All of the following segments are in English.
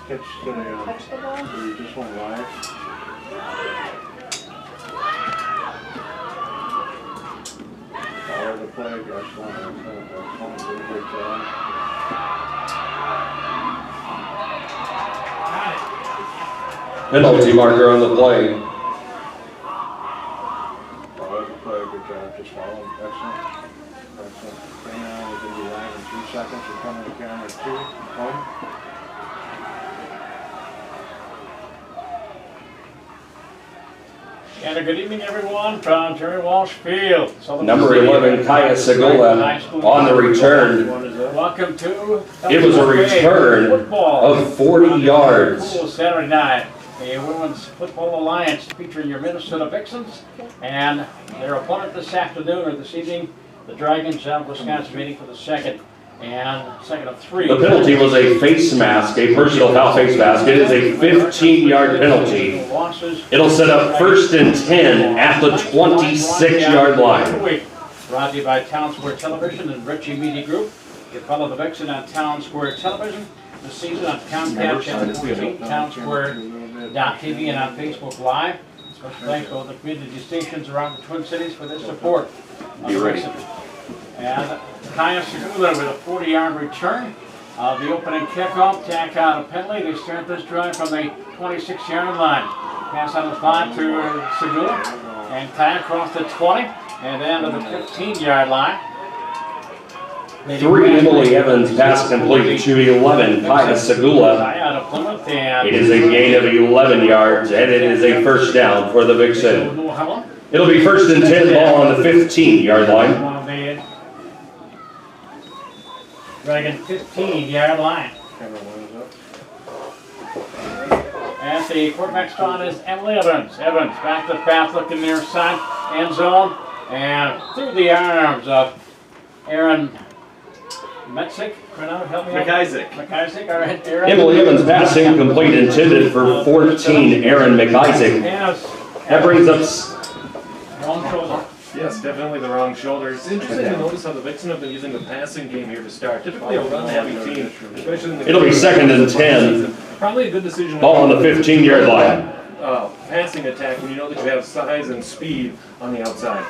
Catch the ball? You just went wide. Follow the play, gosh, Penalty marker on the play. Follow the play, good job, just follow, excellent. Excellent. Bring on, we're gonna be live in 3 seconds, we're coming to camera 2, home. And a good evening, everyone, from Jerry Walsh Field. Number 11, Kaya Segula on the return. Welcome to It was a return of 40 yards. Saturday night, a Women's Football Alliance featuring your Minnesota Vixens and their opponent this afternoon or this evening, the Dragons out of Wisconsin, meeting for the second of 3. The penalty was a face mask, a personal foul face mask. It is a 15-yard penalty. It'll set up 1st and 10 at the 26-yard line. Brought to you by Town Square Television and Ritchie Media Group. You can follow the Vixen on Town Square Television this season on Comcast Channel 14, TownSquare.tv, and on Facebook Live. Special thanks to all the community stations around the Twin Cities for their support. Be ready. And Kaya Segula with a 40-yard return of the opening kickoff. Tack out a penalty. They start this drive from the 26-yard line. Pass on the 5 to Segula. And Kaya across the 20 and then to the 15-yard line. 3, Emily Evans, pass complete to 11, Kaya Segula. It is a gain of 11 yards, and it is a first down for the Vixen. It'll be 1st and 10, ball on the 15-yard line. Dragon 15-yard line. As the quarterback spot is Emily Evans. Evans back to the pass, looking near side, end zone, and through the arms of Aaron Metzik. Help me out. McIsaac, all right, Aaron. Emily Evans passing complete, intended for 14, Aaron McIsaac. That brings us wrong shoulder. Yes, definitely the wrong shoulder. It's interesting to notice how the Vixen have been using the passing game here to start. Typically a run-heavy team, especially in the It'll be 2nd and 10. Probably a good decision. Ball on the 15-yard line. Passing attack when you know that you have size and speed on the outside.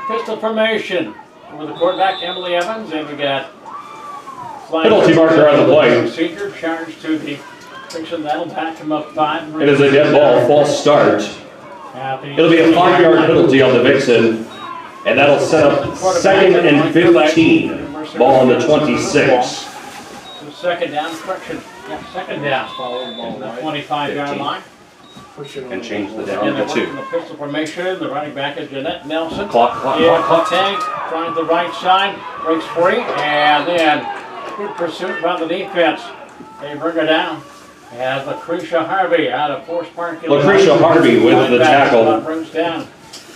Pistol formation with the quarterback Emily Evans, and we got Penalty marker on the play. Procedure charge to the Vixen. That'll back him up 5. It is a dead ball, false start. It'll be a 5-yard penalty on the Vixen, and that'll set up 2nd and 15. Ball on the 26. So second down, correction. Yeah, second down. On the 25-yard line. And change the down And they're to working 2. the pistol formation. The running back is Jeanette Nelson. Clock. Tag, trying the right side, breaks free, and then good pursuit by the defense. They bring her down. And Lucretia Harvey out of Forest Park. Lucretia Harvey with the tackle. Brings down.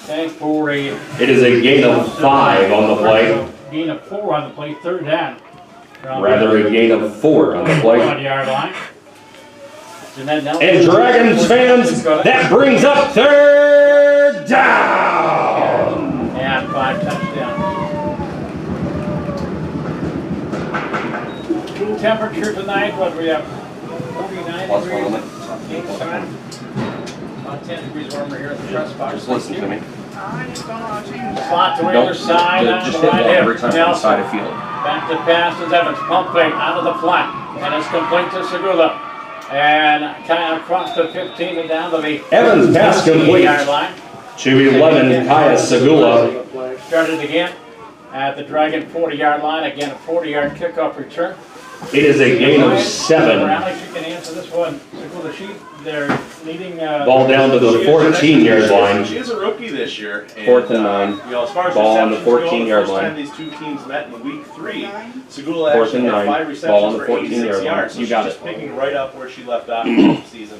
Tag for a. It is a gain of 5 on the play. Gain of 4 on the play, 3rd down. Rather a gain of 4 on the play. 1-yard line. Jeanette Nelson. And Dragons fans, that brings up 3rd down. And 5 touchdowns. Cool temperature tonight. What do we have? 49 degrees. About 10 degrees warmer here at the press box. Just listen to me. Slot to the other side. Just hit ball every time on the side of field. Back to pass is Evans. Pump fake out of the flat. And it's complete to Segula. And Kaya across the 15 and down to the Evans pass complete line. to 11, Kaya Segula. Started again at the Dragon 40-yard line. Again, a 40-yard kickoff return. It is a gain of 7. Alex, you can answer this one. Segula, they're leading. Ball down to the 14-yard line. She is a rookie this year. And, 4th and 9. You know, as far as Ball on the receptions go, 14-yard the line. first time these two teams met in week 3, Segula 4th actually and had 9. 5 receptions Ball on the for 86 14-yard line. yards. So You she's got just it. picking right up where she left off in the season.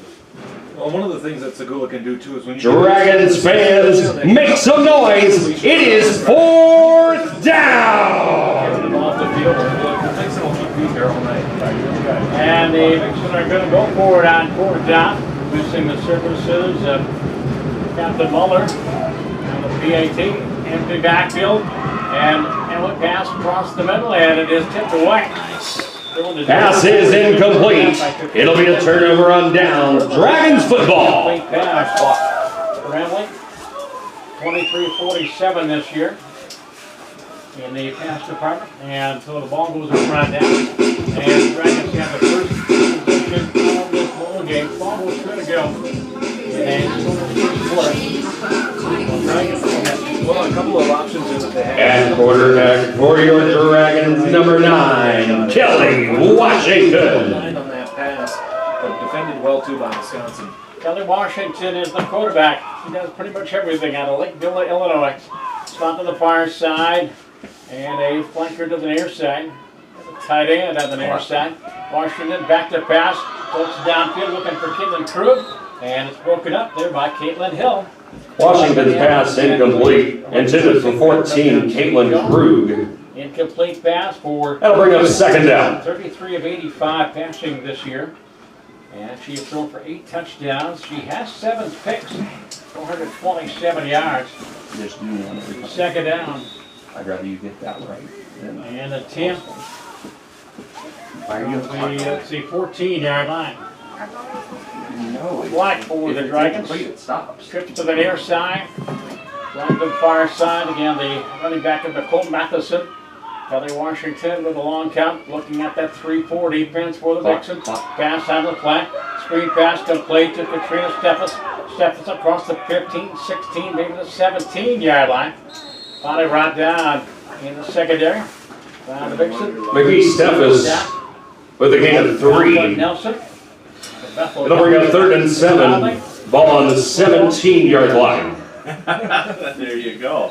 Well, one of the things that Segula can do too is when you Dragons fans, make some noise. It is 4th down. off the field, the Vixen will keep being there all night. And the Vixen are going to go forward on 4th down. Missing the services of Captain Muller on the PAT. Empty backfield. And Emily pass across the middle, and it is tipped away. Pass is incomplete. It'll be a turnover on down. Dragons football. Complete pass. Grambling, 23-47 this year in the pass department. And so the ball goes over on down. And Dragons have the first position of this ball game. Ball was going to go. And so the first quarter. Dragons will have Well, a couple of options here that they have. And quarterback for your Dragons, number 9, Kelly Washington. Line on that pass, but defended well too by Wisconsin. Kelly Washington is the quarterback. He does pretty much everything out of Lakeville, Illinois. Slot to the far side and a flanker to the near side. Tight end on the near side. Washington back to pass. Floats downfield looking for Caitlin Krug. And it's broken up there by Caitlin Hill. Washington's pass incomplete. Intended for 14, Caitlin Krug. Incomplete pass for That'll bring up second down. 33 of 85 passing this year. And she has thrown for 8 touchdowns. She has 7 picks, 427 yards. Just do one. Second down. I'd rather you get that right. And a 10. Let's see, 14-yard line. No. Flag for the Dragons. It stops. Trips to the near side. Flag to the far side. Again, the running back of Nicole Matheson. Kelly Washington with a long count. Looking at that 3-4 defense for the Vixen. Pass out of the flat. Screen pass complete to Katrina Steffes. Steffes across the 15, 16, maybe the 17-yard line. Finally right down in the secondary. Down to Vixen. McGee Steffes with a gain of 3. Nelson. It'll bring up 3rd and 7. Ball on the 17-yard line. There you go.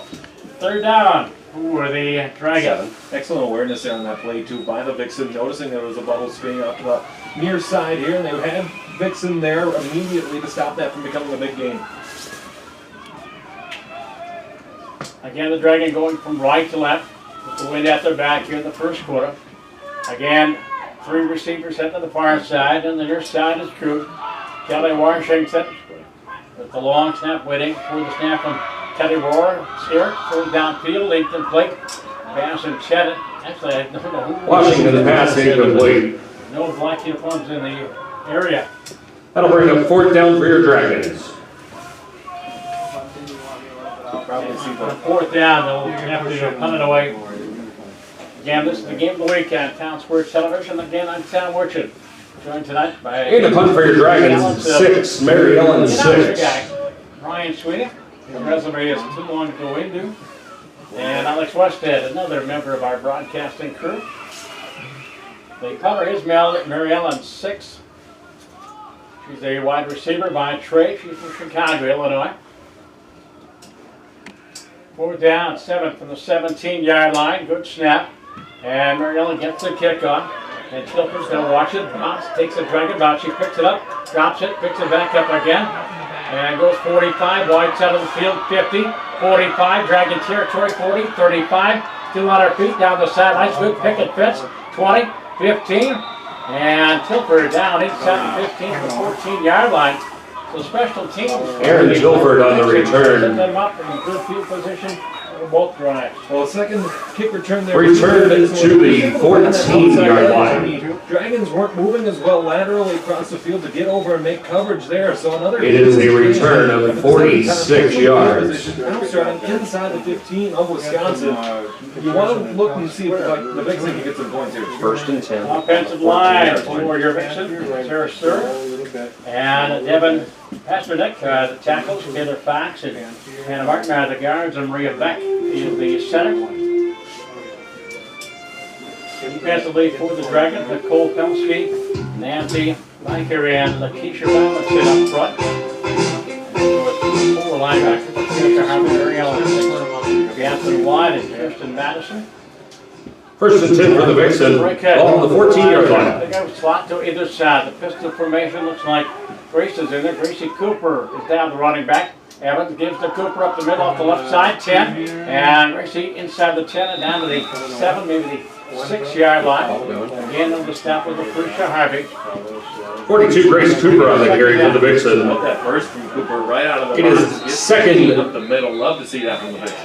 Third down for the Dragons. Excellent awareness there on that play too by the Vixen, noticing there was a bubble screen up to the near side here, and they had Vixen there immediately to stop that from becoming a big game. Again, the Dragon going from right to left with the wind at their back here in the first quarter. Again, 3 receivers heading to the far side, and the near side is Krug. Kelly Washington with the long snap, waiting for the snap from Teddy Rohr. Stewart throws downfield, incomplete. Pass and Cheddar. Actually, I don't know who. Washington's pass incomplete. No black uniforms in the area. That'll bring up 4th down for your Dragons. Probably see On the 4th down, they'll have to punt it away. Again, this is the game of the week on Town Square Television. Again, I'm Tom Orchard. Joined tonight by And a punt for your Dragons, 6, Mary Ellen 6. Ryan Sweeney. His resume is too long to go into. And Alex Westhead, another member of our broadcasting crew. The cover is Mary Ellen 6. She's a wide receiver by trade. She's from Chicago, Illinois. 4th down, 7 from the 17-yard line. Good snap. And Mary Ellen gets the kickoff. And Tilker's going to watch it. Bounce, takes a Dragon bounce. She picks it up, drops it, picks it back up again. And goes 45, wide side of the field, 50, 45, Dragon territory, 40, 35. Still on her feet, down the sidelines. Good pick and fits. 20, 15. And Tilker down inside the 15 to the 14-yard line. So special teams. Aaron Tilford on the return. Set them up in good field position for both drives. well, second kick return there. Returned to the 14-yard line. Dragons weren't moving as well laterally across the field to get over and make coverage there. So another. It is a return of 46 yards. Now starting inside the 15 of Wisconsin. You want to look and see if the Vixen can get some points here. 1st and 10. Offensive line for your Vixen, Sarah Sturr, and Devin Pasternak, the tackles, Taylor Fox, and Hannah Martin are the guards, and Maria Beck is the center. Defensively for the Dragons, Nicole Pelski, Nancy Lanker, and Lakeisha Robinson up front. And 4 linebackers, Patricia Harvey, Mary Ellen, Bianca White, and Kirsten Madison. 1st and 10 for the Vixen. Ball on the 14-yard line. They go slot to either side. The pistol formation looks like Grace is in there. Gracie Cooper is down the running back. Evans gives to Cooper up the middle off the left side, 10. And Gracie inside the 10 and down to the 7, maybe the 6-yard line. Again on the step with Patricia Harvey. 42, Grace Cooper on the carry for the Vixen. Love that burst from Cooper right out of the It is box. Just second. up the middle. Love to see that from the Vixen.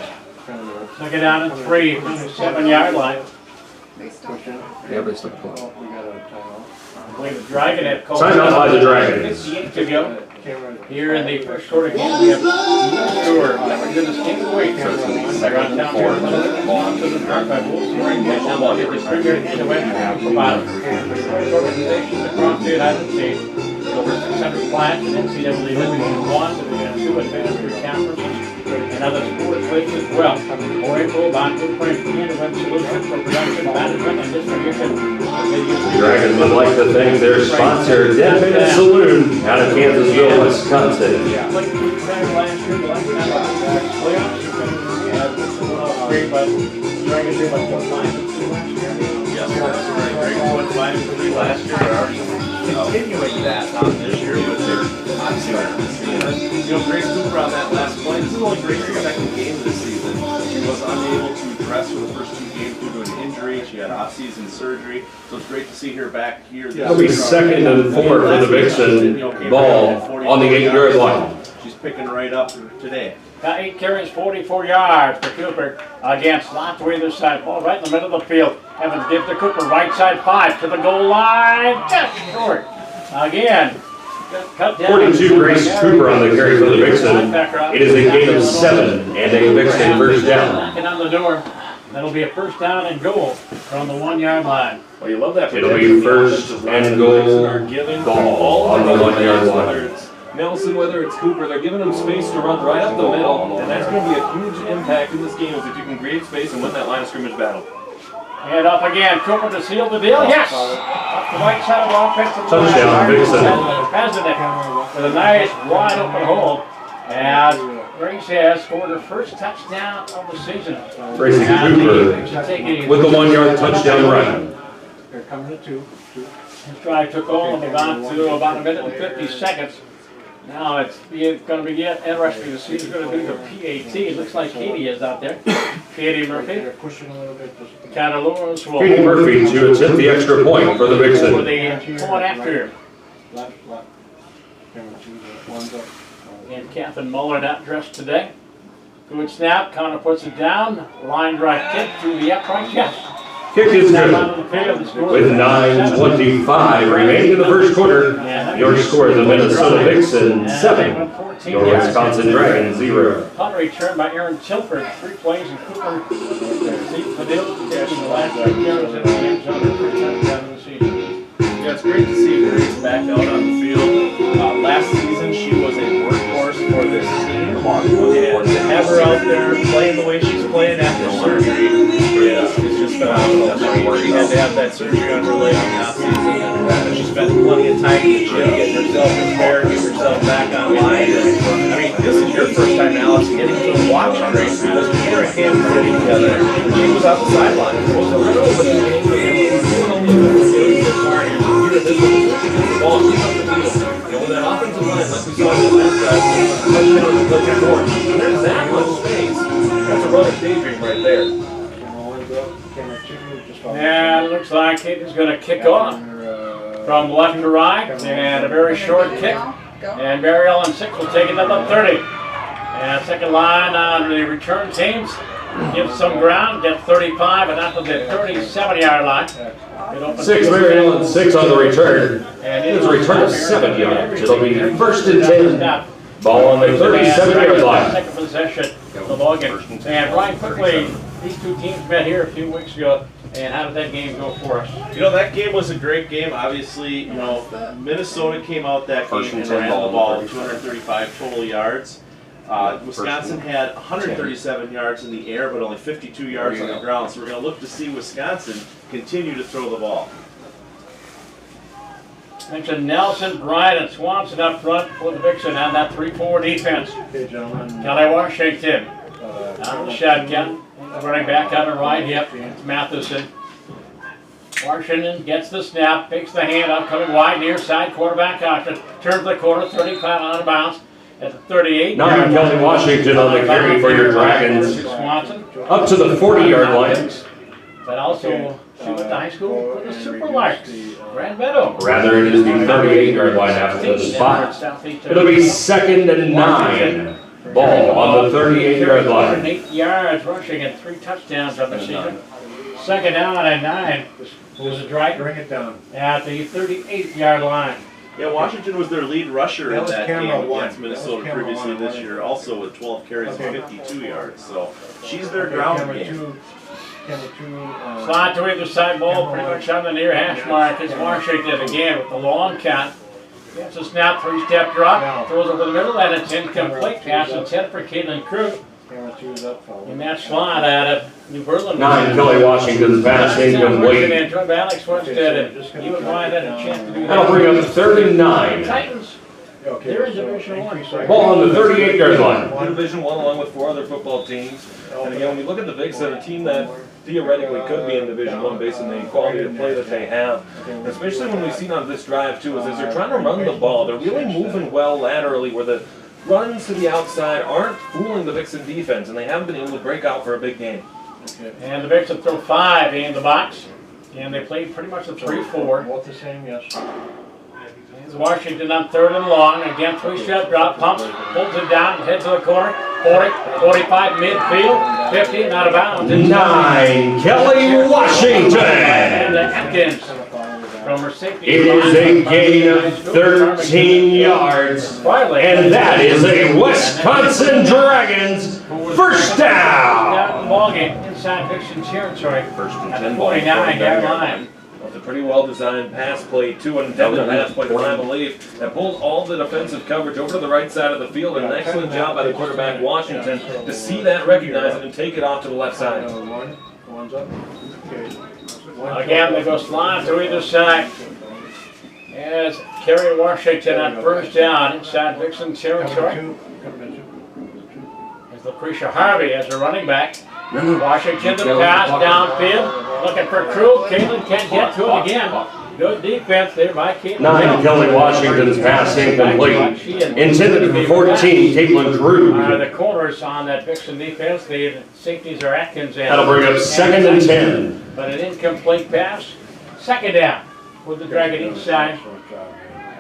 Second down and 3 from the 7-yard line. Yeah, they still play. Oh, we got a timeout. I believe the Dragon have called. Time out by the Dragons. 58 to go. Here in the first quarter game, we have Stewart. Going to skip away. They're on down here. Ball to the drive by Wolves. Right catch down ball. Get the premier into West from bottom. Organizations across the United States. Over 600 clients in NCAA Division 1, Division 2, Advanced Three Conferences, and other sports leagues as well. Oracle, Bond Blueprint, and Web Solutions for production, management, and distribution. The Dragons would like to thank their sponsor, Dead Man Saloon, out of Kansasville, Wisconsin. Like we tried last year, the last time playoffs, we had great, but the Dragons did like 1-5-2 last year. Yes, that's right. Great 1-5-3 last year. They're already continuing that this year with their obviously. You know, Grace Cooper on that last play. This is only Grace's second game this season. She was unable to dress for the first 2 games due to an injury. She had off-season surgery, so it's great to see her back here. It'll be 2nd and 4 for the Vixen. Ball on the 8-yard line. She's picking right up today. Got 8 carries, 44 yards for Cooper against lots to either side. Ball right in the middle of the field. Evans gives to Cooper, right side 5 to the goal line. Just short. Again. Cut down. 42 Grace Cooper on the carry for the Vixen. It is a gain of 7 and a Vixen first down. Knocking on the door. That'll be a first down and goal from the 1-yard line. Well, you love that. It'll be first and goal. Ball on the 1-yard line. Nelson, whether it's Cooper, they're giving them space to run right up the middle, and that's going to be a huge impact in this game if you can create space and win that line of scrimmage battle. And up again, Cooper to seal the deal. Yes! Up the right side of the offensive line. Touchdown, Vixen. Pezenik with a nice wide open hole. And Grace has scored her first touchdown of the season. Gracie Cooper with the 1-yard touchdown run. They're coming to 2. This drive took all of about a minute and 50 seconds. Now it's going to be yet interesting to see who's going to do the PAT. It looks like Katie is out there. Katie Murphy. They're pushing a little bit. Kind of Lawrence will. Katie Murphy to attempt the extra point for the For Vixen. the point after. Left. Camera 2, one's up. And Catherine Muller not dressed today. Good snap. Connor puts it down. Line drive kick to the upright. Yes. Kick is good. With 9:25 remaining in the first quarter, your score is the Minnesota Vixen 7, your Wisconsin Dragons 0. Punt return by Aaron Tilford. 3 plays and Cooper. Zeke Padilla catching the last 3 carries in the end zone. First touchdown of the season. Yeah, it's great to see Grace back out on the field. Last season, she was a workhorse for this team. And to have her out there playing the way she's playing after surgery, it's just phenomenal. She had to have that surgery on her leg in the offseason, and she spent plenty of time in the gym getting herself prepared, getting herself back online. I mean, this is your first time, Alex, getting to watch Grace because Peter and Cam sitting together. She was on the sideline. It was a little bit of a game for him. That offensive line, like we saw in the last drive, touchdown to Clifton Moore. There's that much space. That's a runner's daydream right there. And it looks like Katie's going to kick off from left to right. And a very short kick. And Mary Ellen Six will take it up to 30. And second line on the return teams. Give some ground, get 35, and up to the 37-yard line. 6 Mary Ellen 6 on the return. It's a return of 7 yards. It'll be first and 10. Ball on the 37-yard line. Second possession of the ball game. And Ryan, quickly, these two teams met here a few weeks ago. And how did that game go for us? You know, that game was a great game. Obviously, you know, Minnesota came out that game and ran the ball 235 total yards. Wisconsin had 137 yards in the air, but only 52 yards on the ground. So we're going to look to see Wisconsin continue to throw the ball. Mentioned Nelson, Bryant, and Swanson up front for the Vixen on that 3-4 defense. Okay, gentlemen. Kelly Washington on the shotgun. Running back on the right hip. It's Matheson. Washington gets the snap, fakes the hand up, coming wide near side, quarterback option. Turns the corner, 35 out of bounds. At the 38. Now Kelly Washington on the carry for your Dragons. Swanson. Up to the 40-yard line. But also, she went to high school for the Superlarks. Grand Meadow. Rather, it is the 38-yard line after the spot. It'll be 2nd and 9. Ball on the 38-yard line. 8 yards rushing and 3 touchdowns on the season. Second down and 9. Was a drive Bring it down. at the 38-yard line. Yeah, Washington was their lead rusher That in was that camera game one. against That was Minnesota camera previously one. this year, also with 12 carries Okay. and 52 yards. So she's their ground game. Camera two. Slot to either side ball, pretty much on the near hash mark. It's Washington again with the long count. Gets a snap, 3-step drop, throws over the middle, and it's incomplete. Pass intended for Caitlin Krug. Camera two is up. In that slot out of New Berlin. 9, Kelly Washington's pass incomplete. And joined by Alex Winstead, and he would find that a chance to do that. That'll bring up 3rd and 9. Titans, they're in Division 1. Ball on the 38-yard line. In Division One, along with 4 other football teams. And again, when you look at the Vixen, a team that theoretically could be in Division One based on the quality of play that they have, and especially when we've seen on this drive too, is as they're trying to run the ball, they're really moving well laterally, where the runs to the outside aren't fooling the Vixen defense, and they haven't been able to break out for a big game. And the Vixen throw 5 in the box, and they played pretty much a 3-4. Both the same, yes. Here's Washington on 3rd and long. Again, 3-step drop, pumps, pulls it down, heads to the corner. 40, 45 midfield, 50, not out of bounds. 9, Kelly Washington. And Atkins from her safety. It is a gain of 13 yards. And that is a Wisconsin Dragons first down. Down the ball game inside Vixen territory. First and At 10 the ball, 49-yard line. It's a pretty well-designed pass play, too, an intended pass play, I believe, that pulls all the defensive coverage over to the right side of the field. And an excellent job by the quarterback, Washington, to see that, recognize it, and take it off to the left side. One's up. Okay. Again, they go slide to either side. As Kerry Washington on first down inside Vixen territory. As Lucretia Harvey as a running back. Washington the pass downfield. Looking for Krug. Caitlin can't get to it again. Good defense there by Caitlin. 9, Kelly Washington's pass incomplete. Intended for 14, Caitlin Krug. The corners on that Vixen defense, the safeties are Atkins and That'll bring up 2nd and 10. but an incomplete pass. Second down with the Dragon inside.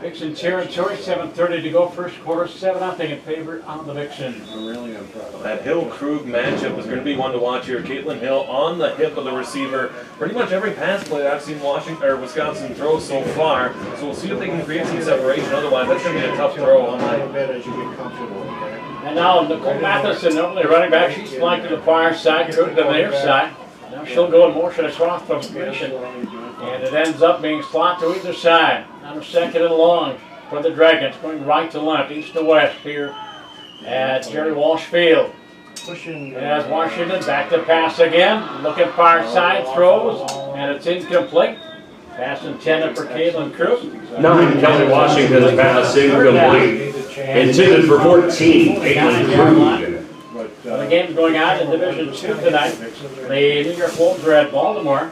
Vixen territory, 7:30 to go, first quarter, 7-0 in favor of the Vixen. I'm really impressed. That Hill-Krug matchup is going to be one to watch here. Caitlin Hill on the hip of the receiver. Pretty much every pass play I've seen Wisconsin throw so far. So we'll see if they can create some separation. Otherwise, that's going to be a tough throw on A that. little bit as you get comfortable, okay? And now Nicole Matheson, normally running back, she's flanked to the far side, Krug to the near side. Now she'll go in motion across the formation. And it ends up being slot to either side. On a 2nd and long for the Dragons, going right to left, east to west here at Jerry Walsh Field. Pushing. As Washington back to pass again, looking far side, throws, and it's incomplete. Pass intended for Caitlin Krug. 9, Kelly Washington's pass incomplete. Intended for 14, Caitlin Krug. The game's going on in Division 2 tonight. The New York Wolves are at Baltimore.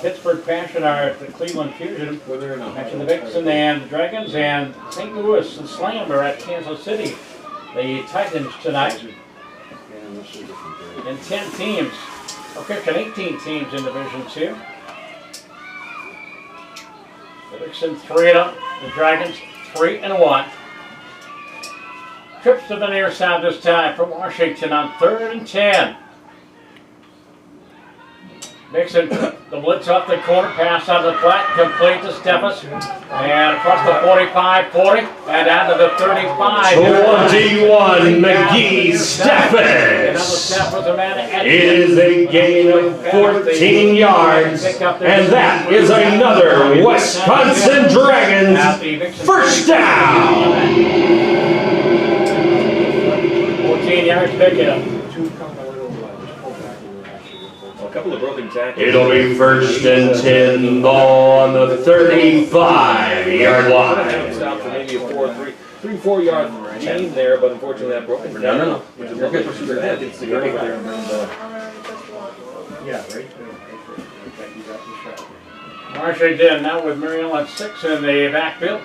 Pittsburgh Passion are at the Cleveland Fusion. Mentioned the Vixen and the Dragons, and St. Louis and Slam are at Kansas City. The Titans tonight. And 10 teams, or 18 teams in Division 2. The Vixen 3-0, the Dragons 3-1. Trips to the near side this time for Washington on 3rd and 10. Vixen, the blitz off the corner, pass out of the flat, complete to Steffes, and across the 45-40, and out to the 35. 21, McGee Steffes. It is a gain of 14 yards, and that is another Wisconsin Dragons first down. 14 yards pickup. A couple of broken tackles. It'll be 1st and 10, ball on the 35-yard line. Stop for maybe a 3-4 yard gain there, but unfortunately that broken tackle, which is lovely for Sugar Atkins to get over there and bring the. Yeah, right there. You got the shot. Washington now with Muriel at 6 in the backfield.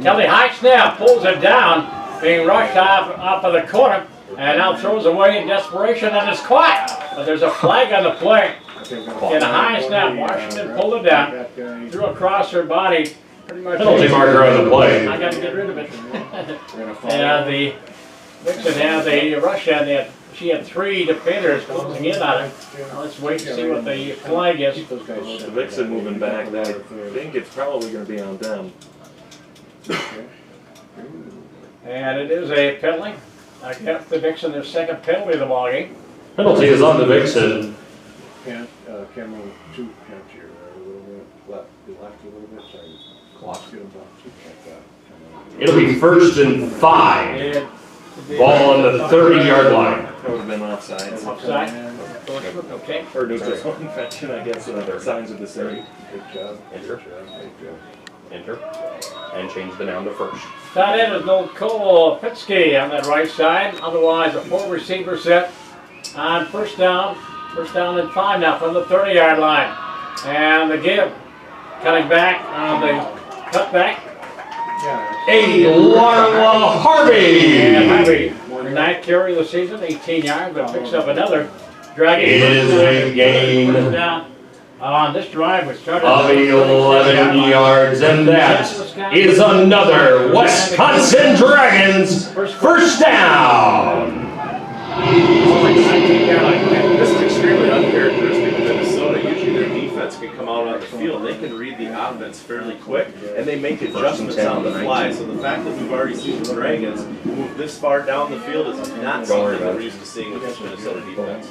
Kelly high snap, pulls it down, being rushed off of the corner, and now throws away in desperation and is caught. But there's a flag on the play. In a high snap, Washington pulled it down, threw across her body, pretty much. Penalty marker on the play. I got to get rid of it. And the Vixen has a rush and they She had 3 defenders closing in on her. Now let's wait to see what the flag is. Keep those guys The separate. Vixen moving back, I think it's probably gonna be on them. And it is a penalty. Against the Vixen, their second penalty of the ball game. Penalty is on the Vixen. Can't, Cameron, two can't you, a little bit, left a little bit, sorry. Clock. Get them back, like that. It'll be first and 5. And Ball on the 30-yard line. That would've been offside. offside. Okay. Or neutral infection, I guess, the signs of the city. Good job. Enter. Good job. Enter. And change the noun to first. Tight end is Nicole Pitsky on that right side. Otherwise, a 4 receiver set on first down. First down and 5 now from the 30-yard line. And the give. Cutting back on the cutback. Larla Harvey. And Harvey, her 9th carry of the season, 18 yards, but picks up another. Dragging It is a gain first down on this drive. We started of 11 yards, and that is another Wisconsin Dragons first down. This is extremely uncharacteristic of Minnesota. Usually their defense can come out on the field. They can read the offense fairly quick, and they make adjustments on the fly. So the fact that we've already seen the Dragons move this far down the field is not something we're used to seeing with this Minnesota defense.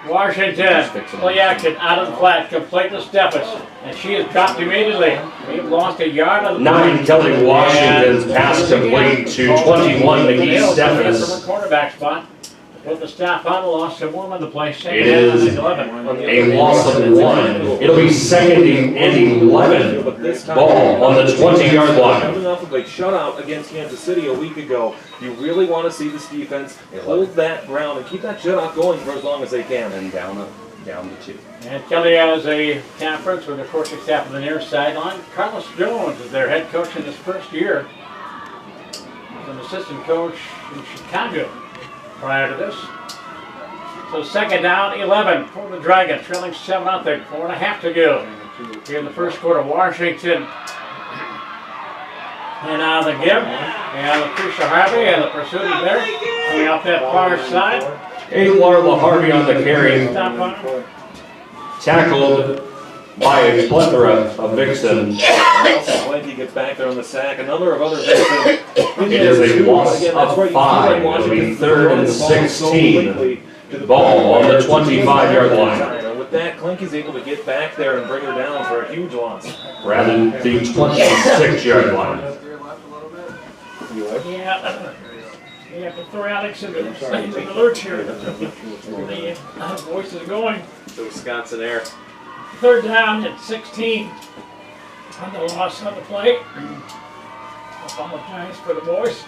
Washington, Plyakin out of the flat, complete to Steffes, and she is dropped immediately. We've lost a yard on the 9 Kelly Washington's pass complete to 21 McGee From Steffes. her quarterback spot. Put the staff on, lost some more on the play. It is 11. a loss of 1. It'll be second and 11. But this time, Ball on the 20-yard line. Coming off of a shutout against Kansas City a week ago, you really want to see this defense hold that ground and keep that shutout going for as long as they can. And down to 2. And Kelly has a conference with the coaching staff on the near sideline. Carlos Jones is their head coach in his first year. He's an assistant coach in Chicago prior to this. So second down, 11 for the Dragons, trailing 7-0, 4.5 to go here in the first quarter. Washington. And now the give, and Lucretia Harvey, and the pursuit is there, coming off that far side. Larla Harvey on the carry, Stop on her. tackled by a plethora of Vixen. Blanky gets back there on the sack. Another of other Vixen. It is a loss of 5. It'll be third and 16. Ball on the 25-yard line. And with that, Clinky's able to get back there and bring her down for a huge loss. Rather than the 26-yard line. Yeah, you have to throw Alex into the lurch here. The voice is going. The Wisconsin Air. Third down at 16 on the loss of the play. Apologize for the voice.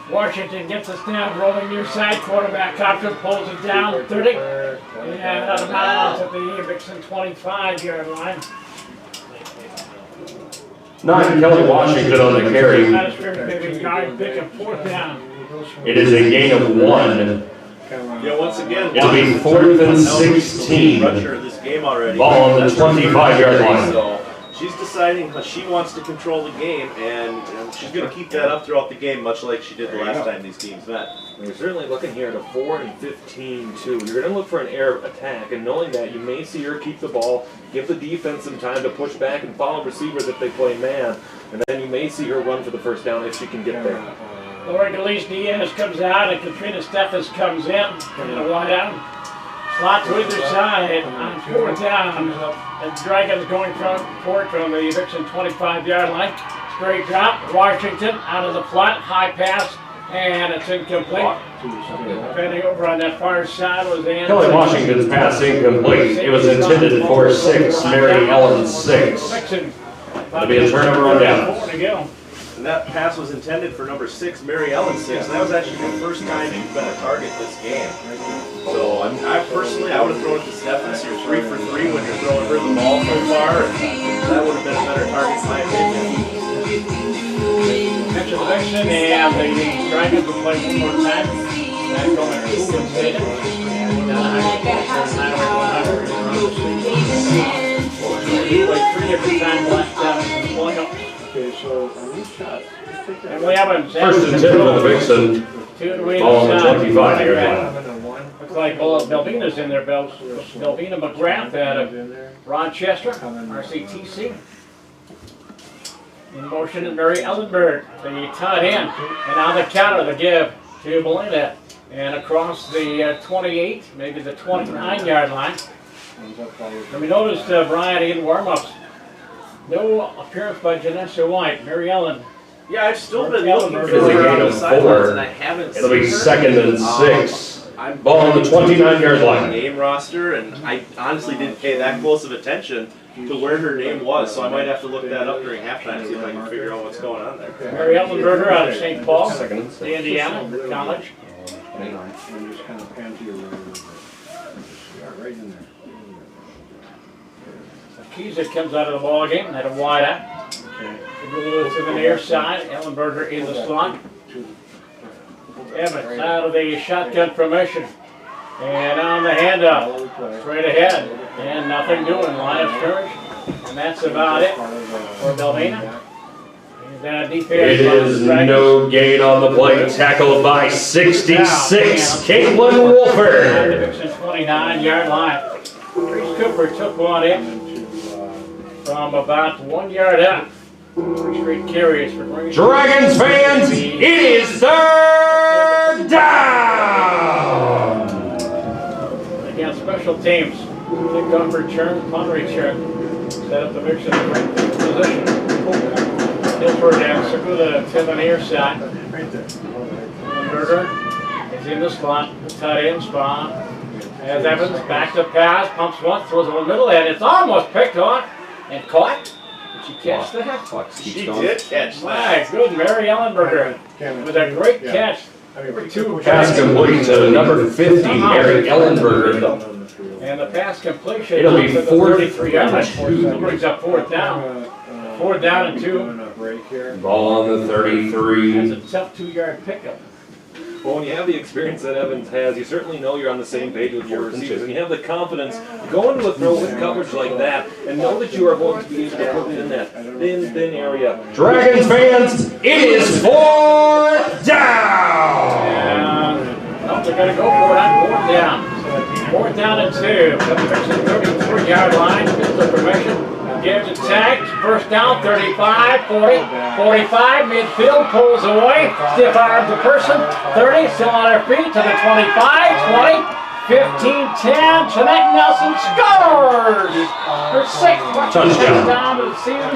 Washington gets us down, rolling near side. Quarterback Cochran pulls it down, 30. And out of bounds at the Vixen 25-yard line. 9 Kelly Washington on the carry. That is very guard pick and fourth down. It is a gain of 1. Yeah, once again, It'll be fourth and 16. Rusher of this game already. Ball on the That's her 25-yard line. So she's deciding how she wants to control the game, and she's going to keep that up throughout the game, much like she did the last time these teams met. You're certainly looking here at a 4 and 15 too. You're going to look for an air attack, and knowing that, you may see her keep the ball, give the defense some time to push back and follow receivers if they play man, and then you may see her run for the first down if she can get there. Lori Delise Diaz comes out and Katrina Steffes comes in. And a wide out. Slot to either side on fourth down. And Dragons going forward from the Vixen 25-yard line. Straight drop. Washington out of the flat. High pass. And it's incomplete. Defending over on that far side was Ann. Kelly Washington's pass incomplete. It was intended for 6, Mary Ellen 6. Vixen. It'll be a turnover on down. 4 to go. And that pass was intended for number 6, Mary Ellen 6, and that was actually the first time she's been a target this game. So I personally, I would have thrown it to Steffes. You're 3 for 3 when you're throwing her the ball so far, and that would have been a better target in my opinion. Catch of Vixen, and the Dragons will play one more time. Back going to Coolman Stadium. We played 3 different times last time in the playoffs. Okay, so on each shot, just take that. And we have a First and 10 for the Vixen. Two to win. Ball on the 25-yard line. Looks like Belvina's in there, Belvina McGrath out of Rochester, RCTC. In motion is Mary Ellenberg, the tight end. And on the counter, the give to Belina. And across the 28, maybe the 29-yard line. And we noticed, Brian, in warm-ups, no appearance by Janessa White. Mary Ellen. Yeah, I've still been looking for It's a her gain on the of sidelines, 4. and I haven't It'll seen be her. 2nd and 6. I'm Ball on the 29-yard line. name roster, and I honestly didn't pay that close of attention to where her name was, so I might have to look that up during halftime, see if I can figure out what's going on there. Mary Ellenberger out of St. Paul, 2nd and 6. Indiana College. And just kind of pan to your right a little bit. Yeah, right in there. Keyser comes out of the ball game, had a wide out. Okay. A little to the near side, Ellenberger in the slot. Evans out of the shotgun formation. And on the handoff, straight ahead. And nothing doing, line of scrimmage. And that's about it for Belvina. And defense. It is no gain on the play. Tackled by 66, Caitlin On the Wolford. Vixen 29-yard line. Reese Cooper took one in from about 1 yard out. Straight carries for Green. Dragons fans, it is 3rd down. Again, special teams. Kickoff return, punt return. Set up the Vixen in the position. Hilford and Segula to the near side. Berger is in the slot, the tight end spot. As Evans backs up pass, pumps once, throws it in the middle, and it's almost picked on and caught. Did she catch that? She did catch My that. good Mary Ellenberger with a great catch. Number 2 Pass complete to number 50, Mary Ellenberger. And the pass completion. It'll be to the 33-yard line. That brings up 4th down. 4th down and 2. Ball on the 33. That's a tough 2-yard pickup. Well, when you have the experience that Evans has, you certainly know you're on the same page with your receivers, and you have the confidence to go into a throw with coverage like that, and know that you are going to be able to put it in that thin area. Dragons fans, it is 4th down. And they're going to go for it on 4th down. 4th down and 2. The 33-yard line. Pistol formation. Gives it tags. First down, 35, 40, 45. Midfield pulls away. Stiff arms the person. 30, still on her feet to the 25, 20, 15, 10. Jeanette Nelson scores! Her 6th touchdown to the season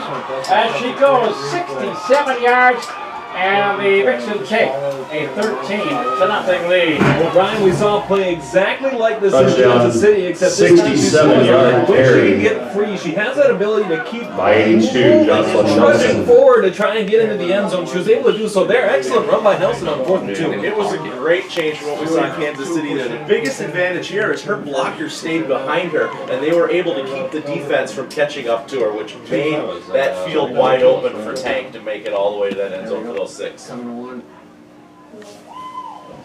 as she goes 67 yards. And the Vixen take a 13-0 lead. Well, Brian, we saw a play exactly like this in Touchdown. Kansas City, except this time she's 67-yard when carry. she get free. She has that ability to keep By 82, Jocelyn rushing Nelson. forward to try and get into the end zone. She was able to do so there. Excellent run by Nelson on 4th and 2. It was a great change from what we saw in Kansas City. The biggest advantage here is her blockers stayed behind her, and they were able to keep the defense from catching up to her, which made that field wide open for Tank to make it all the way to that end zone for those 6. And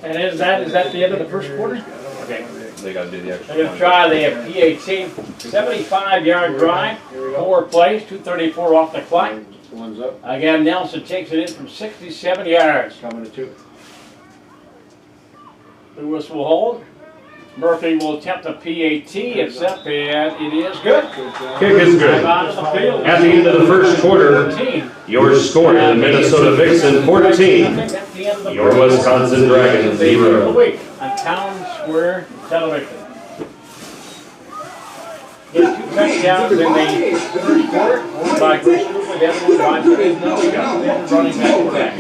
is that the end of the first quarter? Okay. They got to do the extra. They're going to try the PAT 75-yard drive, 4 plays, 2:34 off the clock. One's up, Again, Nelson takes it in from 67 yards. coming to 2. Lewis will hold. Murphy will attempt a PAT, except that it is good. Kick is good. Out of the field. At the end of the first quarter, 14. your score, the Minnesota Vixen 14, At the end of the your first Wisconsin Dragons of the 0. week on Town Square Television. Get 2 touchdowns in the first quarter, one by Chris Cooper, the other one by Chris Nelson. Running back.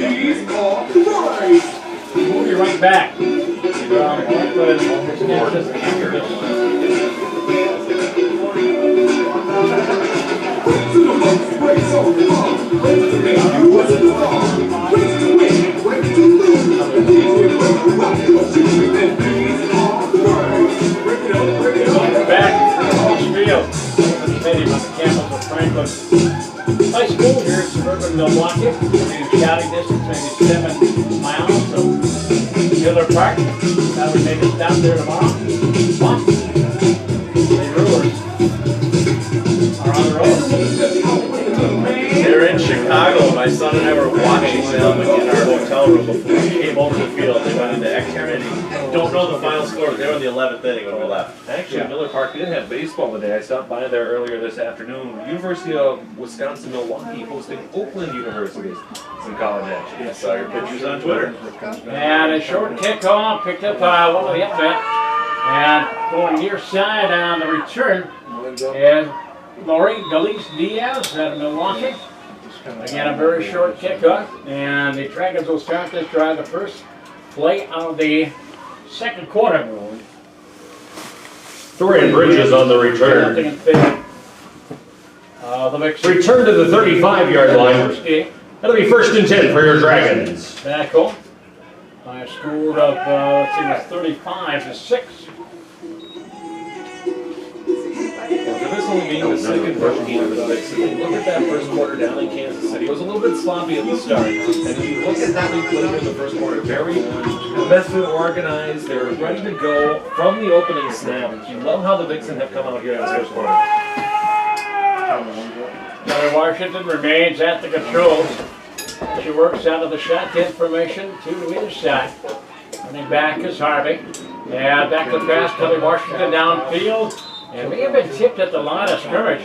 We'll be right back. Back to Field, stadium on the campus of Franklin High School here in suburban Milwaukee. Maybe shouting distance, maybe 7 miles from Miller Park. Now we make a stop there tomorrow. But the Brewers are on the road. They're in Chicago. My son and I were watching them in our hotel room before we came over the field. They went into extra innings. Don't know the final score, but they were in the 11th inning when we left. Actually, Miller Park did have baseball today. I stopped by there earlier this afternoon. University of Wisconsin-Milwaukee hosting Oakland University. Some college action. I saw your pictures on Twitter. And a short kickoff picked up by one of the upset. And going near side on the return is Lori Galise Diaz out of Milwaukee. Again, a very short kickoff. And the Dragons will start this drive the first play of the second quarter. Dorian Bridges on the return. Nothing in favor. The Vixen. Return to the 35-yard line. That'll be 1st and 10 for your Dragons. Back home. I scored up, let's see, it was 35-6. For this only being the second road game for the Vixen, look at that first quarter down in Kansas City. It was a little bit sloppy at the start. And if you look at how they played in the first quarter, very method organized. They were ready to go from the opening snap. You love how the Vixen have come out here in this first quarter. Kelly Washington remains at the controls. She works out of the shotgun formation to either side. Running back is Harvey. And back to pass, Kelly Washington downfield. And may have been tipped at the line of scrimmage.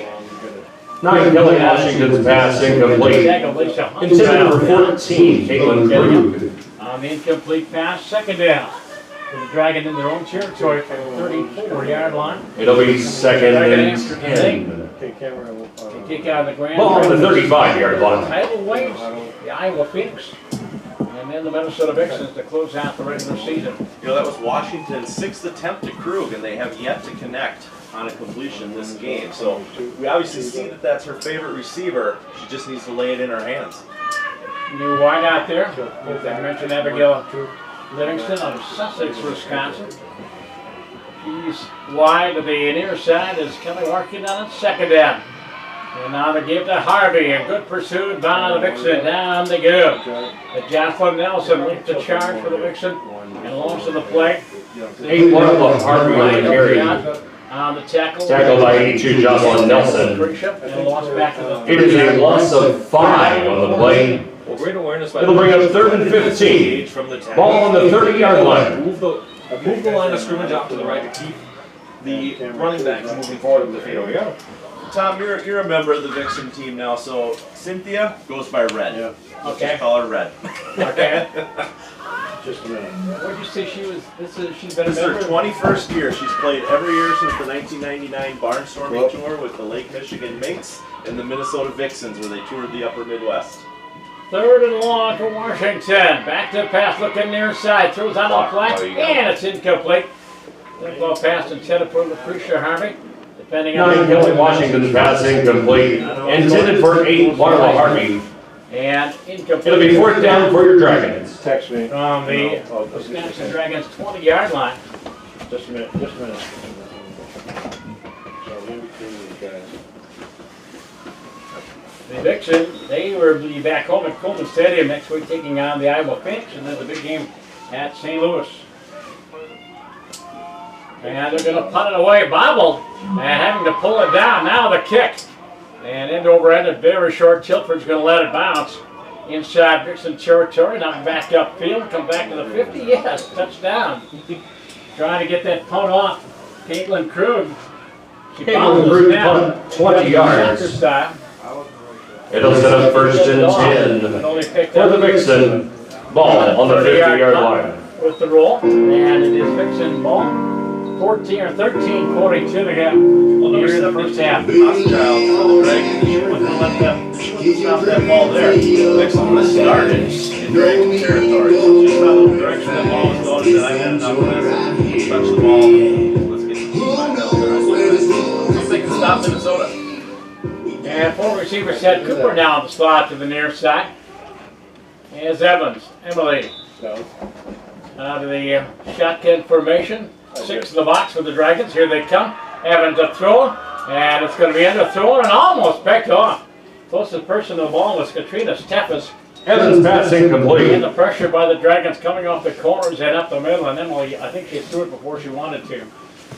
Kelly Washington's pass incomplete. Intended for 14, Caitlin Krug. On the incomplete pass, second down. The Dragon in their own territory for the 34-yard line. It'll be 2nd and 10. Kick out of the grand. Ball on the 35-yard line. Title Waves, the Iowa Phoenix. And then the Minnesota Vixens to close out the regular season. You know, that was Washington's 6th attempt to Krug, and they have yet to connect on a completion this game. So we obviously see that that's her favorite receiver. She just needs to lay it in her hands. New wide out there. As I mentioned, Abigail Livingston out of Sussex, Wisconsin. She's wide to the near side as Kelly Washington on second down. And now they give to Harvey. A good pursuit by the Vixen. Down they go. The Jocelyn Nelson leads the charge for the Vixen and launches the play. 8-1 Harvey on the carry. On the tackle. Tackled by 82 Jocelyn Nelson. And lost back to the It is a loss of 5 on the play. Well, great awareness by It'll bring up 3rd and 15. from the tackle. Ball on the 30-yard line. Move the line of scrimmage out to the right to keep the running backs moving forward with the field. Here we go. Tom, you're a member of the Vixen team now, so Cynthia goes by Red. Yeah. Okay. Just call her Red. Okay. Just a minute. What did you say she was? She's been a This is her member? 21st year. She's played every year since the 1999 Barnstorming Tour with the Lake Michigan Minks and the Minnesota Vixens, where they toured the upper Midwest. 3rd and long for Washington. Back to pass, looking near side. Throws out on flat, and it's incomplete. That ball pass intended for Lucretia Harvey. Depending on 9 Kelly Washington's pass incomplete. Intended for 8 Marla Harvey. and incomplete. It'll be 4th down for your Dragons. Text me. From the Wisconsin Dragons 20-yard line. Just a minute, just a minute. So, let me see these guys. The Vixen, they will be back home at Coleman Stadium next week taking on the Iowa Phoenix, and then the big game at St. Louis. And they're going to punt it away, bobbled, and having to pull it down. Now the kick. And end over end, a very short. Tilford's going to let it bounce inside Vixen territory. Now back upfield, come back to the 50. Yes, touchdown. Trying to get that punt off. Caitlin Krug. She Caitlin bounces Krug down. punt 20 yards. Style. It'll set up 1st and 10 It only picked for up the Vixen. Ball on the 50-yard line. with the roll, and it is Vixen ball. 14 or 13, according to the gap. Here in the first half. Rothschild for the Dragons. She wouldn't have let them. She wouldn't stop that ball there. Vixen was started in Dragon territory. So she saw the direction that ball was going. Said, I got enough of this. Touch the ball. Let's get the team back out there. Let's make it stop Minnesota. And 4 receiver set Cooper now on the slot to the near side. Here's Evans, Emily. Out of the shotgun formation. 6 in the box for the Dragons. Here they come. Evans a throw, and it's going to be under throw and almost picked off. Closest person to the ball was Katrina Steffes. Evans pass And incomplete. the pressure by the Dragons coming off the corners and up the middle, and Emily, I think she threw it before she wanted to.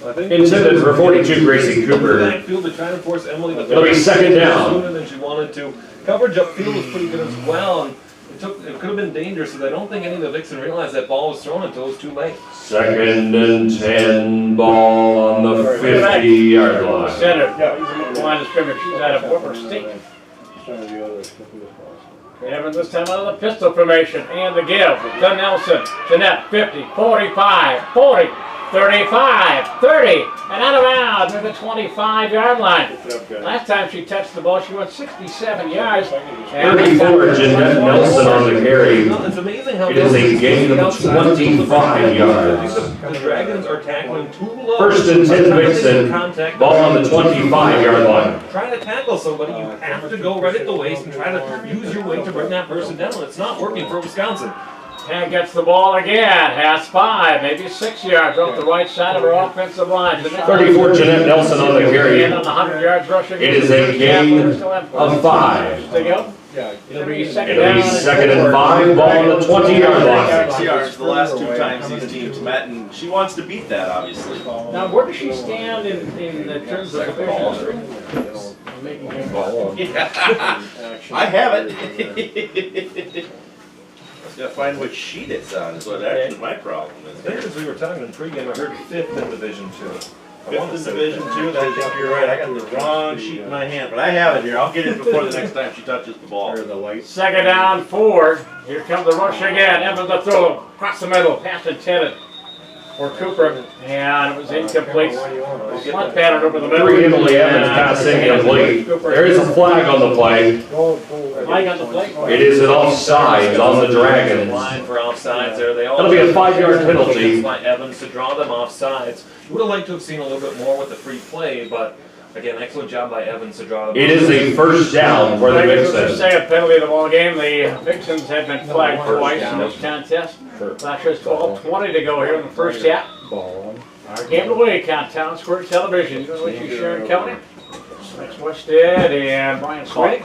I think Intended for 42 Gracie Cooper. backfield to try to force Emily to It'll be second down. sooner than she wanted to. Coverage upfield was pretty good as well. And it could have been dangerous, because I don't think any of the Vixen realized that ball was thrown until it was too late. 2nd and 10, ball on the 50-yard line. Center, the line of scrimmage, she's out of Weber State. Evans this time out of the pistol formation, and the give to Nelson. Jeanette, 50, 45, 40, 35, 30, and out of bounds at the 25-yard line. Last time she touched the ball, she went 67 yards. 34, Jeanette Nelson on the carry. It's amazing how It is a gain of 25 yards. The Dragons are tackling too low. 1st and 10 Vixen, ball on the 25-yard line. Trying to tackle somebody, you have to go right at the waist and try to use your weight to bring that person down. It's not working for Wisconsin. And gets the ball again, has 5, maybe 6 yards off the right side of her offensive line. 34, Jeanette Nelson on the carry. And on the 100 yards rushing. It is a gain of 5. To go. It'll be second It'll down. be 2nd and 5, ball on the 20-yard line. 6 yards the last 2 times these teams met, and she wants to beat that, obviously. Now, where does she stand in the terms of division? Making a ball. Yeah. I have it. Gotta find what sheet it's on, is what actually my problem I is. think as we were talking in pregame, I heard 5th in Division 2. 5th in Division 2, I think you're right, I got the wrong sheet in my hand, but I have it here, I'll get it before the next time she touches the ball. Second down, 4. Here comes the rush again. Evans the throw across the middle, pass intended for Cooper, and it was incomplete. Slant pattern over the middle. 3 Emily Evans pass incomplete. There is a flag on the play. Flag on the plate. It is an offside on the Dragons. Line for offsides there. They all That'll be a 5-yard penalty. by Evans to draw them offsides. Would have liked to have seen a little bit more with the free play, but again, excellent job by Evans to draw them. It is a 1st down for the Vixens. Second penalty of the ball game. The Vixens have been flagged twice in this contest. Last year's 12:20 to go here in the first half. Our game of the week on Town Square Television. University of Sharon County. Next Wested and Brian Sway.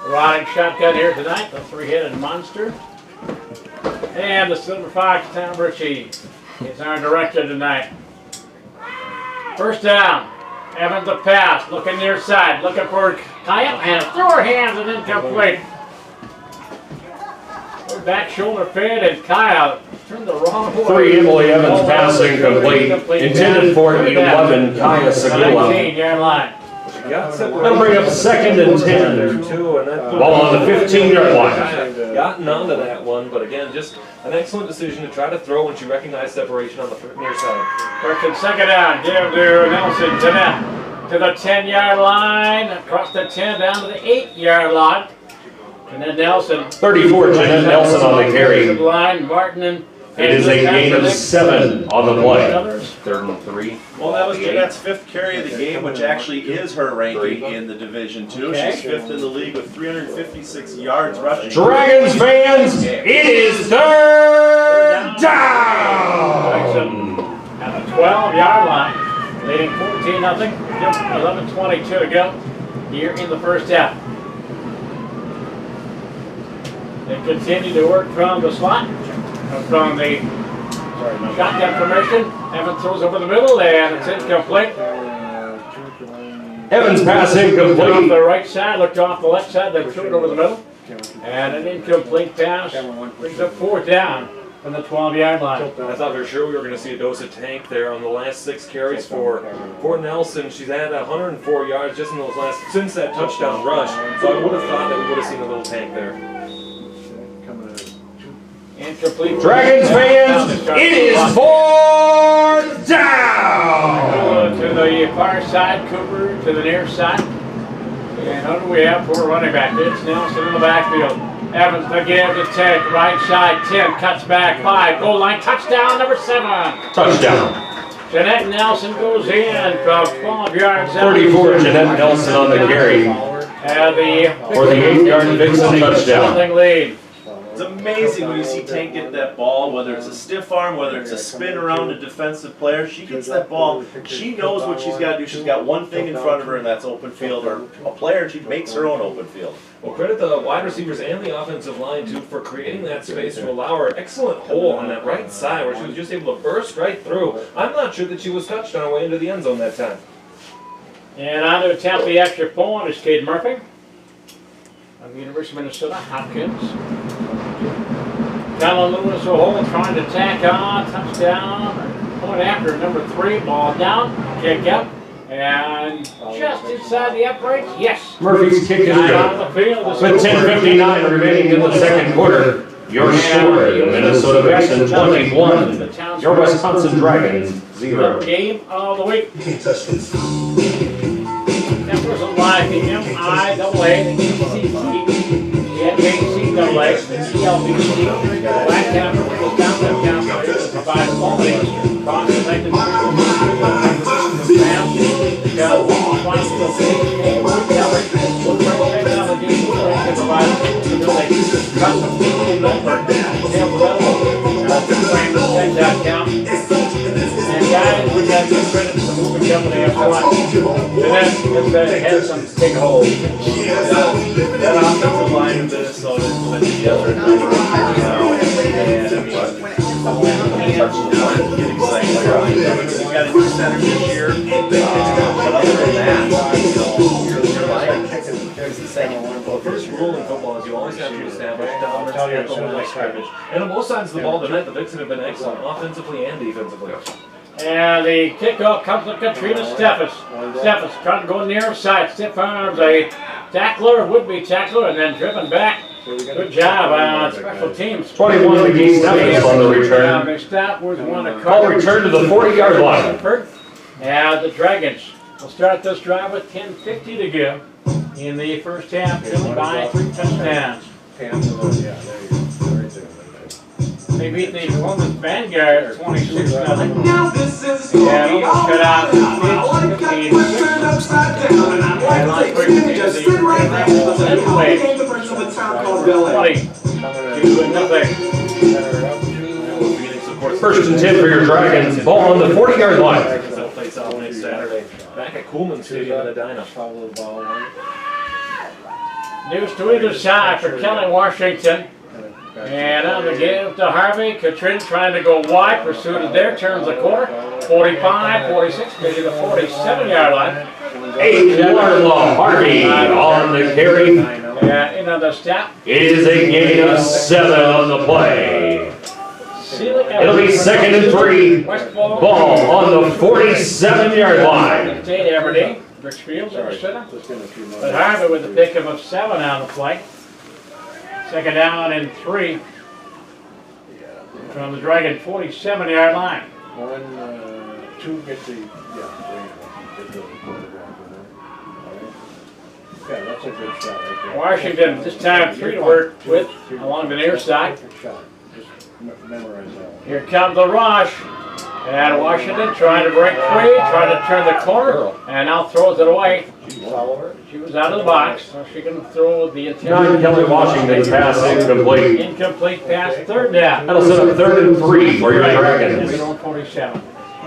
Riding shotgun here tonight. The 3-headed monster. And the Silver Fox, Tom Ritchie, is our director tonight. First down. Evans the pass, looking near side, looking for Kaya, and through her hands and incomplete. Back shoulder fade, and Kaya turned the wrong way. 3 Emily Evans pass incomplete. Intended for 11, Kaya Segula. 19-yard line. That'll bring up 2nd and 10. Ball on the 15-yard line. Gotten onto that one, but again, just an excellent decision to try to throw when she recognized separation on the near side. First and second down, give to Nelson, Jeanette to the 10-yard line, across the 10 down to the 8-yard line. And then Nelson. 34, Jeanette Nelson on the carry. Line, Martin and It is a gain of 7 on the play. 3rd and 3. Well, that was Jeanette's 5th carry of the game, which actually is her ranking in the Division 2. She's 5th in the league with 356 yards rushing. Dragons fans, it is 3rd down! At the 12-yard line, leading 14-0. 11:22 to go here in the first half. They continue to work from the slot, from the shotgun formation. Evans throws over the middle, and it's incomplete. Evans pass Off incomplete. the right side, looked off the left side, then threw it over the middle. And an incomplete pass brings up 4th down from the 12-yard line. I thought for sure we were going to see a dose of tank there on the last 6 carries for Nelson. She's had 104 yards just in those last, since that touchdown rush. So I would have thought that we would have seen a little tank there. Incomplete. Dragons fans, it is 4th down! To the far side, Cooper to the near side. And who do we have for running back? It's Nelson in the backfield. Evans to give to take, right side, 10, cuts back, 5, goal line, touchdown, number 7. Touchdown. Jeanette Nelson goes in from 12 yards out. 34, Jeanette Nelson on the carry. And the For the 8-yard Vixen touchdown. nothing lead. It's amazing when you see Tank get that ball, whether it's a stiff arm, whether it's a spin around a defensive player. She gets that ball. She knows what she's got to do. She's got one thing in front of her, and that's open field, or a player, and she makes her own open field. Well, credit the wide receivers and the offensive line, too, for creating that space to allow her an excellent hole on that right side where she was just able to burst right through. I'm not sure that she was touched on her way into the end zone that time. And on to attempt the extra point is Cade Murphy of the University of Minnesota, Hopkins. Kellen Lewis will hold, trying to tack on, touchdown, point after number 3, ball down, kick up, and just inside the uprights, yes. Murphy's kick is Right on good. the field. With 10:59 remaining in the second quarter, your score, the Minnesota Vixen 21, your Wisconsin Dragons 0. Game of the week. That was a live, the MIAA, the ECC, the NACAA, the CLBC, Black County, the Downtown County, provide quality, cost-effective, and guys, we got good credit to the moving company up front. And then it has some big holes. That offensive line of Minnesota has put together a number of years now, and get excited about it. We got a new center this year, but other than that, your line is the same. Well, the first rule in football is you always have to establish dominance at the line of scrimmage. And on both sides of the ball tonight, the Vixen have been excellent, offensively and defensively. And the kickoff comes to Katrina Steffes. Steffes trying to go near side, stiff arms, a tackler, would-be tackler, and then driven back. Good job on special teams. 21 McGee Steffes on the return. They stop with one to Call return to the 40-yard line. And the Dragons will start this drive with 10:50 to go in the first half, driven by 3 touchdowns. They beat the Columbus Vanguard 26-0. And almost cut out the 15-6. And last week, First and 10 for your Dragons. Ball on the 40-yard line. That'll play South next Saturday, back at Coolman Stadium in Edina. News to either side for Kelly Washington. And on the give to Harvey. Katrin trying to go wide, pursued there, turns the corner. 45, 46, maybe the 47-yard line. 8 Wardlaw Harvey on the carry. And in on the step. It is a gain of 7 on the play. It'll be 2nd and 3. Ball on the 47-yard line. State Aberdeen. Richfield in the center. But Harvey with a pickup of 7 on the play. Second down and 3 from the Dragon 47-yard line. 1, 2, get the, yeah, that's a good shot right there. Washington this time 3 to work with along the near side. Perfect shot. Just memorize that one. Here comes the rush. And Washington trying to break free, trying to turn the corner, and now throws it away. She was out of the box, so she can throw the John Kelly Washington's pass incomplete. incomplete pass, 3rd down. That'll set up 3rd and 3 for your Dragons. 47.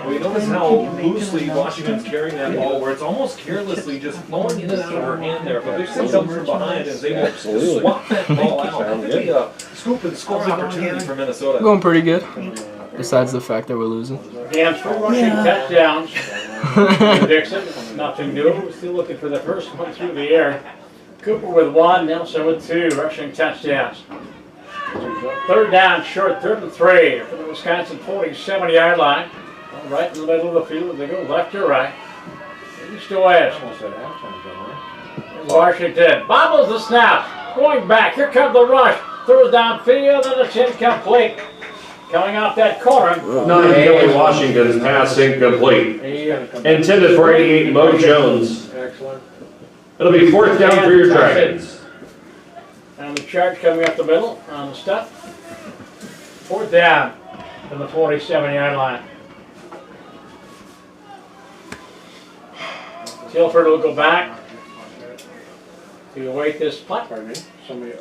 We notice how loosely Washington's carrying that ball, where it's almost carelessly just flowing in and out of her hand there. But Vixen comes from behind and is able to swap that ball out. That could be a scoop and score opportunity for Minnesota. Going pretty good. Besides the fact that we're losing. And 3 rushing touchdowns. Dixon, nothing new. We're still looking for the first one through the air. Cooper with 1, Nelson with 2 rushing touchdowns. 3rd down, short, 3rd and 3 for the Wisconsin 47-yard line. Right in the middle of the field, they go left or right. East to west. Washington bobbles the snap. Going back, here comes the rush. Throws downfield and it's incomplete. Coming off that corner. 9 Kelly Washington's pass incomplete. Intended for 88 Mo Jones. Excellent. It'll be 4th down for your Dragons. And the charge coming up the middle on the stuff. 4th down from the 47-yard line. Tilford will go back to await this punt. Pardon me? Somebody,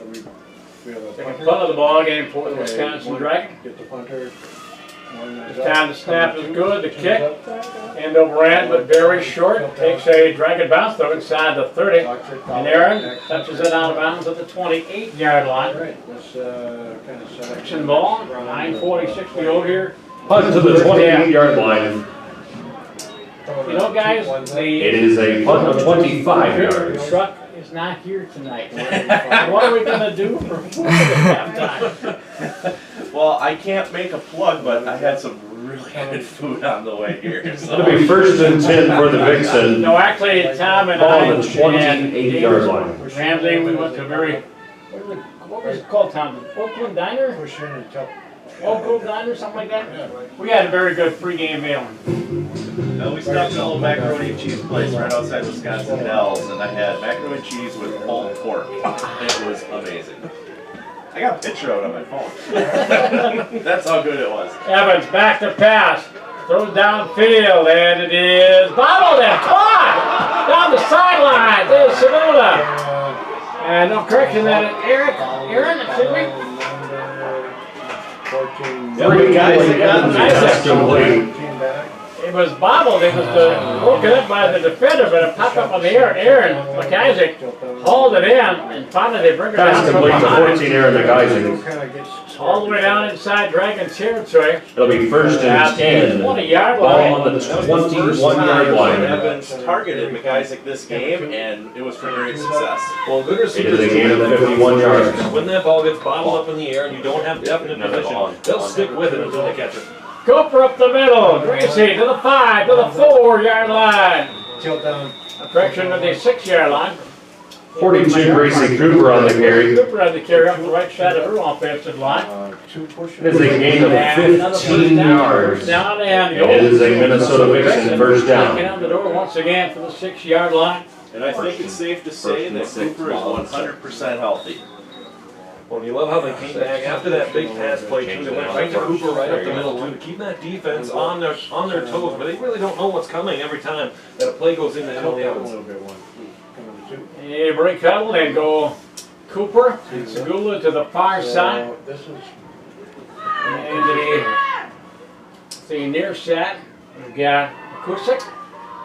we have a Second punter? punt of the ball game for the Wisconsin Dragon. Get the punter. This time the snap is good, the kick, end over end, but very short. Takes a Dragon bounce throw inside the 30. And Aaron touches it out of bounds at the 28-yard line. Right, let's kind of set up. Action ball, 9:46 to go here. Punt to the 28-yard line. You know, guys, It the is a punt of 25 yards. truck is He's not here tonight. What are we gonna do for food at halftime? Well, I can't make a plug, but I had some really good food on the way here. So. It'll be first and 10 for the Vixen. No, actually, Tom and Ball I on the 28-yard line. Ramsey, we went to a very, what was it called, Tom? Oakland Diner? Push in and tell. Oakland Diner, something like that? We had a very good pregame meal. No, we stopped at a little macaroni and cheese place right outside Wisconsin Dells, and I had macaroni and cheese with pulled pork. It was amazing. I got a picture of it on my phone. That's how good it was. Evans back to pass, throws downfield, and it is bobbled and caught down the sideline. There's Sonota. And no correction that Aaron, excuse me. 14. Three guys that got Pass complete. It was bobbled, it was broken up by the defender, but it popped up on the air. Aaron McIsaac hauled it in, and finally they bring it down Pass from complete to behind. 14, Aaron McIsaac. All the way down inside Dragon territory. It'll be first and 10. 20-yard Ball line. on the That was the first 21-yard time line. Evans targeted McIsaac this game, and it was for great success. Well, good It receivers. is a gain of 51 yards. When that ball gets bottled up in the air and you don't have definite position, they'll stick with it until they catch it. Cooper up the middle. Gracie to the 5, to the 4-yard line. Tilt down. A correction to the 6-yard line. 42, Gracie Cooper on the carry. Cooper had to carry up the right side of her offensive line. 2 push. It is a gain of And another first 15 down. yards. First down and And it is a Minnesota Vixen first Knocking down. on the door once again for the 6-yard line. And I think it's safe to say that Cooper is 100% healthy. Well, you love how they came back after that big pass play too. They went right to Cooper right up the middle too to keep that defense on their toes, but they really don't know what's coming every time that a play goes into Emily A Evans. little bit one. Coming to 2. A break huddle and go Cooper and Segula to the far side. So this is. And the near side, we've got Kusik.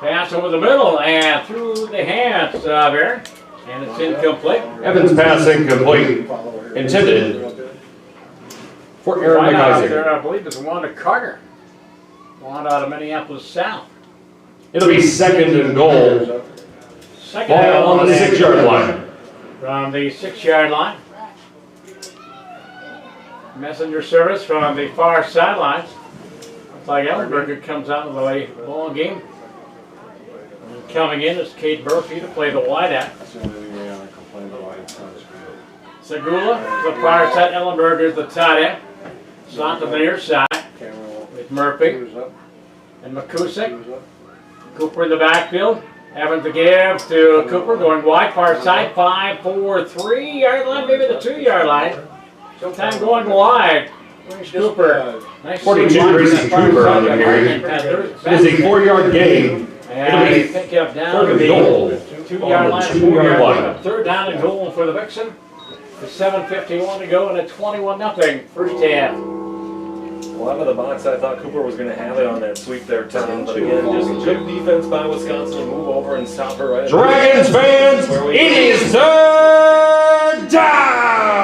Pass over the middle and through the hands of Aaron. And it's incomplete. Evans pass incomplete. Intended for Aaron Right out McIsaac. there, I believe it's Wanda Carter. Wanda out of Minneapolis South. It'll be second and goal. Second Ball down on the and 6-yard line. from the 6-yard line. Messenger service from the far sidelines. Looks like Ellenberger comes out of the late ball game. And coming in is Kate Murphy to play the wideout. That's the only thing they want to complain about. It's not as good. Segula to the far side. Ellenberger is the tight end. Slot to the near side Camera with Murphy goes up. and McCusick. Goes up. Cooper in the backfield. Evans to give to Cooper going wide far side. 5, 4, 3-yard line, maybe the 2-yard line. Sometime going wide. Where's Cooper? Nice 42, swing Gracie far Cooper on the side. carry. And It is a 4-yard gain. And It'll be pick up down third to and the goal 2-yard on line. the 2-yard 4-yard line. Third down and goal for the Vixen. With 7:51 to go and a 21-0 first half. Well, out of the box, I thought Cooper was going to have it on that sweep there, Tom. But again, just good defense by Wisconsin to move over and stop her right. Dragons fans, it is third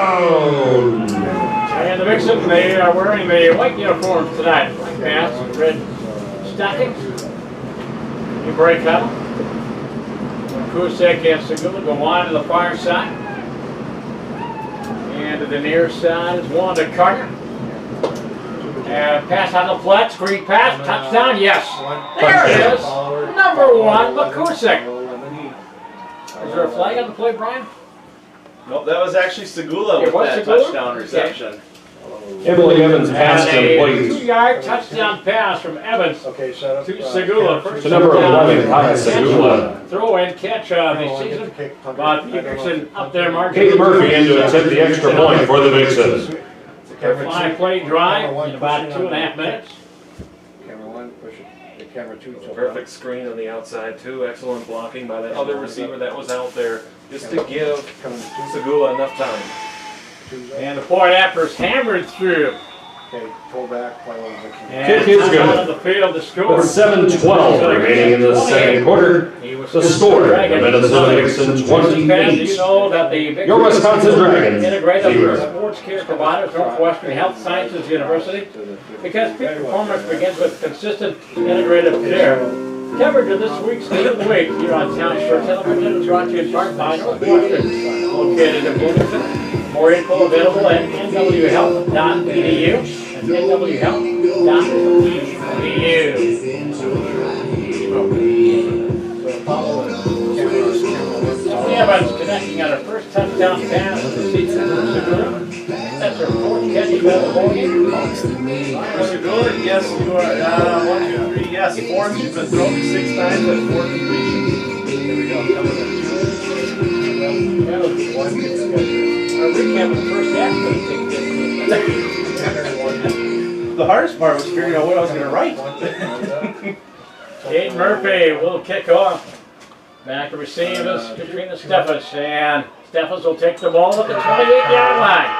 down. And the Vixen, they are wearing the white uniforms tonight. White pants and red stockings. You break huddle. Kusek and Segula go wide to the far side. And to the near side is Wanda Carter. And pass on the flat, screen pass, touchdown, yes. There it is. Number 1, McCusick. Is there a flag on the play, Brian? Nope, that was actually Segula Yeah, with what's that Segula? touchdown reception. Emily Evans pass And a complete. 2-yard touchdown pass from Evans Okay, set up. to Segula. First To number down. 11, Kaya Segula. Throw and catch of the season. But Dickerson up there marking. Kate Murphy in to attempt the extra point for the Vixens. Their 5-play drive in about 2.5 minutes. Camera 1, push it. The camera 2, tilt down. Perfect screen on the outside too. Excellent blocking by that other receiver that was out there, just to give Coming to 2. Segula enough time. 2's up. And the point after is hammered through. Okay, pull back, play on the Vixen. And Kick is time good. out of the field to score. With 7:12 remaining in the second quarter, He was the score, the Dragons. Minnesota Vixens Fans, you 28. know that the Vixens Your Wisconsin Dragons, integrated 0. sports care providers, Northwestern Health Sciences University. Because peak performance begins with consistent integrative care. Coverage of this week's Game of the Week here on Town Shore Television is brought to you in part by Northwestern, located in Bloomington. More info available at nwhealth.edu. That's nwhealth.edu. Evans connecting on her first touchdown pass of the season. That's her fourth catch of the ball game. Segura, yes, you are. 1, 2, 3, yes. 4. She's been thrown 6 times with 4 completions. Here we go. Coming in. Our recap of the first half. The hardest part was figuring out what I was going to write. Kate Murphy will kick off. Back to receive is Katrina Steffes, and Steffes will take the ball at the 28-yard line.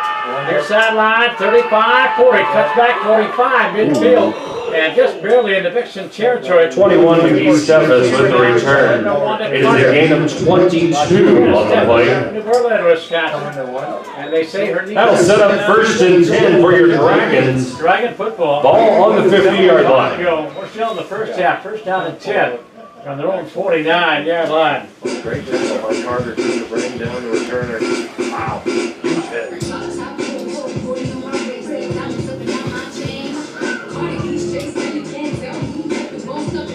Near sideline, 35, 40, cuts back 45, midfield, and just barely into Vixen territory. 21 McGee Steffes with the return. It is a gain of 22 on the play. New Berlin, Wisconsin. And they say her knee. That'll set up 1st and 10 for your Dragons. Dragon football. Ball on the 50-yard line. We're still in the first half, first down and 10 on their own 49-yard line. Great job by Carter to bring down the returner. Wow, huge hit.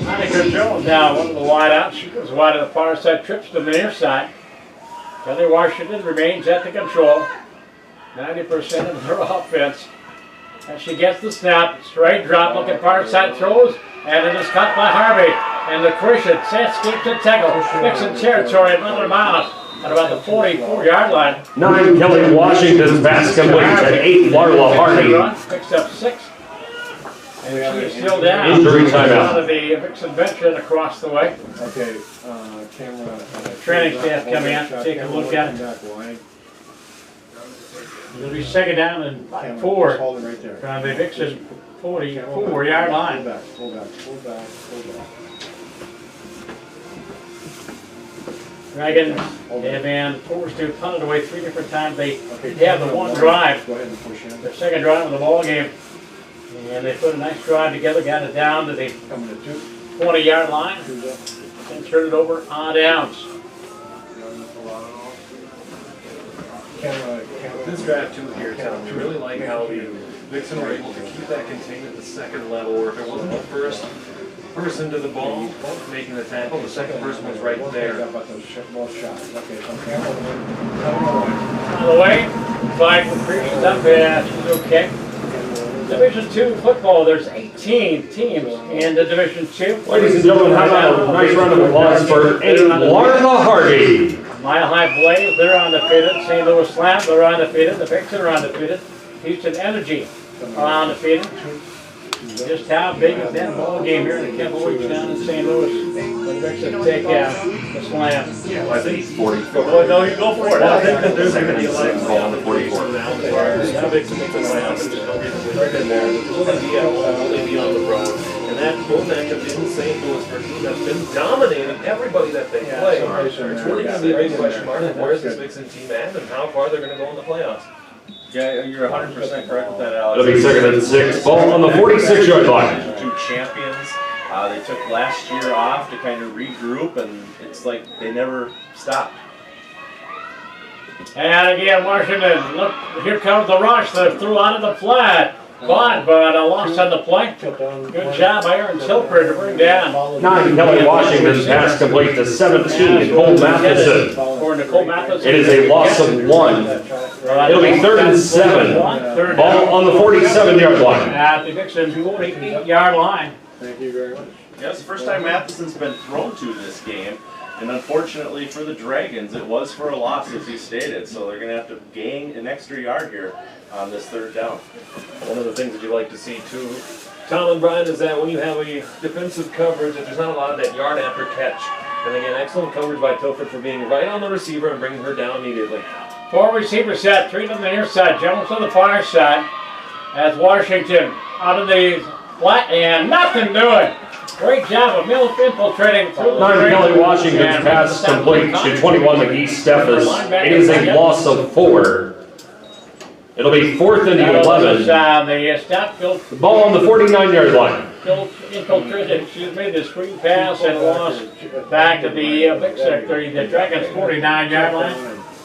Monica Jones now, one of the wideouts. She goes wide on the far side, trips to the near side. Kelly Washington remains at the control. 90% of her offense. And she gets the snap, straight drop, looking far side, throws, and it is caught by Harvey. And the Christian escapes the tackle. Vixen territory at another mile at about the 44-yard line. 9 Kelly Washington's pass complete at 8 Marla Hardy. Picks up 6. And she is still down. Injury timeout. Out of the Vixen veteran across the way. Okay, camera. Training staff coming out to take a look at it. It'll be second down and 4 Hold it right there. from the Vixen 44-yard line. Hold back. Dragons have been forced to punt it away 3 different times. They have the one drive, Go ahead and push in. their second drive of the ball game. And they put a nice drive together, got it down to the Coming to 2. 20-yard line, 2's up. and turned it over on downs. Camera. This drive too here, Tom, we really like how the Vixen were able to keep that contained at the second level, where if it wasn't the first person to the ball making the tackle, the second person was right there. About those both shots. Okay, so camera. By the way, flag for previous up, and she's okay. Division II football, there's 18 teams in the Division II. Ladies and gentlemen, how about a nice round of applause for 8 Marla Hardy. Mile High Blaze, they're undefeated. St. Louis Slam, they're undefeated. The Vixen are undefeated. Houston Energy are undefeated. Just how big is that ball game here in the Cowboys down in St. Louis? The Vixen take out the Slam. I think it's 40. Well, no, you go for it. I think that there's going to be a lot of Ball on the 44. The Vixen make the Slam. There's no reason to put in there. There's going to be at home, will they be on the road? And that both matchup in St. Louis for a team that's been dominating everybody that they play. It's really going to be a big question mark of where's this Vixen team at and how far they're going to go in the playoffs. Yeah, you're 100% correct with that, Alex. It'll be second and 6. Ball on the 46-yard line. Two champions. They took last year off to kind of regroup, and it's like they never stopped. And again, Washington, look, here comes the rush. They threw out of the flat. But a loss on the play. Good job by Aaron Tilford to bring down. 9 Kelly Washington's pass complete to 17 Cole Matheson. For Nicole Matheson. It is a loss of 1. It'll be 3rd and 7. Ball on the 47-yard line. At the Vixen 48-yard line. Thank you very much. Yeah, it's the first time Matheson's been thrown to this game. And unfortunately for the Dragons, it was for a loss, as you stated. So they're going to have to gain an extra yard here on this 3rd down. One of the things that you like to see too, Tom and Brian, is that when you have a defensive coverage, that there's not a lot of that yard after catch. And again, excellent coverage by Tilford for being right on the receiver and bringing her down immediately. 4 receiver set, 3 on the near side, Jones on the far side. As Washington out of the flat and nothing doing. Great job of Mills infiltrating through the 9 Kelly Washington's pass complete to 21 McGee Steffes. It is a loss of 4. It'll be 4th and That was, 11. the stop goal The ball on the 49-yard line. infiltrated, the screen pass and lost back to the big sector, the Dragons 49-yard line.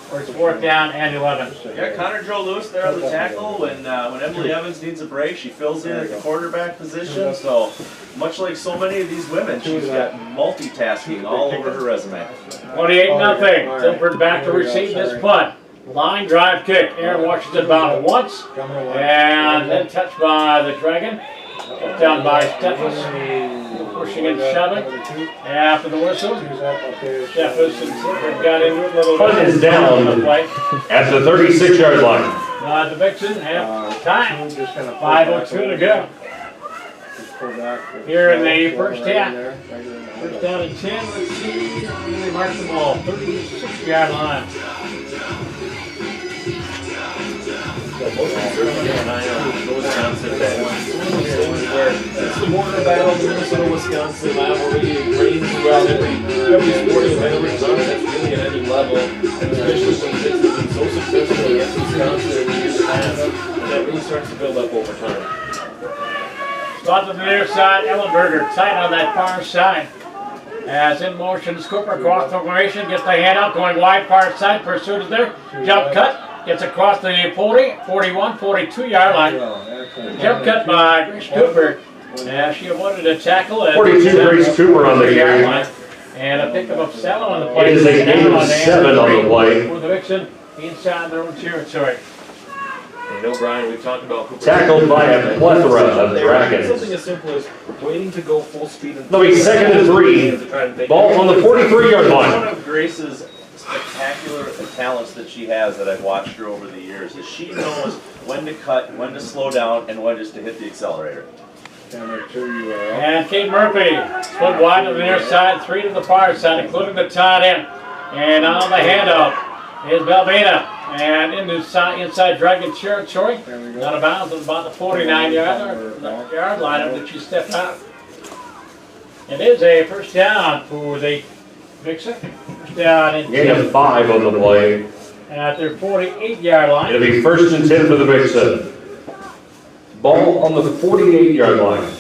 For it's 4th down and 11. Yeah, Connor Joe Lewis there on the tackle. When Emily Evans needs a break, she fills in at the quarterback position. So much like so many of these women, she's got multitasking all over her resume. 28-0. Tilford back to receive this punt. Line drive kick. Aaron Washington about once. And then touched by the Dragon. Down by Steffes. Pushing and shoving. After the whistle. Steffes and Tilford got into a little Punt is down at the 36-yard line. The Vixen have time. 5:02 to go. Here in the first half. First down and 10. Let's see. They mark the ball. 36-yard line. Most certainly keep an eye on the Wisconsin bet. Where it's the border battle, the Minnesota-Wisconsin rivalry. It reigns throughout every sporting event, every contest, really at any level. And especially when it's been so successful against Wisconsin in the years past, and that really starts to build up over time. Spot to the near side. Ellenberger tight on that far side. As in motion, Cooper across the formation, gets the hand out, going wide far side. Pursuit is there. Jump cut. Gets across the 41, 42-yard line. Jump cut by Grace Cooper. She avoided a tackle. 42 Grace Cooper on the carry. And a pickup of Sallow on the play. It is a gain of 7 on the play. For the Vixen inside their own territory. You know, Brian, we've talked about Cooper. Tackled by a plethora of Dragons. Something as simple as waiting to go full speed. They'll be 2nd and 3. Ball on the 43-yard line. One of Grace's spectacular talents that she has that I've watched her over the years is she knows when to cut, when to slow down, and when just to hit the accelerator. And Kate Murphy split wide to the near side, 3 to the far side, including the tight end. And on the handoff is Belvina. And inside Dragon territory, out of bounds at about the 49-yard line that she stepped out. It is a first down for the Vixen. First down and Gain of 5 on the play. at their 48-yard line. It'll be 1st and 10 for the Vixen. Ball on the 48-yard line.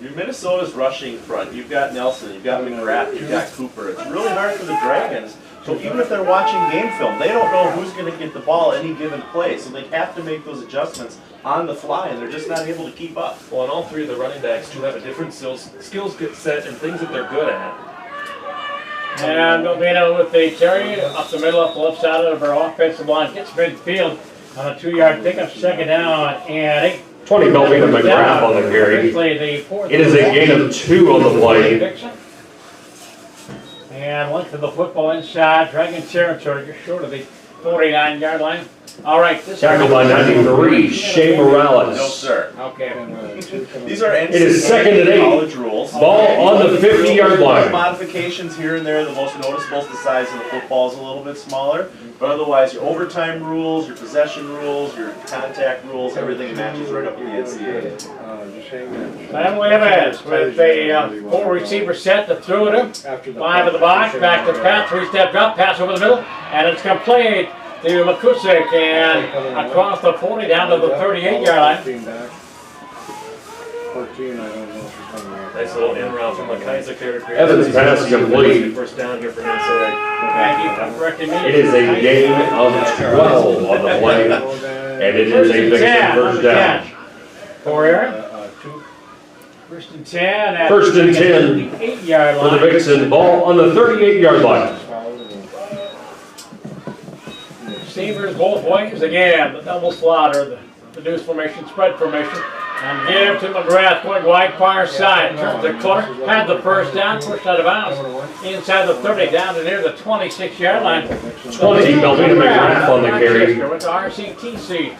Your Minnesota's rushing front. You've got Nelson, you've got McGrath, you've got Cooper. It's really hard for the Dragons. So even if they're watching game film, they don't know who's going to get the ball any given play. So they have to make those adjustments on the fly, and they're just not able to keep up. Well, and all three of the running backs do have a different skill set and things that they're good at. And Belvina with the carry up the middle, up the left side of her offensive line. Gets midfield on a 2-yard pickup, 2nd down and 8. 20 Belvina McGrath on the carry. It is a gain of 2 on the play. And length of the football inside Dragon territory, just short of the 49-yard line. All right, this Tackled by 93, Shea Morales. No, sir. Okay. These are It is 2nd and 8. college rules. Ball on the 50-yard line. Modifications here and there. The most noticeable is the size of the football is a little bit smaller. But otherwise, your overtime rules, your possession rules, your contact rules, everything matches right up with the NCAA. Emily Evans with a 4-receiver set to throw it him. 5 in the box, back to Pat, 3-step drop, pass over the middle, and it's complete to Makusik and across the 40 down to the 38-yard line. 14, I don't know if she's coming back. Nice little in route from Kaiser character. Evans pass complete. First down here for Minnesota. Thank you for correcting me. It is a gain of 12 on the play. And it is a Vixen first down. For Aaron. First and 10 at 1st and 10 the 8-yard for the line. Vixen. Ball on the 38-yard line. Receivers both ways again. The double slaughter, the deuce formation, spread formation. And give to McGrath going wide far side. Turns the corner. Had the first down. Pushed out of bounds. Inside the 30 down to near the 26-yard line. 20 Belvina McGrath on the carry. With the RCTC.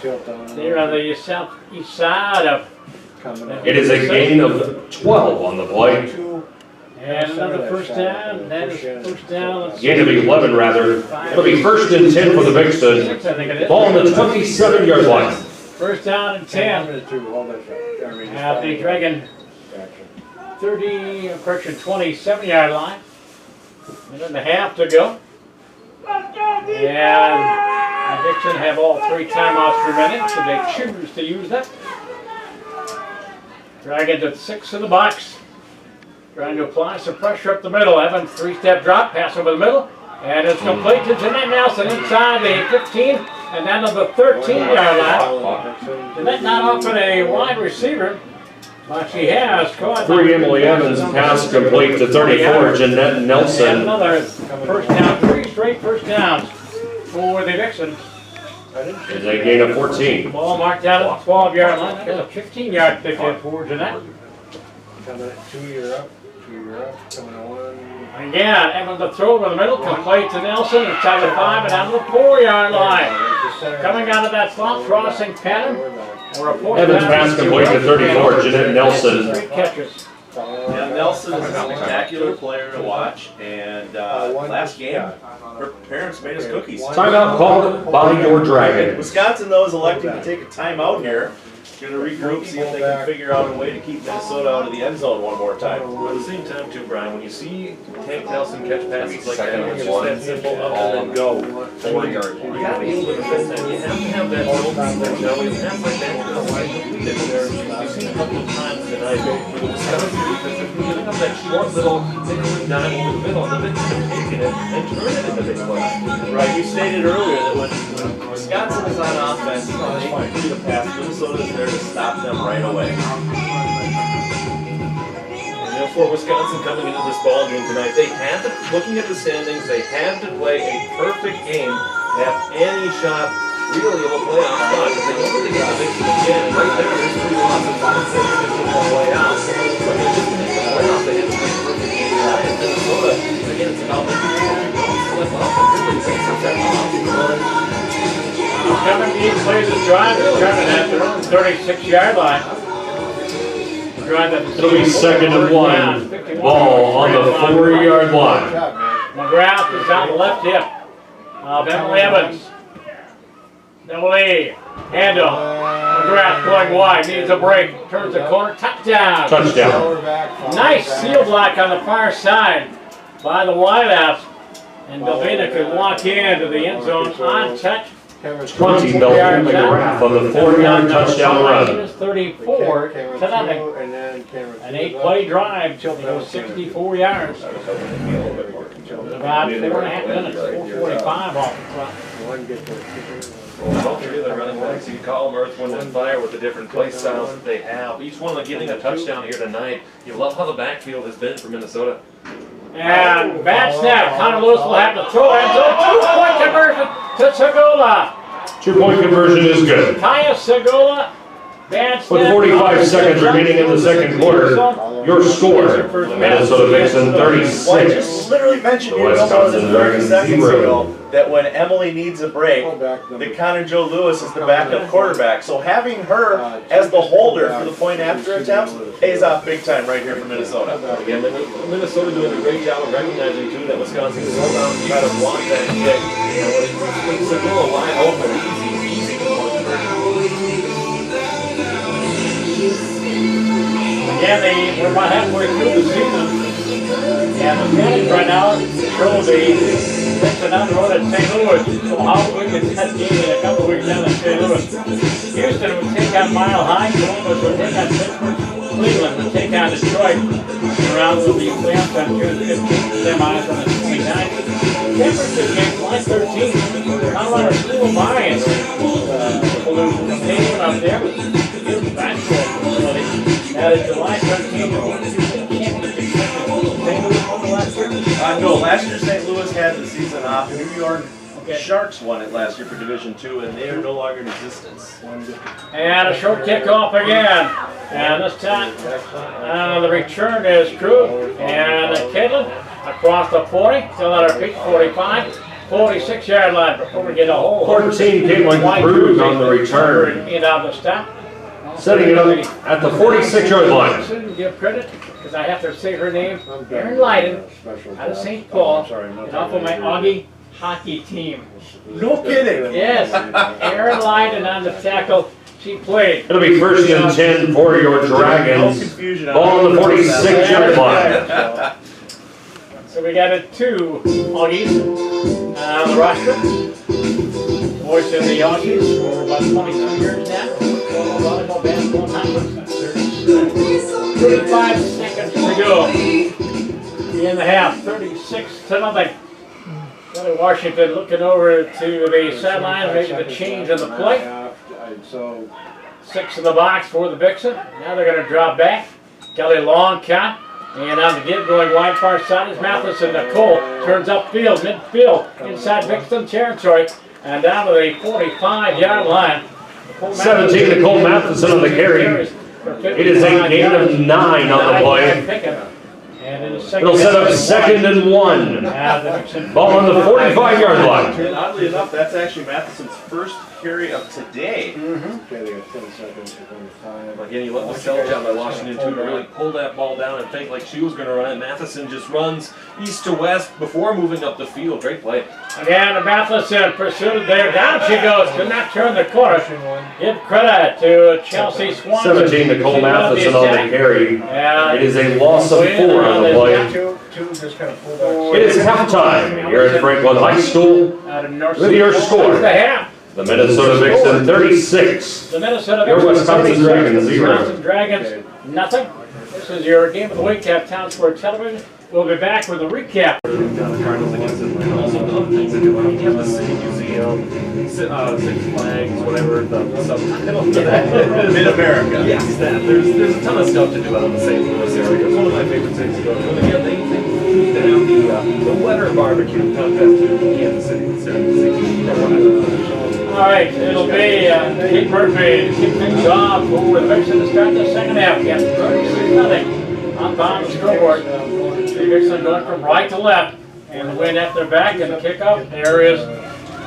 They're on the southeast side of. It is a gain of 12 on the play. And another first down. That is first down. Gain of 11 rather. It'll be 1st and 10 for the Vixen. 6, I think it is. Ball on the 27-yard line. First down and 10. At the Dragon 27-yard line. Minute and a half to go. And Dixon have all 3 timeouts remaining, so they choose to use that. Dragons at 6 in the box. Trying to apply some pressure up the middle. Evans, 3-step drop, pass over the middle. And it's complete to Jeanette Nelson inside the 15 and down to the 13-yard line. Jeanette not often a wide receiver, but she has caught. 3 Emily Evans, pass complete to 34, Jeanette And Nelson. another first down, 3 straight first downs for the Vixen. Is a gain of 14. Ball marked out at the 12-yard line. That is a 15-yard pickup for Jeanette. Coming at 2-year up, coming on 1. Again, Evans the throw over the middle, complete to Nelson, inside the 5 and down to the 4-yard line. Coming out of that slot crossing pattern. Evans pass complete to 34, Jeanette Nelson. 3 catches. Yeah, Nelson is a spectacular player to watch, and last game, her parents made us cookies. Timeout called by your Dragon. Wisconsin, though, is electing to take a timeout here. Going to regroup, see if they can figure out a way to keep Minnesota out of the end zone one more time. At the same time, too, Brian, when you see Tank Nelson catch passes like that, it's just that simple up and then go. 40-yard line. You got to be able to defend that. You have to have that build, that jelly, and have like that line completed there. You've seen a couple of times tonight with the Wisconsin defense, if you're giving up that short little nickel dime over the middle, the Vixen have taken it and turned it into big plays. Right, you stated earlier that when Wisconsin is on offense and they complete a pass, Minnesota is there to stop them right away. You know, for Wisconsin coming into this ball game tonight, they had to, looking at the standings, they had to play a perfect game to have any shot really of a playoff spot. If they wanted to get the Vixen again, right there, there's 3 losses on the same football way out. But they just made the playoffs, they had to play a perfect game tonight. And Minnesota, again, it's about making sure you don't slip up and really take some that off. Coming deep, plays the drive, determined at their own 36-yard line. Drive that It'll be 2nd and 1. Ball on the 4-yard line. McGrath is on the left hip of Emily Evans. Emily, handle. McGrath going wide, needs a break, turns the corner, touchdown. Touchdown. Nice seal block on the far side by the wideouts. And Delvina could walk into the end zone on touch. 20, Delphine McGrath on the 4-yard touchdown run. It is 34 to nothing. An 8-play drive till they go 64 yards. About 4.5 minutes, 4:45 off the clock. All 3 of the running backs, you call them Earth, Wind, and Fire with the different play styles that they have. Each one of them getting a touchdown here tonight. You love how the backfield has been for Minnesota. And bad snap. Connor Lewis will have to throw end zone. 2-point conversion to Segula. 2-point conversion is good. Kaya Segula. Bad snap. With 45 seconds remaining in the second quarter, your score, Minnesota Vixen Well, I 36. just literally mentioned The here almost Wisconsin 30 Dragons seconds 0. ago that when Emily needs a break, that Connor Joe Lewis is the backup quarterback. So having her as the holder for the point after attempts pays off big time right here for Minnesota. Again, Minnesota doing a great job of recognizing, too, that Wisconsin is slow down to try to block that kick. You know, it's a little wide open, easy two-point conversion. Again, we're about halfway through the season. And the standings right now show the Vixen on the road at St. Louis. So how quick is that game in a couple weeks down at St. Louis? Houston would take on Mile High. Columbus would take on Pittsburgh. Cleveland would take on Detroit. The round will be playoffs on June 15th. Semis on the 29th. Championship game, July 13th. Colorado School of Mines. Pollution Stadium out there. It's basketball facility. That is July 13th. No, last year St. Louis had the season off. New York Sharks won it last year for Division II, and they are no longer in existence. And a short kickoff again. And this time, the return is Crew and Caitlin across the 40, still at our feet, 45, 46-yard line before we get a whole 14, Caitlin Cruz on the return. In on the stop. Setting it up at the 46-yard line. Shouldn't give credit because I have to say her name. Erin Leiden out of St. Paul, and off of my Augie hockey team. No kidding. Yes, Erin Leiden on the tackle. She played. It'll be 1st and 10 for your No Dragons. confusion. Ball on the 46-yard line. So we got 2 Augies on the roster. voice of the Aussies for about 22 years now. Volleyball, basketball, time 35 seconds to go in the half. 36-0. Kelly Washington looking over to the sideline, making the change on the play. So 6 in the box for the Vixen. Now they're going to drop back. Kelly long count. And on the give, going wide far side is Matheson. Nicole turns upfield, midfield, inside Vixen territory. And down to the 45-yard line. 17, Nicole Matheson on the carry. It is a gain of 9 on the play. It'll set up 2nd and 1. Ball on the 45-yard line. And oddly enough, that's actually Matheson's first carry of today. okay, they got 10 seconds to 25. Again, you let the sell job by Washington too to really pull that ball down and think like she was going to run it. Matheson just runs east to west before moving up the field. Great play. Again, Matheson pursued there. Down she goes. Could not turn the corner. Give credit to Chelsea Swanson. 17, Nicole Matheson on the carry. And It is a loss of 4 on the play. Two just kind of pulled out. It is halftime here at Franklin High School. out of North With your score. The half. The Minnesota Vixen 36. The Minnesota Your Vixen Wisconsin 36. Dragons 0. Wisconsin Dragons nothing. This is your game of the week at Town Sport Television. We'll be back with a recap. Cardinals against Atlanta. Also, the other things they do, you have the City Museum, Six Flags, whatever the subtitle for that is. Mid-America. Yes, that. There's a ton of stuff to do out in the St. Louis area. It's one of my favorite cities to go to. And again, they have the weather barbecue contest in Kansas City instead of the All right, it'll be Kate Murphy to kick things off for the Vixen to start the second half. Yes, 36-0 on the scoreboard. The Vixen going from right to left, and the wind at their back and the kickoff. There is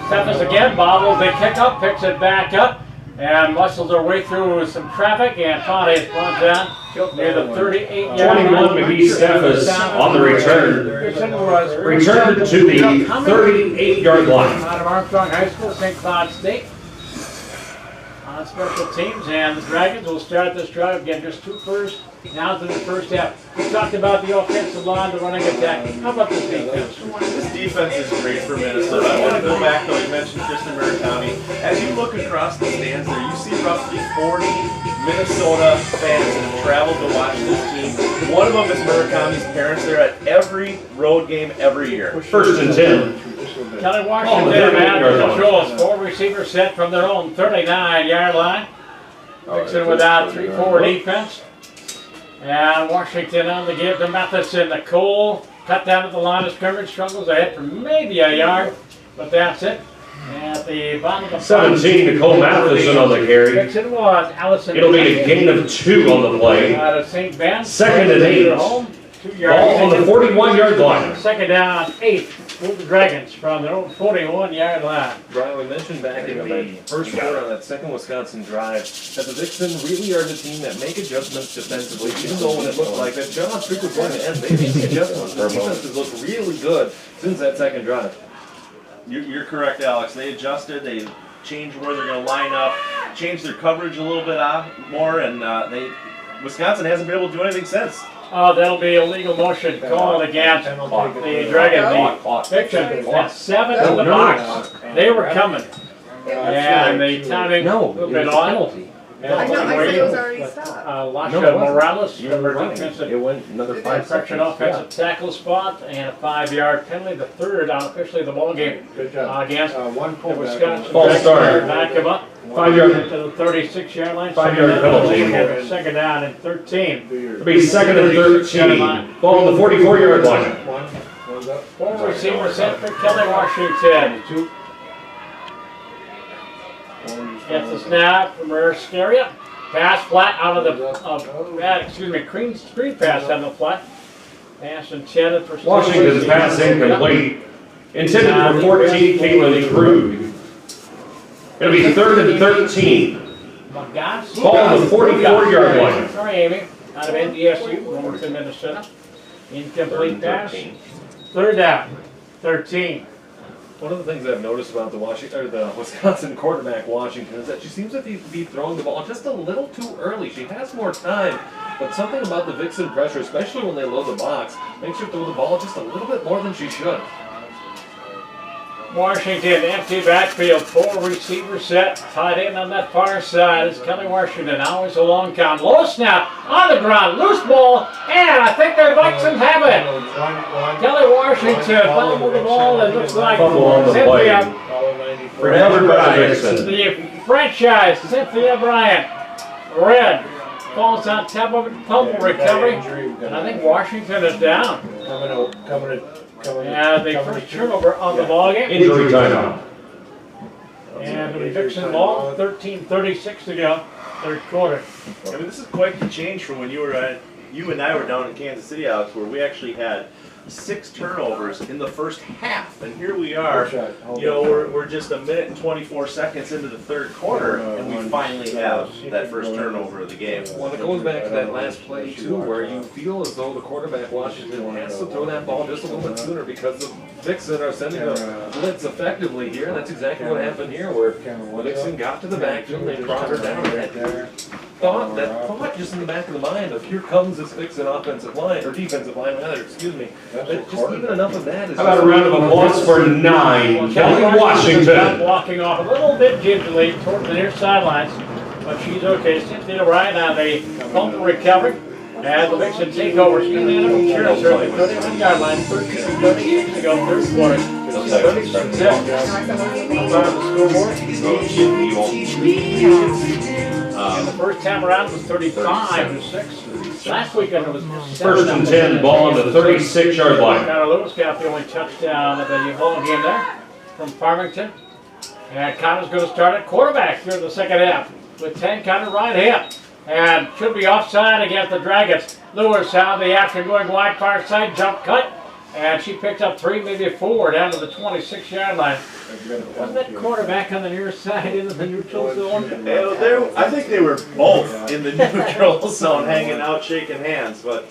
Steffens again, bobbles the kickoff, picks it back up, and muscles their way through some traffic, and Connie is brought down near the 38-yard 21 McGee Steffens on the return. Returned to the 38-yard line. Out of Armstrong High School, St. Cloud State. On special teams, and the Dragons will start this drive again. Just 2 first downs in the first half. We talked about the offensive line, the running attack. How about this defense? This defense is great for Minnesota. I want to go back though, you mentioned Kristen Murakami. As you look across the stands there, you see roughly 40 Minnesota fans that have traveled to watch this team. One of them is Murakami's parents. They're at every road game every year. 1st and 10. Kelly Washington man controls 4 receivers set from their own 39-yard line. Vixen without 3-4 defense. And Washington on the give to Matheson. Nicole cut down at the line of scrimmage, struggles ahead for maybe a yard, but that's it. At the bottom of the 17, Nicole Matheson on the carry. Vixen was Allison. It'll be a gain of 2 on the play. Out of St. Ben. 2nd and 8. Home, 2 yards. Ball on the 41-yard line. Second down, 8 for the Dragons from their own 41-yard line. Brian, we mentioned back in the first quarter on that second Wisconsin drive that the Vixen really are the team that make adjustments defensively. Even though when it looked like that John streak was going to end, they made the adjustments. Their defense has looked really good since that second drive. You're correct, Alex. They adjusted. They changed where they're going to line up, changed their coverage a little bit more, and Wisconsin hasn't been able to do anything since. Oh, that'll be a legal motion called against the Dragons. The Vixen at 7 in the box. They were coming. And the timing a little bit on. I know, I said it was already stopped. Lasha Morales, number defensive. It went another 5 Correction seconds. offensive tackle spot and a 5-yard penalty. The third on officially the ball game Good job. against One the pullback. Wisconsin False start. Dragons. Back him up. 5-yard. To the 36-yard line. 5-yard penalty. Second down and 13. It'll be 2nd and 13. Ball on the 44-yard line. One's up. 4 receiver set for Kelly Washington. Two. Gets the snap from Scaria. Pass flat out of the screen pass on the flat. Pass intended for Washington's pass incomplete. Intended for 14, Caitlin Krug. It'll be 3rd and 13. Ball on the 44-yard line. Sorry, Amy. Out of NDSU, Wilmington, Minnesota. Incomplete pass. 3rd down, 13. One of the things I've noticed about the Wisconsin quarterback Washington is that she seems to be throwing the ball just a little too early. She has more time, but something about the Vixen pressure, especially when they load the box, makes her throw the ball just a little bit more than she should. Washington, empty backfield, 4 receivers set, tied in on that far side is Kelly Washington. Always a long count. Low snap on the ground, loose ball, and I think their Vikings have it. Kelly Washington fumbled the ball. It looks like Fumble on the Cynthia, play. Recovered by the Vixen. the franchise, Cynthia Bryant. Red falls on top of it, fumble recovery, and I think Washington is down. And the first turnover on the ball game. Injury timeout. And the Vixen ball, 13:36 to go, third quarter. I mean, this is quite the change from when you and I were down in Kansas City, Alex, where we actually had 6 turnovers in the first half, and here we are. You know, we're just a minute and 24 seconds into the third quarter, and we finally have that first turnover of the game. Well, it goes back to that last play too, where you feel as though the quarterback Washington has to throw that ball just a little bit sooner because the Vixen are sending a blitz effectively here, and that's exactly what happened here, where the Vixen got to the backfield and they brought her down. That thought just in the back of the mind of here comes this Vixen offensive line, or defensive line rather, excuse me. But just even enough of that is. How about a round of applause for 9, Kelly Washington. Walking off a little bit gingerly towards the near sidelines, but she's okay. Cynthia Ryan on the fumble recovery. And the Vixen takeover. She's in a cheers her at the 31-yard line. 13:38 to go, third quarter. 36 the first time around it was 35-6. Last weekend it was just 1st and 10, ball on the 36-yard line. Connor Lewis got the only touchdown of the whole game there from Farmington. And Connor's going to start at quarterback here in the second half with 10 Connor right hip. And should be offside against the Dragons. Lewis out the after going wide far side, jump cut. And she picked up 3, maybe 4 down to the 26-yard line. Wasn't that quarterback on the near side into the neutral zone? I think they were both in the neutral zone, hanging out, shaking hands. But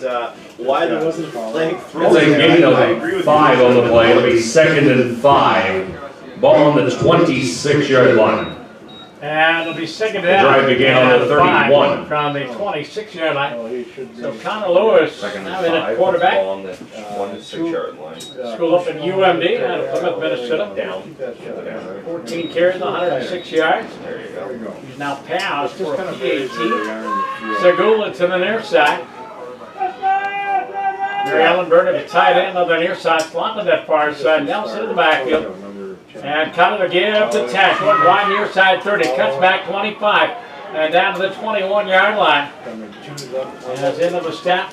why there wasn't a flag thrown? It's a gain I agree of with 5 you. on the play. It'll be 2nd and 5. Ball on the 26-yard line. And it'll be second The down. drive began on the 31. From the 26-yard line. So Connor Lewis now in at quarterback. On the 1-6-yard line. School up in UMD out of Plymouth, Minnesota. Down. 14 carries, 106 yards. There you go. He's now passed for a PAT. Segula to the near side. Mary Ellen Burnett, a tight end on the near side, flanking that far side. Nelson in the backfield. And Connor to give to Tash. One wide near side 30. Cuts back 25. And down to the 21-yard line. And that's into the snap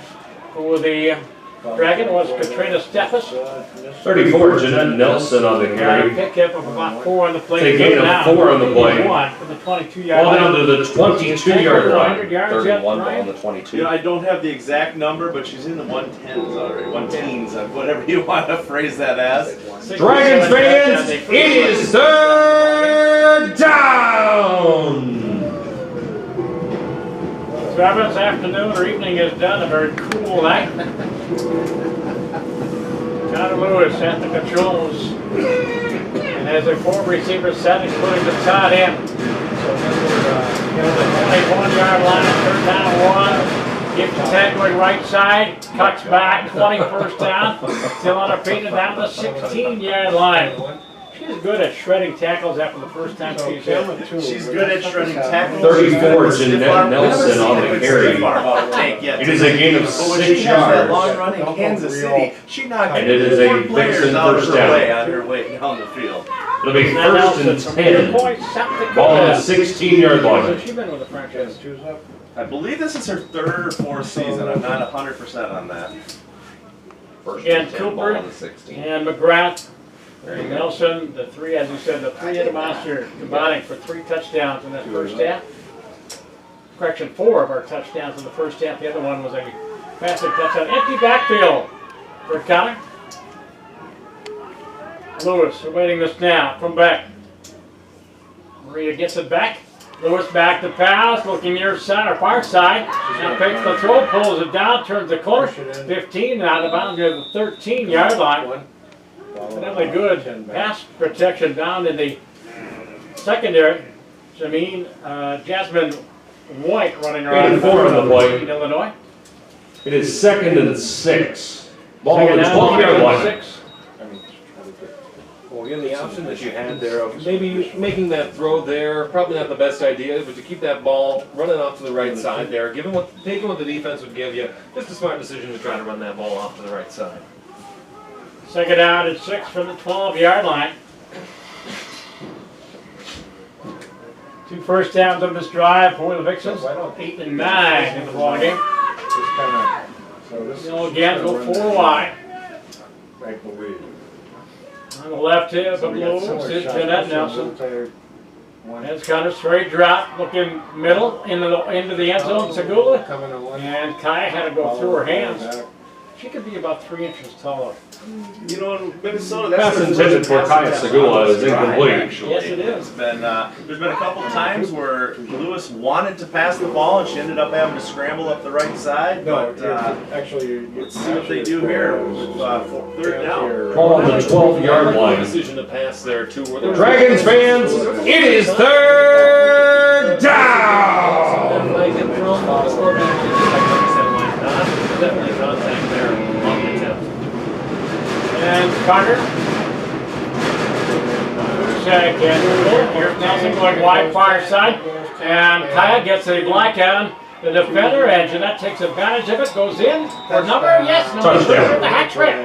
for the Dragon was Katrina Steffes. 34, Jeanette Nelson on the carry. Pick up of about 4 on the play. It's a gain of 4 on the play. 1 for the 22-yard Ball line. down to the 22-yard line. 100 yards yet, Ryan? the 22. You know, I don't have the exact number, but she's in the 110s already. 110s, whatever you want to phrase that as. Dragons fans, it is 3rd down! Travis, afternoon or evening is done. A very cool night. Connor Lewis at the controls. And as a 4 receiver set, including the tight end. So the 21-yard line, 3rd down 1. Gives the tag going right side, cuts back, 21st down. Still on her feet and down the 16-yard line. She's good at shredding tackles after the first time she's in. She's good at shredding tackles. 34, Jeanette Nelson on the carry. It is a gain of But when 6 she has that yards. long run in Kansas City, she knocked And it is a 4 players Vixen out of first her down. way on her way down the field. It'll be 1st and 10. Ball on the 16-yard So line. she's been with the franchise. I believe this is her 3rd or 4th season. I'm not 100% on that. And Cooper and McGrath, Nelson, the 3, as you said, the 3 of the monster combining for 3 touchdowns in that first half. Correction, 4 of our touchdowns in the first half. The other one was a passing touchdown. Empty backfield for Connor. Lewis awaiting the snap from Beck. Maria gets it back. Lewis back to pass, looking near side or far side. Now takes the throw, pulls it down, turns the corner. 15 out of bounds near the 13-yard line. Evidently good pass protection down in the secondary. Jasmine White running around 84 on the play. Illinois. It is 2nd and 6. Ball on Second the down, 12-yard line. 6. Well, again, the option that you had there of maybe making that throw there, probably not the best idea, but to keep that ball running off to the right side there, taking what the defense would give you, just a smart decision to try to run that ball off to the right side. Second down at 6 from the 12-yard line. 2 first downs on this drive for the Vixens. 8 and 9 in the ball game. They'll again go 4 wide. On the left hip of Blues is Jeanette Nelson. It's kind of straight drop, looking middle into the end zone. Segula and Kaya had to go through her hands. She could be about 3 inches taller. You know, in Minnesota, Pass that's intended for Kaya Segula is incomplete. Actually. Yes, it is. There's been a couple times where Lewis wanted to pass the ball and she ended up having to scramble up the right side. But Actually, let's see what they do here. 3rd down. Ball on the 12-yard line. Decision to pass there too. Dragons fans, it is 3rd down! Definitely contact there on the attempt. And Carter. Check in. Here's Nelson going wide far side. And Kaya gets a black on the defender, and Jeanette takes advantage of it, goes in for number, yes, number 3 Touchdown. for the hat trick.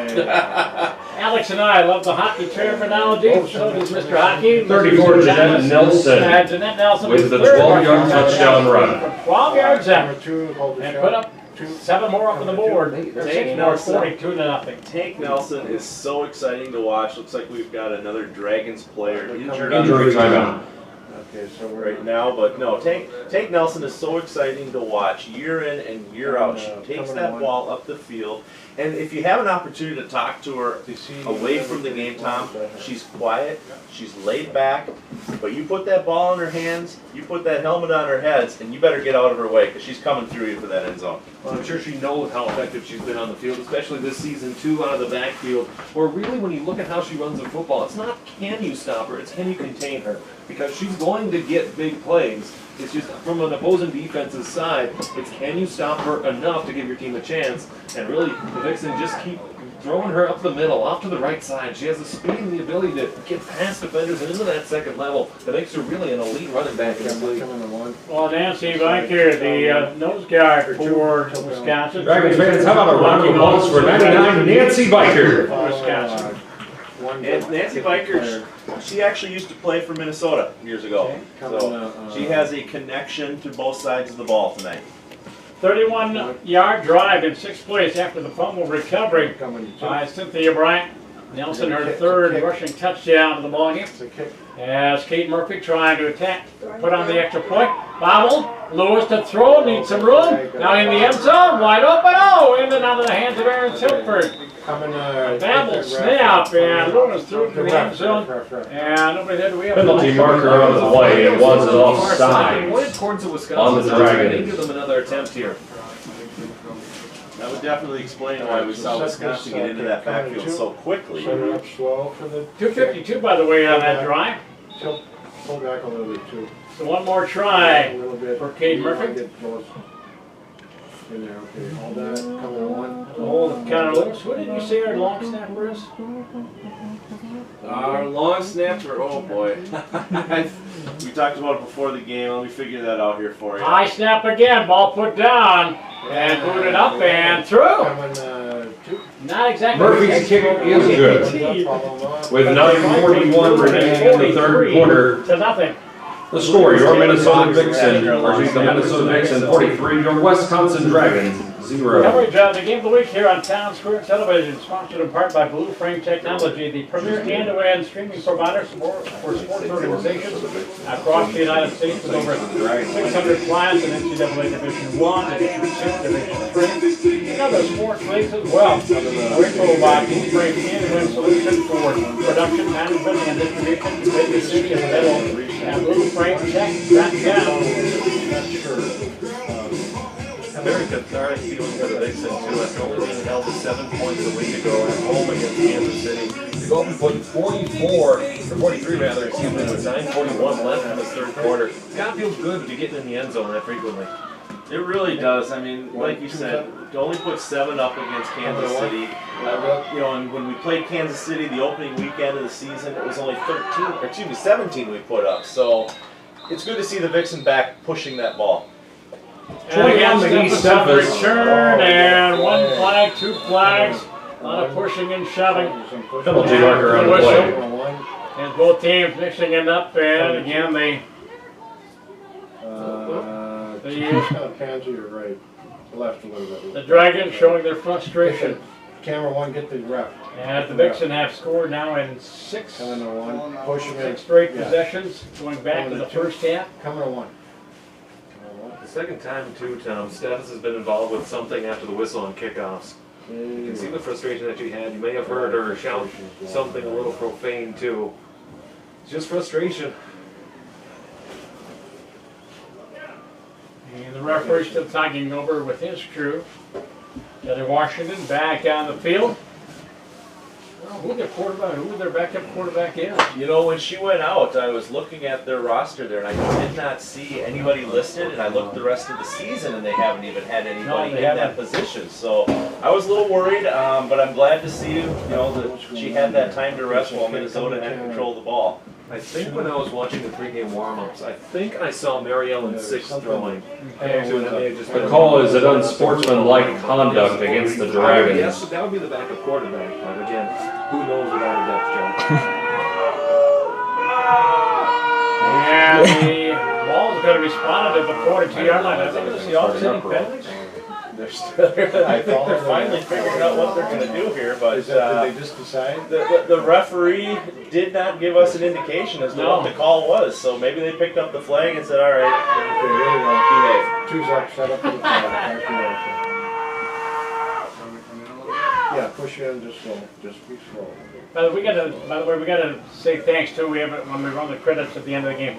Alex and I love the hockey terminology, so does Mr. Hockey. 34, Jeanette Nelson. And Jeanette Nelson With the third 12-yard touchdown run. From 12 yards out. And put up 7 more up on the board. Or 6 more, 42-0. Tank Nelson is so exciting to watch. Looks like we've got another Dragons player injured Injury timeout. Okay, so right now, but no, Tank Nelson is so exciting to watch year in and year out. She takes that ball up the field, and if you have an opportunity to talk to her away from the game, Tom, she's quiet, she's laid back, but you put that ball in her hands, you put that helmet on her heads, and you better get out of her way because she's coming through you for that end zone. Well, I'm sure she knows how effective she's been on the field, especially this season too, out of the backfield. Where really, when you look at how she runs the football, it's not can you stop her, it's can you contain her, because she's going to get big plays. It's just from an opposing defense's side, it's can you stop her enough to give your team a chance, and really, the Vixen just keep throwing her up the middle, off to the right side. She has the speed and the ability to get past defenders and into that second level that makes her really an elite running back in this league. Well, Nancy Viker, the nose guard for Wisconsin. Dragons fans, how about a round of applause for 99 Nancy Biker? Wisconsin. And Nancy Viker, she actually used to play for Minnesota years ago. So she has a connection to both sides of the ball tonight. 31-yard drive in 6th place after the fumble recovery by Cynthia Bryant. Nelson, her 3rd rushing touchdown of the ballgame. As Kate Murphy trying to attack, put on the extra point. Bobble, Lewis to throw, needs some room. Now in the end zone, wide open. Oh, in and out of the hands of Aaron Tilford. Babble snap, and Lewis threw it to the end zone. And nobody there. Do we have Penalty marker on the play. It was an offside Pointed towards the Wisconsin on the Dragons. They give them another attempt here. That would definitely explain why we saw Wisconsin get into that backfield so quickly. 2:52, by the way, on that drive. Pull back a little bit too. So one more try A little bit. for Kate Murphy. Get close. In there, okay. Hold that. Coming on. Hold the counter Lewis. What did you say our long snapper is? Our long snapper, oh boy. We talked about it before the game. Let me figure that out here for you. High snap again. Ball put down and booted up and through. Coming, two. Not exactly. Murphy's kick is good. With 9:41 remaining in the 3rd quarter, To nothing. the score, your Minnesota Vixen versus the Minnesota Vixen 43, your Wisconsin Dragons 0. Coverage of the Game of the Week here on Town Square Television, sponsored in part by Blue Frame Technology, the premier end-to-end streaming provider for sports organizations across the United States with over 600 clients in NCAA Division I, Division II, Division III, and other sports leagues as well. We provide Blue Frame end-to-end solutions for production, management, and distribution to Vegas City and Metal at BlueFrameTech.com. A very cathartic feeling for the Vixen too, after only being held to 7 points a week ago at home against Kansas City. To go up and put 43 rather, with 9:41 left in the 3rd quarter. God feels good to be getting in the end zone that frequently. It really does. I mean, like you said, to only put 7 up against Kansas City. You know, and when we played Kansas City the opening weekend of the season, it was only 17 we put up. So it's good to see the Vixen back pushing that ball. And again, McGee Stephenson Steffes. return, and 1 flag, 2 flags. A lot of pushing and shoving. Penalty marker on the play. And both teams mixing it up, and again, Pansy, you're right. Left a little bit. the Dragons showing their frustration. Camera 1, get the ref. And the Vixen have scored now in 6 Coming to 1. Push him in. straight Yeah. possessions, going back to the first half. Coming to 1. The second time too, Tom, Steffes has been involved with something after the whistle on kickoffs. You can see the frustration that she had. You may have heard her shout something a little profane too. It's just frustration. And the referee still talking over with his crew. Kelly Washington back on the field. Well, who their backup quarterback is? You know, when she went out, I was looking at their roster there, and I did not see anybody listed. And I looked the rest of the season, and they haven't even had anybody in that position. So I was a little worried, but I'm glad to see, that she had that time to rest while Minnesota had control of the ball. I think when I was watching the pregame warm-ups, I think I saw Mary Ellen 6 throwing. The call is an unsportsmanlike conduct against the Yes, Dragons. that would be the backup quarterback, but again, who knows without a depth chart. And the ball is going to be spotted at the 42-yard line. I think it's the offsetting penalties. I think they're finally figuring out what they're going to do here, but Did they just decide? the referee did not give us an indication as to what the call was. So maybe they picked up the flag and said, all right, Okay, really well. behave. Two's up, set up for the flag. Yeah, push in, just slow. Just be slow. By the way, we gotta say thanks too. We have it when we run the credits at the end of the game.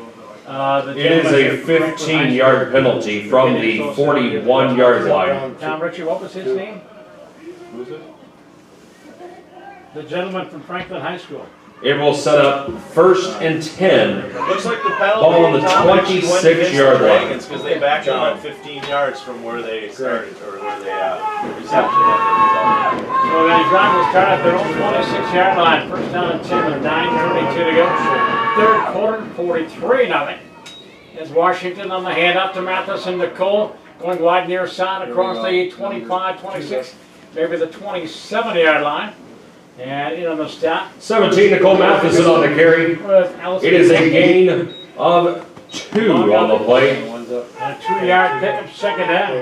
It is a 15-yard penalty from the 41-yard line. Tom Ritchie, what was his name? Who's it? The gentleman from Franklin High School. It will set up 1st and 10. Looks like the penalty Ball on the Tom, actually went against 26-yard the line. Dragons because they backed up 15 yards from where they started, or where they reception ended. So the Dragons start at their own 26-yard line. First down and 10 with 9:32 to go. Third quarter, 43-0. As Washington on the handoff to Matheson to Cole, going wide near side across the 25, 26, maybe the 27-yard line. And in on the stop. 17, Nicole Matheson on the carry. With Allison. It is a gain of 2 on the play. And a 2-yard pickup, second down.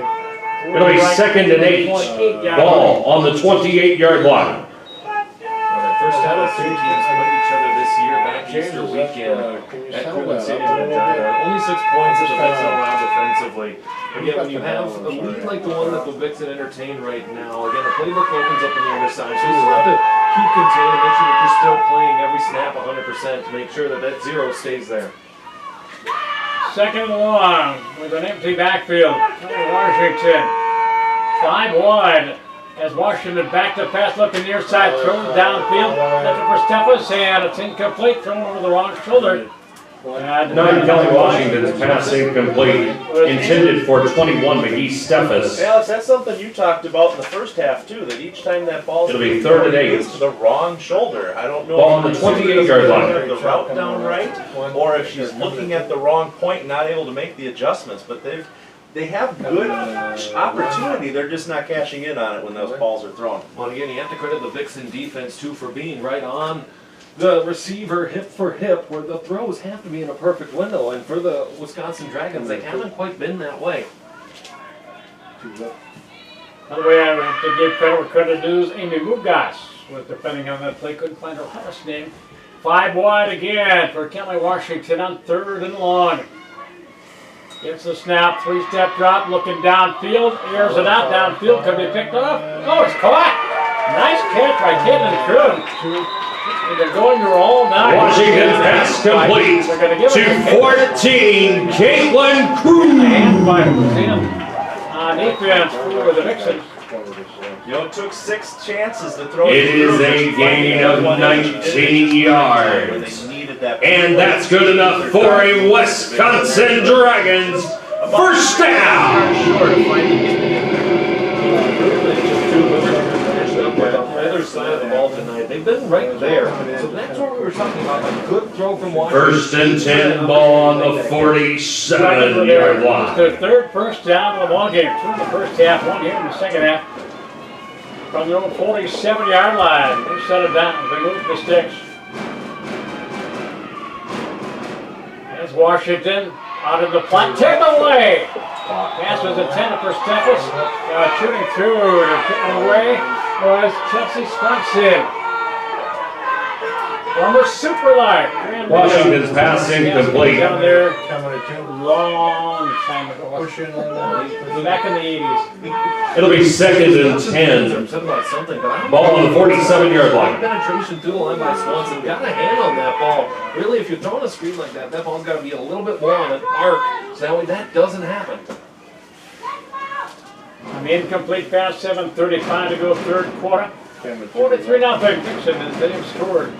It'll be 2nd and 8. 28-yard Ball on the 28-yard line. First time the two teams played each other this year back Easter weekend at Cleveland City. Only 6 points as the Vixen allowed defensively. Again, when you have a lead like the one that the Vixen entertain right now, again, the playbook opens up on the other side. So you just have to keep containing, make sure that you're still playing every snap 100% to make sure that that 0 stays there. Second and long with an empty backfield. Washington 5 wide as Washington back to pass, looking near side, thrown downfield. Looking for Steffes, and it's incomplete, thrown over the wrong shoulder. And 9, Kelly Washington's pass incomplete. Intended for 21, McGee Steffes. Alex, that's something you talked about in the first half too. That each time that ball's It'll be 3rd and 8. it's to the wrong shoulder. I don't know Ball on the if 28-yard line. the route down right, or if she's looking at the wrong point, and not able to make the adjustments. But they have good opportunity. They're just not cashing in on it when those balls are thrown. Well, again, you have to credit the Vixen defense too for being right on the receiver hip for hip, where the throws have to be in a perfect window. And for the Wisconsin Dragons, they haven't quite been that way. by the way, I have to give credit where credit is. Amy Mugas was defending on that play. Couldn't find her last name. 5 wide again for Kelly Washington on 3rd and long. Gets the snap, 3-step drop, looking downfield, airs it out, downfield, could be picked off. Oh, it's caught! Nice catch by Caitlin Kroon. They're going there all night. Washington pass complete to 14, Caitlin Kroon. And by on defense for the Vixens. It took 6 chances to throw. It is a gain of 19 yards. And that's good enough for a Wisconsin Dragons First down! Short of finding on the other side of the ball tonight. They've been right there. So that's what we were talking about. A good throw from Washington. First and 10, ball on the 47-yard line. The third first down of the ball game. 2 in the first half, 1 here in the second half. From the old 47-yard line. They set it down. They move the sticks. There's Washington out of the flat. Take away. Pass was intended for Steffels. Shooting through and getting away was Chelsea Swanson. Former Superlight. Washington's pass incomplete. Down there long time ago. Back in the 80s. It'll be second and 10. Ball on the 47-yard line. Penetration through the line by Swanson. Got a hand on that ball. Really, if you're throwing a screen like that, that ball's got to be a little bit more on an arc. So that way that doesn't happen. An incomplete pass, 7:35 to go, third quarter. 43-0 Dixon, and they've scored.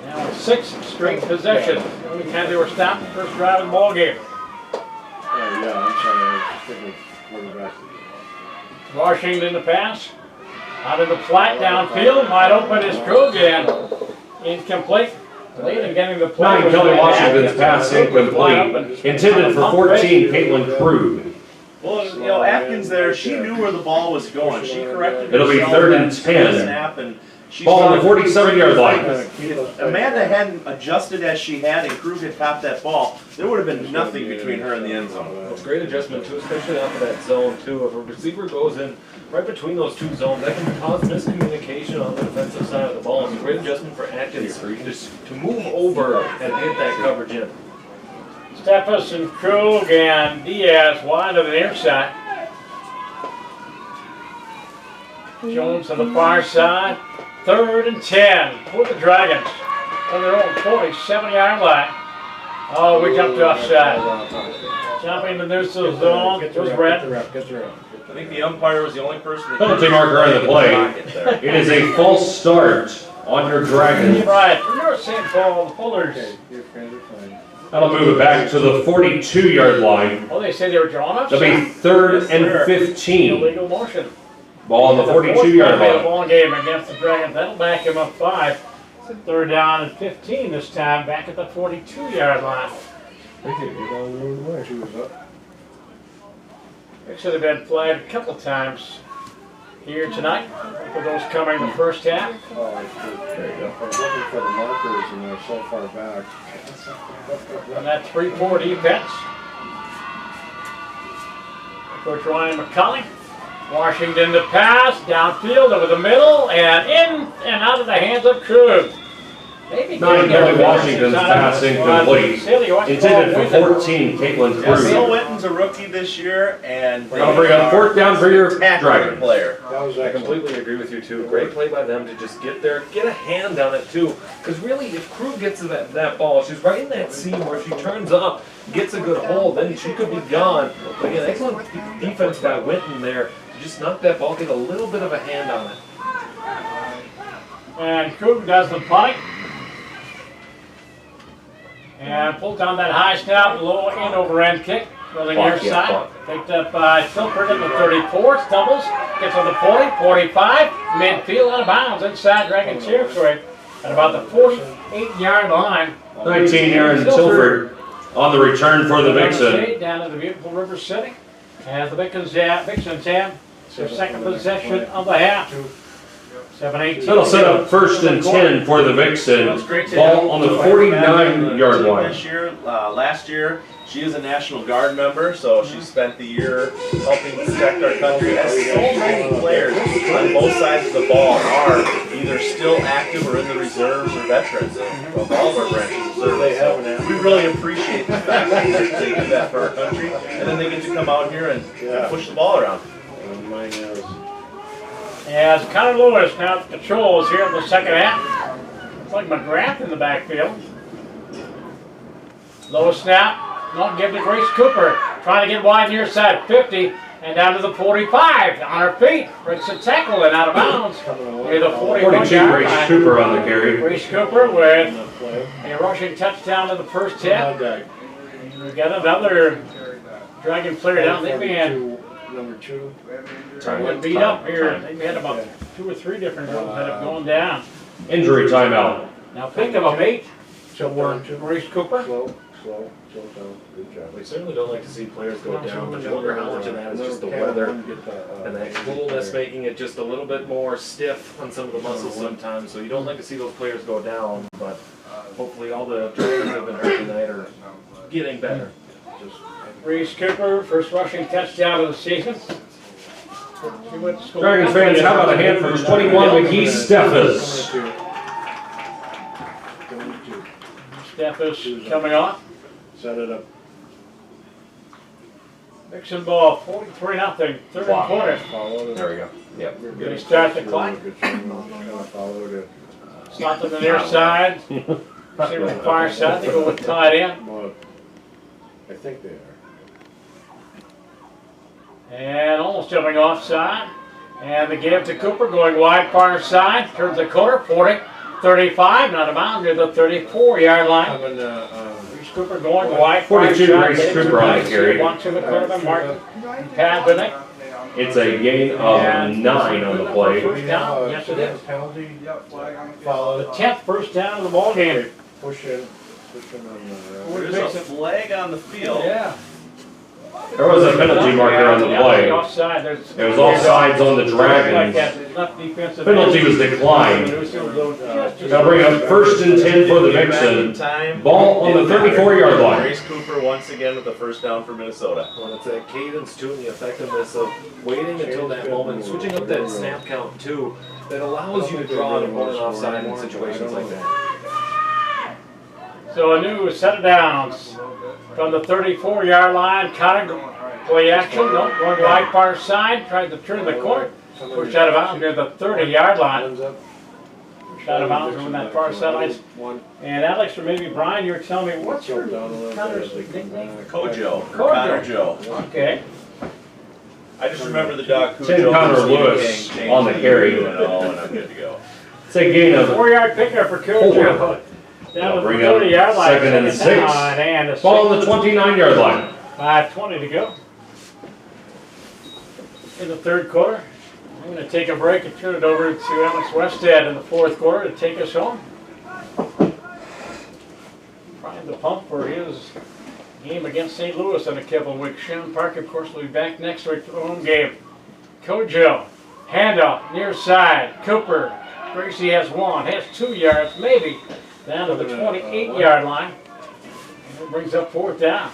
Now 6 straight possessions. The only time they were stopped, first drive of the ball game. Yeah, I'm sorry. I was thinking quarterback. Washington the pass. Out of the flat downfield, wide open is Krug and incomplete. Late in getting the play. Nine Kelly Washington's pass incomplete. Intended for 14, Caitlin Krug. Well, you know, Atkins there, she knew where the ball was going. She corrected It'll be herself third and after the 10. snap, and she Ball on the saw- 47-yard line. If Amanda hadn't adjusted as she had and Krug had topped that ball, there would have been nothing between her and the end zone. It's a great adjustment too, especially off of that zone too. If a receiver goes in right between those two zones, that can cause miscommunication on the defensive side of the ball. It's a great adjustment for Atkins to move over and get that coverage in. Steffes and Krug and Diaz wide of the near side. Jones on the far side. 3rd and 10 for the Dragons on their own 47-yard line. Oh, we jumped offside. Jumping the neutral zone. It was red. I think the umpire was the only person that Penalty marker on the play. It is a false start on your Dragons. Right, for your St. Paul, the Fullers. That'll move it back to the 42-yard line. Oh, they say they were drawn up. That'll be 3rd and 15. Illegal motion. Ball on the 42-yard line. Ball game against the Dragons. That'll back him up 5. 3rd down and 15 this time, back at the 42-yard line. It should have been flagged a couple times here tonight. For those coming the first half. Oh, I was looking for the markers and they're so far back. On that 3-4 defense. Coach Ryan McCulley. Washington to pass, downfield over the middle, and in and out of the hands of Krug. Nine Kelly Washington's pass incomplete. Intended for 14, Caitlin Bill Krug. Witten's a rookie this year, and That'll bring up 4th down for your Dragons. player. I completely agree with you too. Great play by them to just get there, get a hand on it too. Because really, if Krug gets to that ball, she's right in that seam where if she turns up, gets a good hold, then she could be gone. But again, excellent defense by Witten there to just knock that ball, get a little bit of a hand on it. And Krug does the punt. And pulls down that high snap, low end over end kick. From the near side. Picked up by Tilford at the 34. Stumbles. Gets on the 40, 45. Midfield out of bounds inside Dragon territory. At about the 48-yard line. 19-yard Tilford on the return for the Vixen. Down in the beautiful River City. As the Vixens have their second possession of the half. 7-18. That'll set up 1st and 10 for the Vixen. Ball on the 49-yard line. This year, last year, she is a National Guard member, so she spent the year helping protect our country. As so many players on both sides of the ball are either still active or in the reserves or veterans of all of our branches of service. So we really appreciate the fact that they do that for our country, and then they get to come out here and push the ball around. As Connor Lewis now controls here in the second half. It's like McGrath in the backfield. Low snap, not given to Grace Cooper. Trying to get wide near side 50 and down to the 45. On her feet, breaks a tackle and out of bounds. Near the 42 Grace Cooper on the carry. Grace Cooper with a rushing touchdown in the first hit. We got another Dragon player down, they man, Number 2. been beat up here. They've had about 2 or 3 different girls that have gone down. Injury timeout. Now pick up a mate, Slow down, Jim. Maurice Cooper. Slow down. Good job. We certainly don't like to see players go down, but you wonder how much of that is just the weather and that coolness making it just a little bit more stiff on some of the muscles sometimes. So you don't like to see those players go down, but hopefully all the Dragons have been hurt tonight are getting better. Maurice Cooper, first rushing touchdown of the season. Dragons fans, how about a hand for 21 McKee Steffes? Steffes coming off. Set it up. Vixen ball, 43-0, third quarter. Follow There we go. Yep. Gonna start the clock. Followed it. Slot to the near side. Receiver the far side, they go with tight end. Well, I think they are. And almost jumping offside. And the give to Cooper going wide far side. Turns the corner, 40, 35, not a bound near the 34-yard line. Having, Reese Cooper going wide far 42 side. Grace Cooper on the carry. One to the quarterback, Martin. Pad with it. It's a gain of 9 on the play. First down, yes it is. Penalty. Follow The 10th first down of the ball game. Push in on the. There's a flag on the field. Yeah. There was a penalty marker on the play. Offside. It was offsides on the Dragons. Penalty was declined. Now bring up 1st and 10 for the Vixen. Ball on the 34-yard line. Maurice Cooper once again with the first down for Minnesota. Well, it's that cadence too and the effectiveness of waiting until that moment, switching up that snap count too, that allows you to draw an opponent offside in situations like that. So a new set of downs from the 34-yard line. Connor play action. No, going wide far side. Tried to turn the corner. Pushed out of bounds near the 30-yard line. Out of bounds on that far sideline. And Alex, or maybe Brian, you were telling me, what's your Connor's nickname? Kojo. Connor Joe. Okay. I just remember the dog Tim Cujo. Connor Lewis on the carry. And I'm good to go. It's a gain of 4-yard pickup for Kojo. 4. Down to the Bring up 30-yard line. 2nd and 6. And a Ball on the 29-yard line. 5:20 to go in the third quarter. I'm going to take a break and turn it over to Alex Westhead in the fourth quarter to take us home. Prime the pump for his game against St. Louis in a couple of weeks. Shannon Park, of course, will be back next week for the home game. Kojo, handoff, near side. Cooper, Gracie has 1, has 2 yards, maybe, down to the 28-yard line. And it brings up 4th down.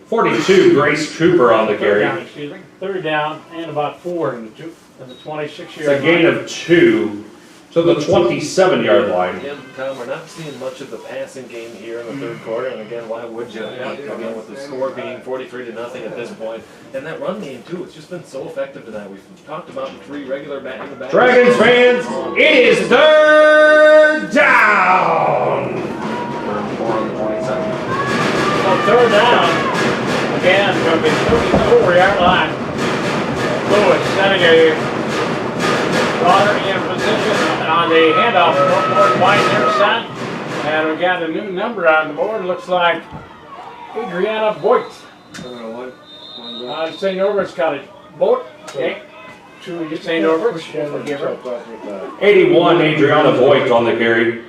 42 Grace Cooper on the Third down, carry. excuse me. 3rd down and about 4 in the 26-yard It's a gain of 2 to the 27-yard line. Again, Tom, we're not seeing much of the passing game here in the third quarter, and again, why would you? Again, with the score being 43-0 at this point, and that run game too, it's just been so effective tonight. We've talked about the 3 regular back-to-back. Dragons fans, it is 3rd down. 3rd down. Again, it's going to be 34-yard line. Lewis setting a runner in position on the handoff. More wide near side. And we got a new number on the board. Looks like Adriana Voigt. St. Norbert's College. Voigt. Okay. To St. Norbert's. Forgive her. 81 Adriana Voigt on the carry.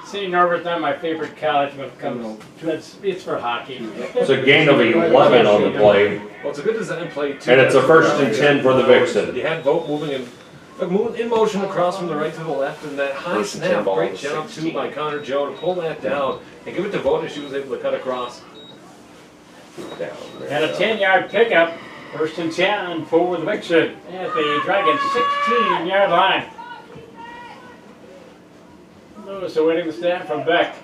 St. Norbert's not my favorite college when it comes to it's for hockey. It's a gain of 11 on the play. Well, it's a good design play too. And it's a 1st and 10 for the Vixen. You had Vogt moving in motion across from the right to the left, and that high snap, great job too by Connor Joe to pull that down and give it to Vogt as she was able to cut across. And a 10-yard pickup, 1st and 10 for the Vixen at the Dragons 16-yard line. Lewis awaiting the snap from Beck.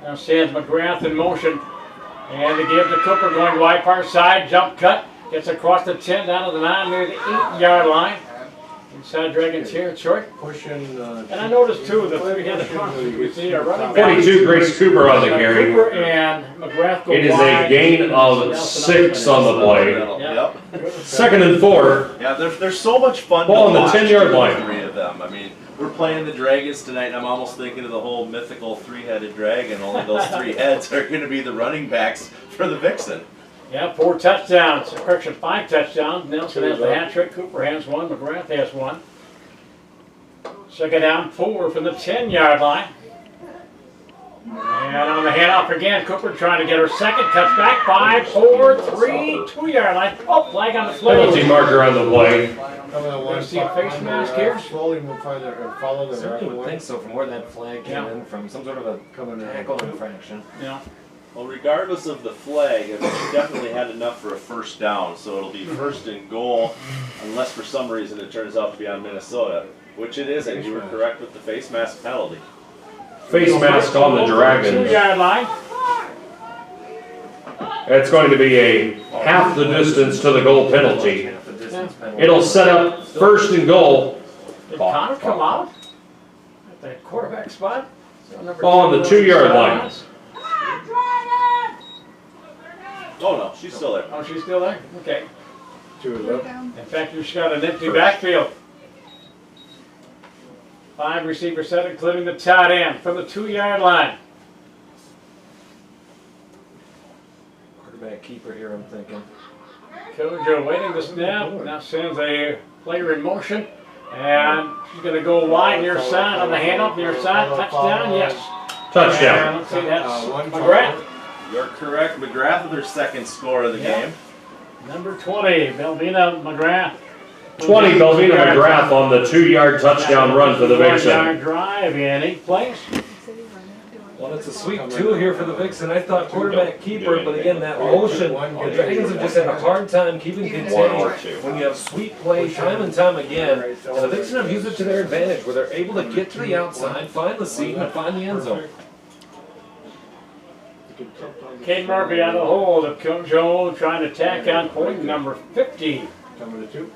Now stands McGrath in motion. And they give to Cooper going wide far side, jump cut, gets across the 10 down to the 9 near the 8-yard line. Inside Dragons here, it's short. And I noticed too, the 3-headed front, you see a running back. 42 Grace Cooper on the carry. Cooper and McGrath go It is a wide. gain of 6 on the play. Yep. 2nd and 4. Yeah, they're so much fun Ball on to the watch. 10-yard the line. 3 of them. I mean, we're playing the Dragons tonight, and I'm almost thinking of the whole mythical 3-headed dragon. Only those 3 heads are going to be the running backs for the Vixen. Yeah, 4 touchdowns. Correction, 5 touchdowns. Nelson has the hat trick. Cooper has 1. McGrath has 1. Second down, 4 from the 10-yard line. And on the handoff again, Cooper trying to get her second touchback. 5, 4, 3, 2-yard line. Oh, flag on the Penalty play. marker on the play. Gonna see a face mask here. Slowly move farther, follow the Certainly would think so from where that flag came Yeah. in from, some sort of a tackle infraction. Yeah. Well, regardless of the flag, I mean, she definitely had enough for a first down, so it'll be first and goal, unless for some reason it turns out to be on Minnesota, which it isn't. You were correct with the face mask penalty. Face mask on the Dragons. 2-yard line. It's going to be a half the distance to the goal penalty. Half the distance penalty. It'll set up first and goal. Did Connor come out at the quarterback spot? Ball on the 2-yard line. Oh no, she's still there. Oh, she's still there? Okay. 2 is up. In fact, you've got an empty backfield. 5 receiver set, including the tight end from the 2-yard line. Quarterback keeper here, I'm thinking. Kojo waiting to snap. Now sends a player in motion. And she's going to go wide near side on the handoff, near side. Touchdown, yes. Touchdown. And let's see, that's McGrath. You're correct. McGrath with her second score of the Yeah. game. Number 20, Belvina McGrath. 20, Belvina McGrath on the 2-yard touchdown run for the Vixen. 1-yard drive in 8th place. Well, it's a sweet 2 here for the Vixen. I thought quarterback keeper, but again, that motion, the Dragons have just had a hard time keeping contained. When you have sweet play time and time again, and the Vixen have used it to their advantage, where they're able to get to the outside, find the seam, and find the end zone. Kate Murphy out of the hold of Kojo trying to tack on point number 50. Coming to 2.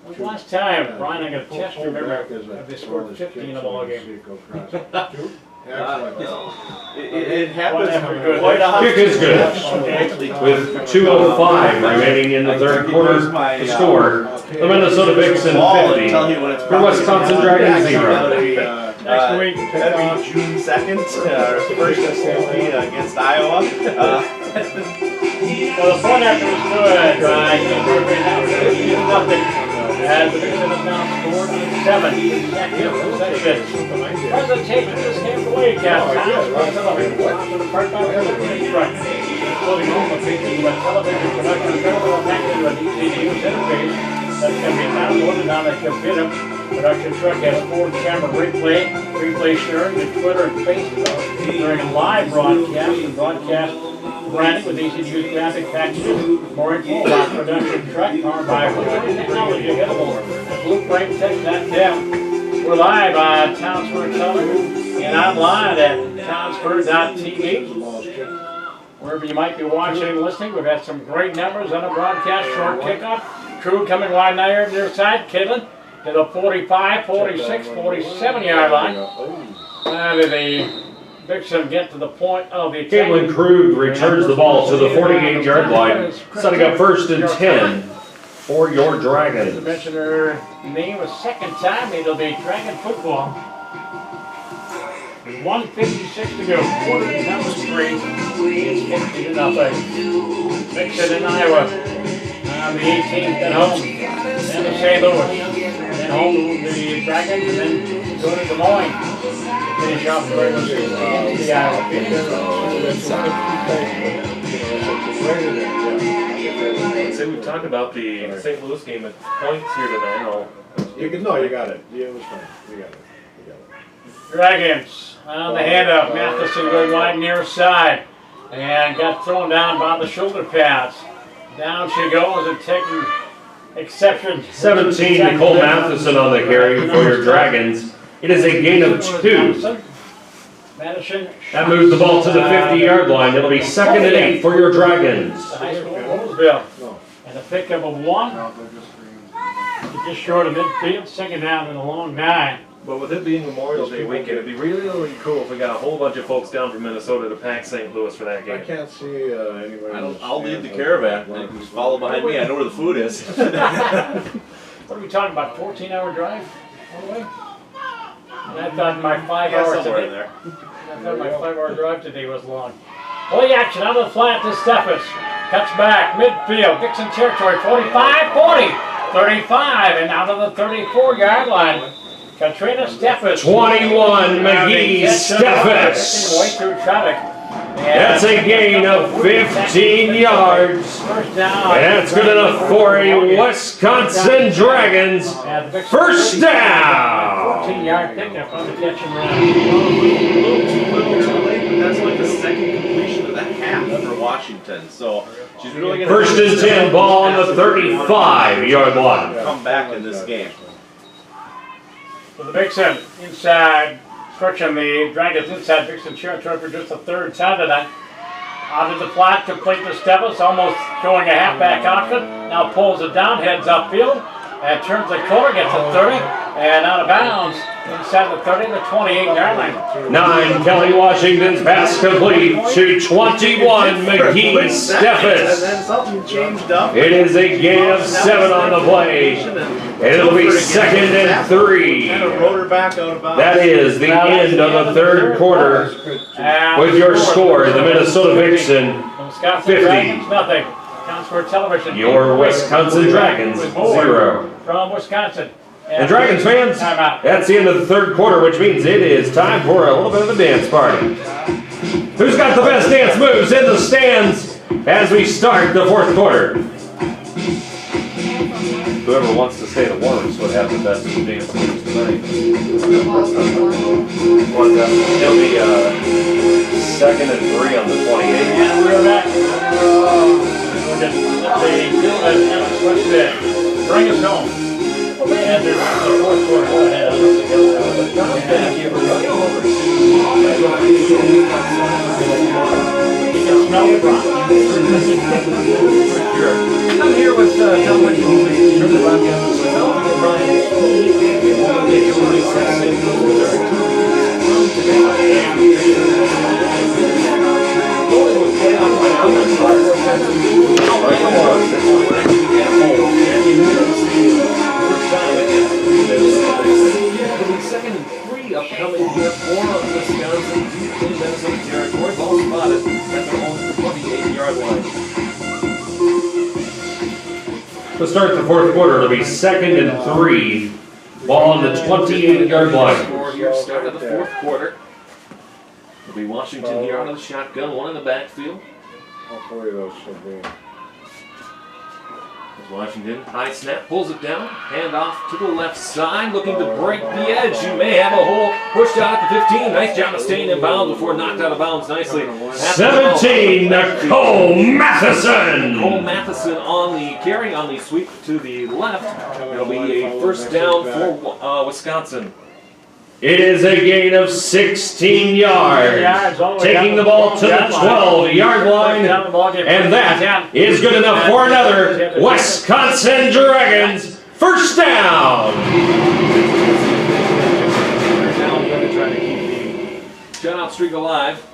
When's the last time, Brian, I got to test your memory, have they scored 50 in a ball game? 2. Excellent. It happens Whatever, good. quite often. Kick is good. Okay. With 2:05 remaining in the third quarter, the score, the Minnesota Vixen 50, the Wisconsin Dragons 0. Next week, That'd be June 2nd, first against Iowa. Well, the point after was good, right? Kate Murphy now 50-0. As the Vixen have now scored 7 consecutive possessions. Presentation of this game away, Captain. Including home locations with television production available connected to an easy-to-use interface that can be downloaded on a computer. Production truck has 4-camera replay sharing to Twitter and Facebook during live broadcast and broadcast branding with easy-to-use graphic packages. More info about production truck powered by Blueprint technology available at blueprinttech.com. We're live on Townsburg Television and online at townsburg.tv. Wherever you might be watching and listening, we've had some great numbers on the broadcast. Short kickoff. Crew coming wide near side. Caitlin to the 45, 46, 47-yard line. And the Vixen get to the point of the attack. Caitlin Krug returns the ball to the 48-yard line, setting up first and 10 for your To Dragons. mention her name a second time, it'll be Dragon football. With 1:56 to go, quarter number 3. It's 50-0. Vixen in Iowa. On the 18th at home. Then to St. Louis. Then home to the Dragons, and then go to Des Moines. Finish off the regular season against the I'd say we've talked about the St. Louis game at points here tonight. You got it. Yeah, it was fine. You got it. Dragons on the handoff. Matheson going wide near side. And got thrown down by the shoulder pads. Down she goes and taking exception. 17, Nicole Matheson on the carry for your Dragons. It is a gain of 2. Madison. That moves the ball to the 50-yard line. It'll be second and 8 for your Dragons. The high school Roseville. And a pickup of 1. Just short of midfield. Second down and a long 9. But with it being Memorial Day weekend, it'd be really, really cool if we got a whole bunch of folks down from Minnesota to pack St. Louis for that I game. can't see anywhere. I'll lead the caravan. You can follow behind me. I know where the food is. What are we talking about? 14-hour drive all the way? And I thought my 5 Yeah, hours somewhere in today. there. I thought my 5-hour drive today was long. Play action out of the flat to Steffes. Cuts back, midfield, Dixon territory, 45, 40, 35, and out of the 34-yard line. Katrina Steffes. 21, McGee Steffes. Way through traffic. That's a gain of 15 yards. First down. And that's good enough for a Wisconsin Dragons first down. 14-yard pickup on the catch and run. A little too late, but that's like the second completion of the half for Washington. So she's really going to First and 10, ball on the 35-yard line. come back in this game. So the Vixen inside, stretching the Dragons inside Vixen territory for just the third time tonight. Out of the flat, complete to Steffes, almost showing a halfback option. Now pulls it down, heads upfield, and turns the corner, gets a 30, and out of bounds inside the 30 to the 28-yard line. 9, Kelly Washington's pass complete to 21, McGee And Steffes. then something changed up. It is a gain of 7 on the play. And it'll be 2nd and 3. Kind of wrote her back out of bounds. That is the end of the third quarter. With your score, the Minnesota Vixen, Wisconsin 50. Dragons, nothing. Counts for television. Your Wisconsin Dragons, 0. From Wisconsin. And Dragons fans, Timeout. that's the end of the third quarter, which means it is time for a little bit of a dance party. Who's got the best dance moves in the stands as we start the fourth quarter? Whoever wants to stay the warmest would have the best dance moves tonight. What's that? It'll be 2nd and 3 on the 28. And we're back. What's that? Bring us home. And there's the fourth quarter. Go ahead. You can smell the rock. I'm here with Tom Whitney, who's from the broadcast. Melvin and Brian. Second and 3 upcoming here for Wisconsin. In Minnesota territory, ball spotted at their own 28-yard line. To start the fourth quarter, it'll be 2nd and 3. Ball on the 28-yard line. Score here, start of the fourth quarter. It'll be Washington here out of the shotgun, one in the backfield. All 4 of those should be. As Washington, high snap, pulls it down, hand off to the left side, looking to break the edge. You may have a hole, pushed out at the 15. Nice job of staying in bounds before knocked out of bounds nicely. 17, Nicole Matheson. Cole Matheson on the carry, on the sweep to the left. It'll be a first down for Wisconsin. It is a gain of 16 yards. Taking the ball to the 12-yard line. And that is good enough for another Wisconsin Dragons first down. Now going to try to keep the shutout streak alive.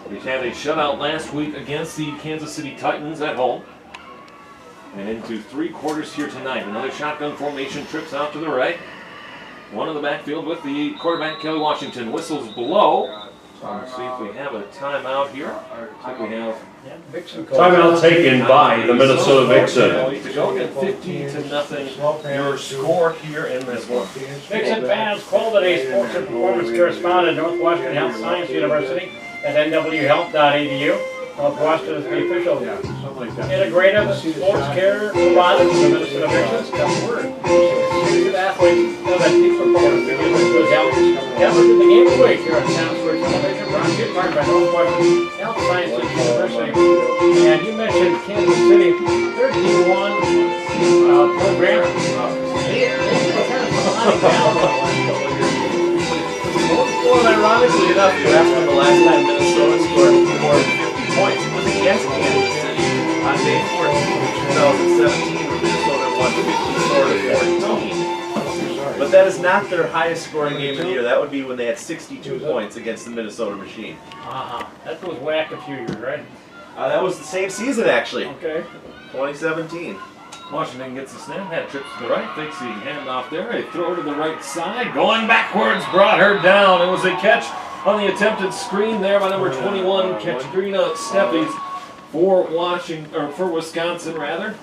We had a shutout last week against the Kansas City Titans at home. And into 3 quarters here tonight. Another shotgun formation, trips out to the right. One in the backfield with the quarterback, Kelly Washington. Whistles blow. Let's see if we have a timeout here. Looks like we have Timeout taken by the Minnesota Vixen. to go. Get 15-0. Your score here in this one. Vixen fans, quality sports and performance correspondent, Northwestern Health Science University at nwhealth.edu. Northwestern is the official integrative sports care provider for the Minnesota Vixens. Good athletes know that peak performance begins with good health. Covered in the game of the week here on Town Sports Television, brought to you by Northwestern Health Sciences University. And you mentioned Kansas City, their D1 program. Well, ironically enough, you asked when the last time Minnesota scored more than 50 points. It was against Kansas City on May 14, 2017, when Minnesota won 54-14. But that is not their highest scoring game of the year. That would be when they had 62 points against the Minnesota Machine. That goes back a few years, right? That was the same season, actually. Okay. 2017. Washington gets the snap, had trips to the right, takes the handoff there, a throw to the right side, going backwards, brought her down. It was a catch On the attempted screen there by number 21, Katrina Steffes for Wisconsin rather.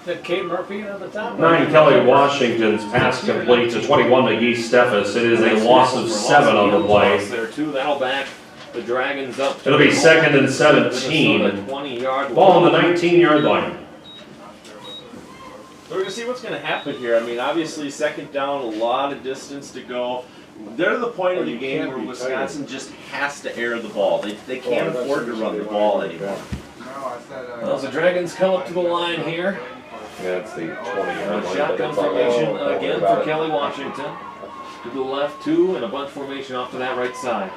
Is that Kate Murphy at the top? 9, Kelly Washington's pass complete to 21, McGee Steffes. It is a loss of 7 on the play. There too. That'll back the Dragons up. It'll be 2nd and 17. 20-yard Ball on the 19-yard line. We're going to see what's going to happen here. I mean, obviously, second down, a lot of distance to go. They're at the point of the game where Wisconsin just has to air the ball. They can't afford to run the ball anymore. Well, the Dragons come up to the line here. That's the 20-yard line. Shotgun formation again for Kelly Washington. To the left, 2, and a bunch formation off to that right side.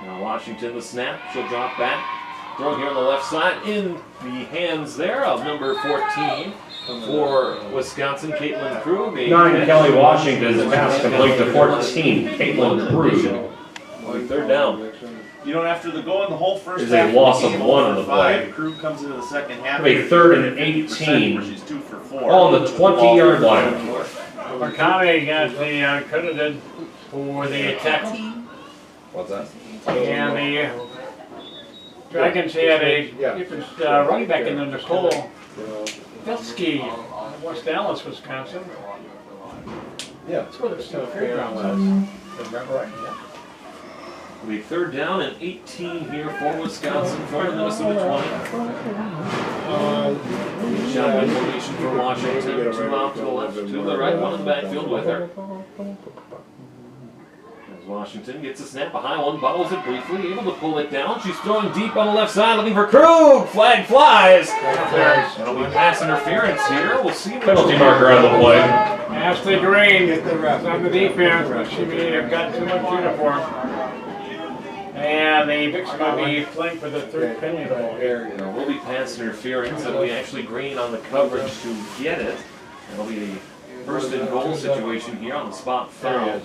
Now Washington, the snap. She'll drop back. Throw here on the left side in the hands there of number 14 for Wisconsin, Caitlin Krug. 9, Kelly Washington's pass complete to 14, Caitlin Krug. 3rd down. You know, after the goal in the whole first Is a half, loss of game 1 on over the 5, play. Krug comes into the second half. It'll be 3rd and 18. Where she's 2 for 4. Ball on the 20-yard line. Marconi got the credited for the attack. What's that? And the Dragons had a different running back in there, Nicole Felsky, West Dallas, Wisconsin. Yeah. That's where the fairground was. Remember right? Yeah. It'll be 3rd down and 18 here for Wisconsin from the Minnesota 20. Shotgun formation for Washington. 2 out to the left, 2 to the right, 1 in the backfield with her. As Washington gets a snap, a high one, bobbles it briefly, able to pull it down. She's throwing deep on the left side, looking for Krug. Flag flies. That'll be pass interference here. We'll see. Penalty marker on the play. Ashley Green is on the defense, but she may have got too much uniform. And the Vicks going to be playing for the 3rd penalty of the ball. There will be pass interference. It'll be actually Green on the coverage to get it. It'll be the 1st and goal situation here on the spot foul.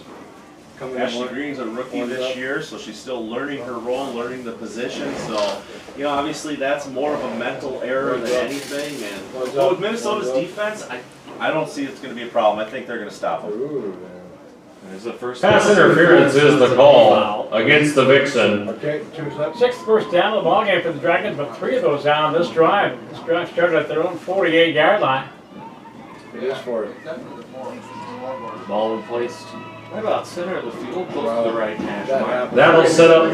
Ashley Green's a rookie this year, so she's still learning her role, learning the position. So, you know, obviously that's more of a mental error than anything. And but with Minnesota's defense, I don't see it's going to be a problem. I think they're going to stop them. There's the first Pass interference is the call against the Vixen. Okay, 2 steps. 6th first down of the ballgame for the Dragons, but 3 of those down this drive. This drive started at their own 48-yard line. It is for it. Ball placed right about center of the field, close to the right hash mark. That'll set up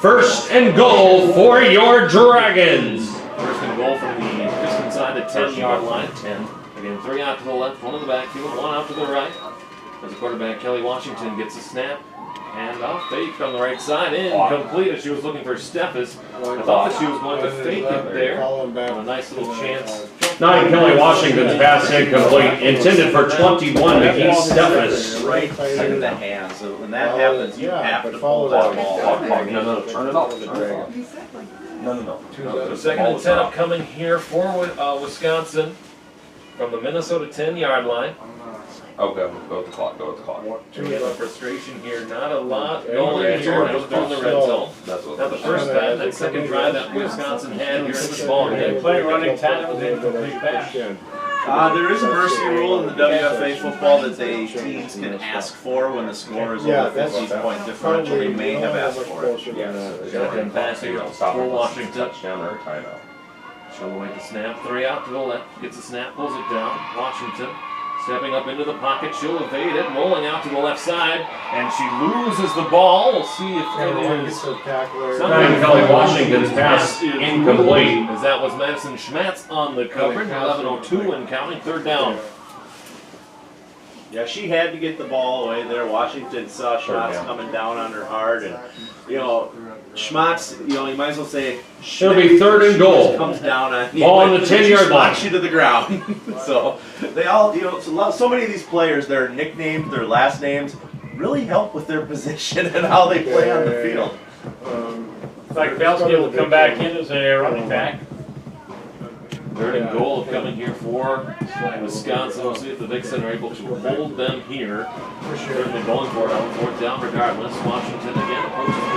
1st and goal for your Dragons. 1st and goal from the just inside the 10-yard line. 10. Again, 3 out to the left, 1 in the backfield, 1 out to the right. As the quarterback, Kelly Washington, gets a snap. And off fake on the right side, incomplete as she was looking for Steffes. I thought that she was going to fake it there. A nice little chance. 9, Kelly Washington's pass incomplete, intended for 21, McGee Steffes. Right in the hands. So when that happens, you have to pull that ball. No, turn it off. No. So 2nd and 10 upcoming here for Wisconsin from the Minnesota 10-yard line. Okay, go with the clock, We have a frustration here, not a lot going here as they're in the red zone. Now the first time, that second drive that Wisconsin had here in this ball They game. play running time, it was an incomplete pass. There is a mercy rule in the WFA football that teams can ask for when the score is over 50-point differential. They may have asked for it. Shotgun pass here for Washington. Touchdown or timeout. She'll await the snap, 3 out to the left, gets the snap, pulls it down. Washington stepping up into the pocket, she'll evade it, rolling out to the left side, and she loses the ball. We'll see if it is. 9, Kelly Washington's pass incomplete. As that was Madison Schmatz on the coverage, 11:02 and counting, 3rd down. Yeah, she had to get the ball away there. Washington saw Schmatz coming down on her hard, and Schmatz, you might as well say It'll be 3rd and goal. Comes down on you. Ball on the 10-yard line. She you to the ground. So they all, so many of these players, their nicknames, their last names, really help with their position and how they play on the field. In fact, Belsky will come back in as a running back. 3rd and goal coming here for Wisconsin. We'll see if the Vixen are able to hold them here. Certainly going for it on 4th down regardless. Washington again approaches the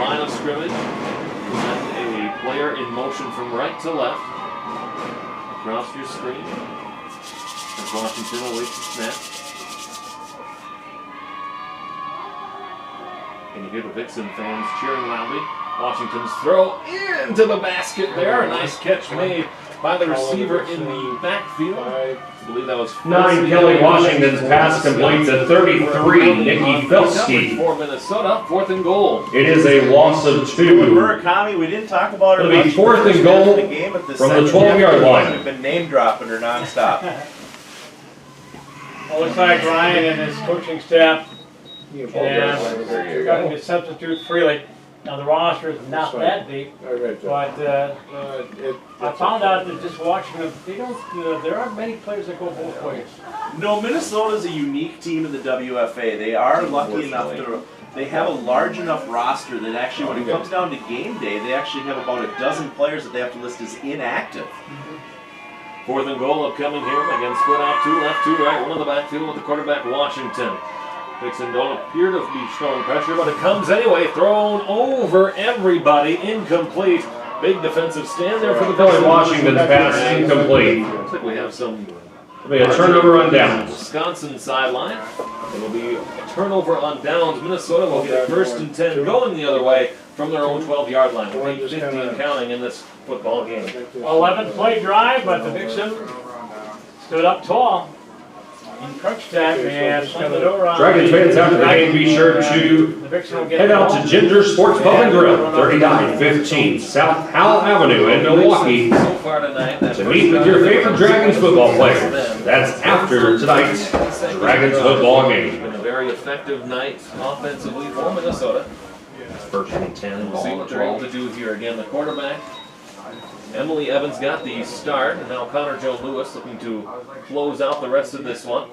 line of scrimmage. Send a player in motion from right to left. Across your screen. As Washington awaits the snap. You hear the Vixen fans cheering loudly. Washington's throw into the basket there. A nice catch made by the receiver in the backfield. I believe that was 9, Kelly Washington's pass complete to 33, Nikki Felski. For Minnesota, 4th and goal. It is a loss of 2. Murakami, we didn't talk about her. It'll be 4th and goal from the 12-yard line. We've been name dropping her nonstop. Well, looks like Ryan and his coaching staff and got to substitute freely. Now the roster is not that deep, but I found out that just watching them, they don't. There aren't many players that go both ways. No, Minnesota's a unique team in the WFA. They are lucky enough to. They have a large enough roster that actually, when it comes down to game day, they actually have about a dozen players that they have to list as inactive. 4th and goal upcoming here. Again, split out 2 left, 2 right. One in the backfield with the quarterback Washington. Vixen don't appear to be showing pressure, but it comes anyway. Thrown over everybody. Incomplete. Big defensive stand there for the Kelly Washington's pass incomplete. Looks like we have some. It'll be a turnover on downs. Wisconsin sideline. It will be a turnover on downs. Minnesota will get 1st and 10 going the other way from their own 12-yard line. With 8:50 and counting in this football game. 11-play drive, but the Vixen stood up tall. In crunch time, and slammed it over on Dragons fans after the game, be sure to the Vixen will get head the out ball. to Ginger Sports Pub and Grill, 3915 South Howell Avenue in Milwaukee, So far tonight, that to meet with your favorite Dragons football players. That's after tonight's Dragons football It's game. been a very effective night offensively for Minnesota. First and 10, We'll see ball what at they're able 12. to do here. Again, the quarterback, Emily Evans, got the start, and now Connor Joe Lewis looking to close out the rest of this one.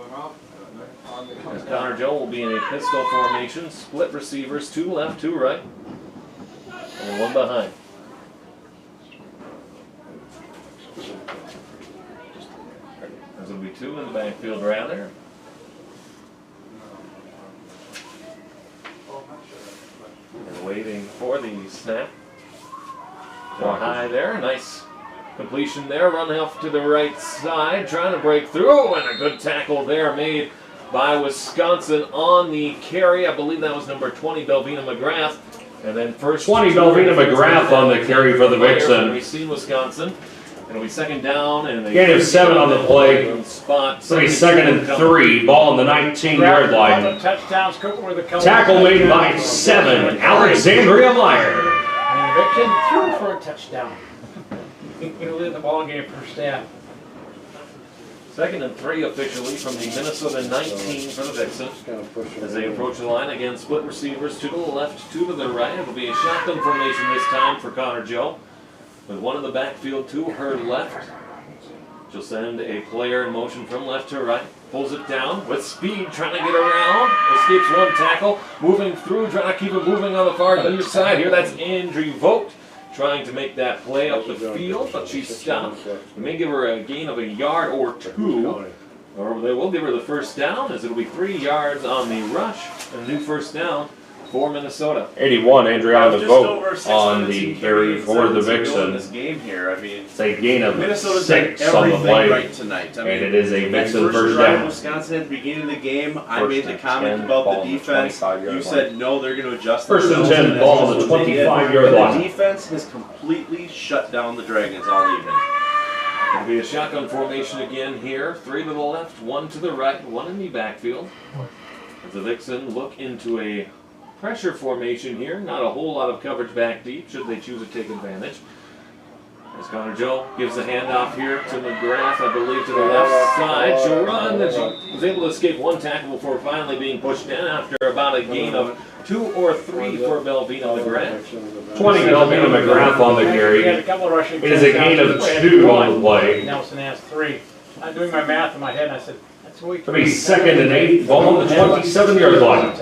As Connor Joe will be in a pistol formation, split receivers, 2 left, 2 right, and 1 behind. There's going to be 2 in the backfield rather. They're waiting for the snap. Throw high there, nice completion there, run off to the right side, trying to break through, and a good tackle there made by Wisconsin on the carry. I believe that was number 20, Belvina McGrath. And then first 20, Belvina McGrath on the carry for the Vixen. We've seen Wisconsin. It'll be 2nd down, and they Gain of 7 on the play. Spot. It'll be 2nd and 3, ball on the 19-yard line. Touchdowns, Cooper with a couple. Tackle made by 7, Alexandria Meyer. And the Vixen threw for a touchdown. He'll lead the ball game first half. 2nd and 3 officially from the Minnesota 19 for the Vixen. As they approach the line, again, split receivers, 2 to the left, 2 to the right. It'll be a shotgun formation this time for Connor Joe. With 1 in the backfield to her left. She'll send a player in motion from left to right. Pulls it down with speed, trying to get around. Escapes 1 tackle. Moving through, trying to keep it moving on the far near side here. That's Andrew Vogt. Trying to make that play up the field, but she stopped. They may give her a gain of 1 yard or 2, or they will give her the first down, as it'll be 3 yards on the rush, and a new first down for Minnesota. 81, Andriana Just over Vogt 6 on minutes the and carry 38 for the seconds to go in Vixen. this game here, I mean, It's a gain of Minnesota's 6 done on the everything play, right tonight. I mean, and it is a that Vixen first drive down. Wisconsin at the beginning of the game, I First made the and comment 10, about ball the on the defense. 25-yard You line. said no, they're going to adjust. First and themselves, 10, and ball that's on the what they did. 25-yard And line. The defense has completely shut down the Dragons all evening. It'll be a shotgun formation again here. 3 to the left, 1 to the right, 1 in the backfield. As the Vixen look into a pressure formation here. Not a whole lot of coverage back deep, should they choose to take advantage. As Connor Joe gives the handoff here to McGrath, I believe, to the left side. She'll run, and she was able to escape 1 tackle before finally being pushed in after about a gain of 2 or 3 for Belvina McGrath. 20, Belvina McGrath on the He had carry. a couple of rushing It is a gain of touchdowns. 2 on the play. Nelson has 3. I'm doing my math in my head, and I said, that's a week. It'll be 2nd and 8, ball on the 27-yard line.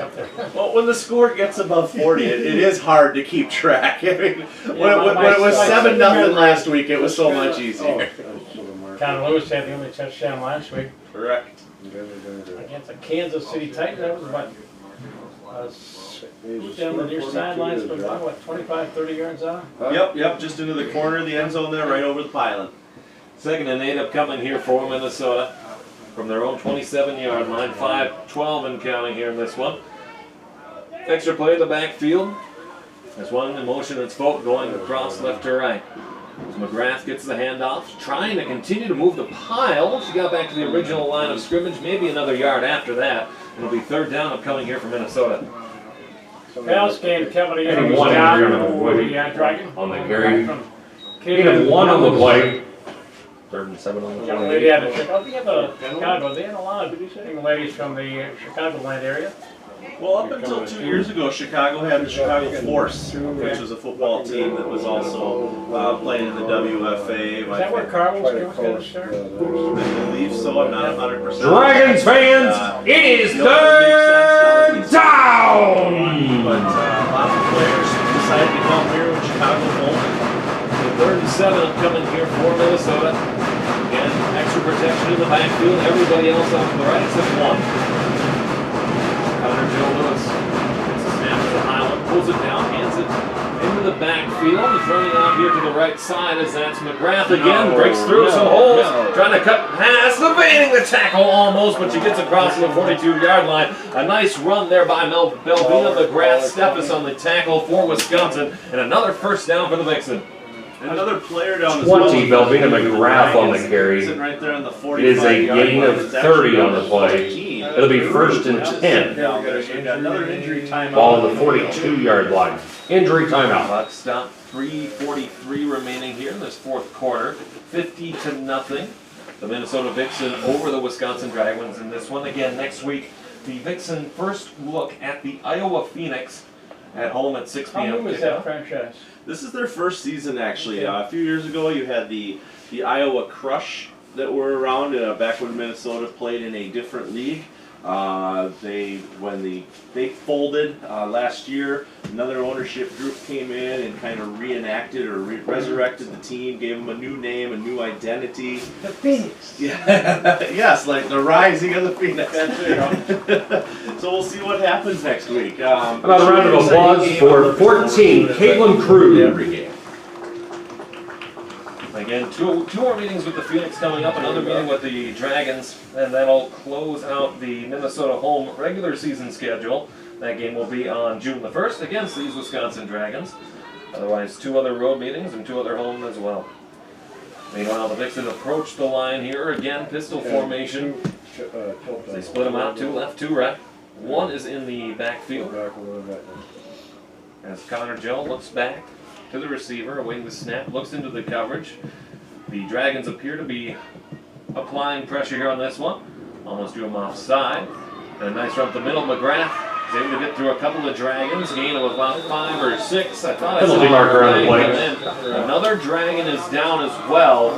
Well, when the score gets above 40, it is hard to keep track. I mean, when it was my 7-0 memory- last week, it was so much easier. Connor Lewis had the only touchdown last week Correct. against the Kansas City Titans. That was about down the near sidelines, but about, what, 25, 30 yards out? Yep, just into the corner of the end zone there, right over the pylon. 2nd and 8 upcoming here for Minnesota from their own 27-yard line. 5-12 and counting here in this one. Extra play in the backfield. There's one in motion, it's Vogt going across left to right. McGrath gets the handoff, trying to continue to move the pile. She got back to the original line of scrimmage, maybe another yard after that. It'll be third down upcoming here for Minnesota. Pass game coming in. And one Scott injury on the for play. the Dragon. On the carry. Kaden Gain of 1 on the play. 3rd and 7 on the Young play. lady out of Chicago. They have a Chicago. They had a lot of young ladies from the Chicagoland area. Well, up until 2 years ago, Chicago had the Chicago Force, which was a football team that was also playing in the WFA. Is that where Carlos was going to start? I believe so. I'm not 100%. Dragons fans, it is third down! But lots of players decided to come here when Chicago won. The 3rd and 7 upcoming here for Minnesota. Again, extra protection in the backfield. Everybody else off to the right except one. Connor Joe Lewis gets a snap to the Highland, pulls it down, hands it into the backfield. He's running out here to the right side as that's McGrath again. Breaks through some holes, trying to cut past, evading the tackle almost, but she gets across to the 42-yard line. A nice run there by Belvina McGrath. Steffes on the tackle for Wisconsin, and another first down for the Vixen. Another player down as 20, well. Belvina McGrath on the carry. Sitting right there on the 45 It is a yard gain line. of It's actually 30 on the down to play. 14. It'll be 1st and 10. Down there. So we've got another injury timeout. Ball on the 42-yard line. Injury timeout. Clock stop, 3:43 remaining here in this 4th quarter. 50-0. The Minnesota Vixen over the Wisconsin Dragons in this one. Again, next week, the Vixen first look at the Iowa Phoenix at home at 6 How p.m. new is that franchise? This is their first season, actually. A few years ago, you had the Iowa Crush that were around back when Minnesota played in a different league. They folded last year. Another ownership group came in and kind of reenacted or resurrected the team, gave them a new name, a new identity. The Phoenix. Yeah, yes, like the rising of the Phoenix. So we'll see what happens next week. Another round of applause for 14, Caitlin Krug. Every game. Again, two more meetings with the Phoenix coming up, another meeting with the Dragons, and that'll close out the Minnesota home regular season schedule. That game will be on June the 1st against these Wisconsin Dragons. Otherwise, 2 other road meetings and 2 other home as well. Meanwhile, the Vixen approach the line here again, pistol formation. They split them out 2 left, 2 right. One is in the backfield. As Connor Joe looks back to the receiver, awaiting the snap, looks into the coverage. The Dragons appear to be applying pressure here on this one. Almost drew him offside. And a nice run up the middle. McGrath is able to get through a couple of Dragons, gain of about 5 or 6. I thought I saw Penalty marker on the play. and then another Dragon is down as well.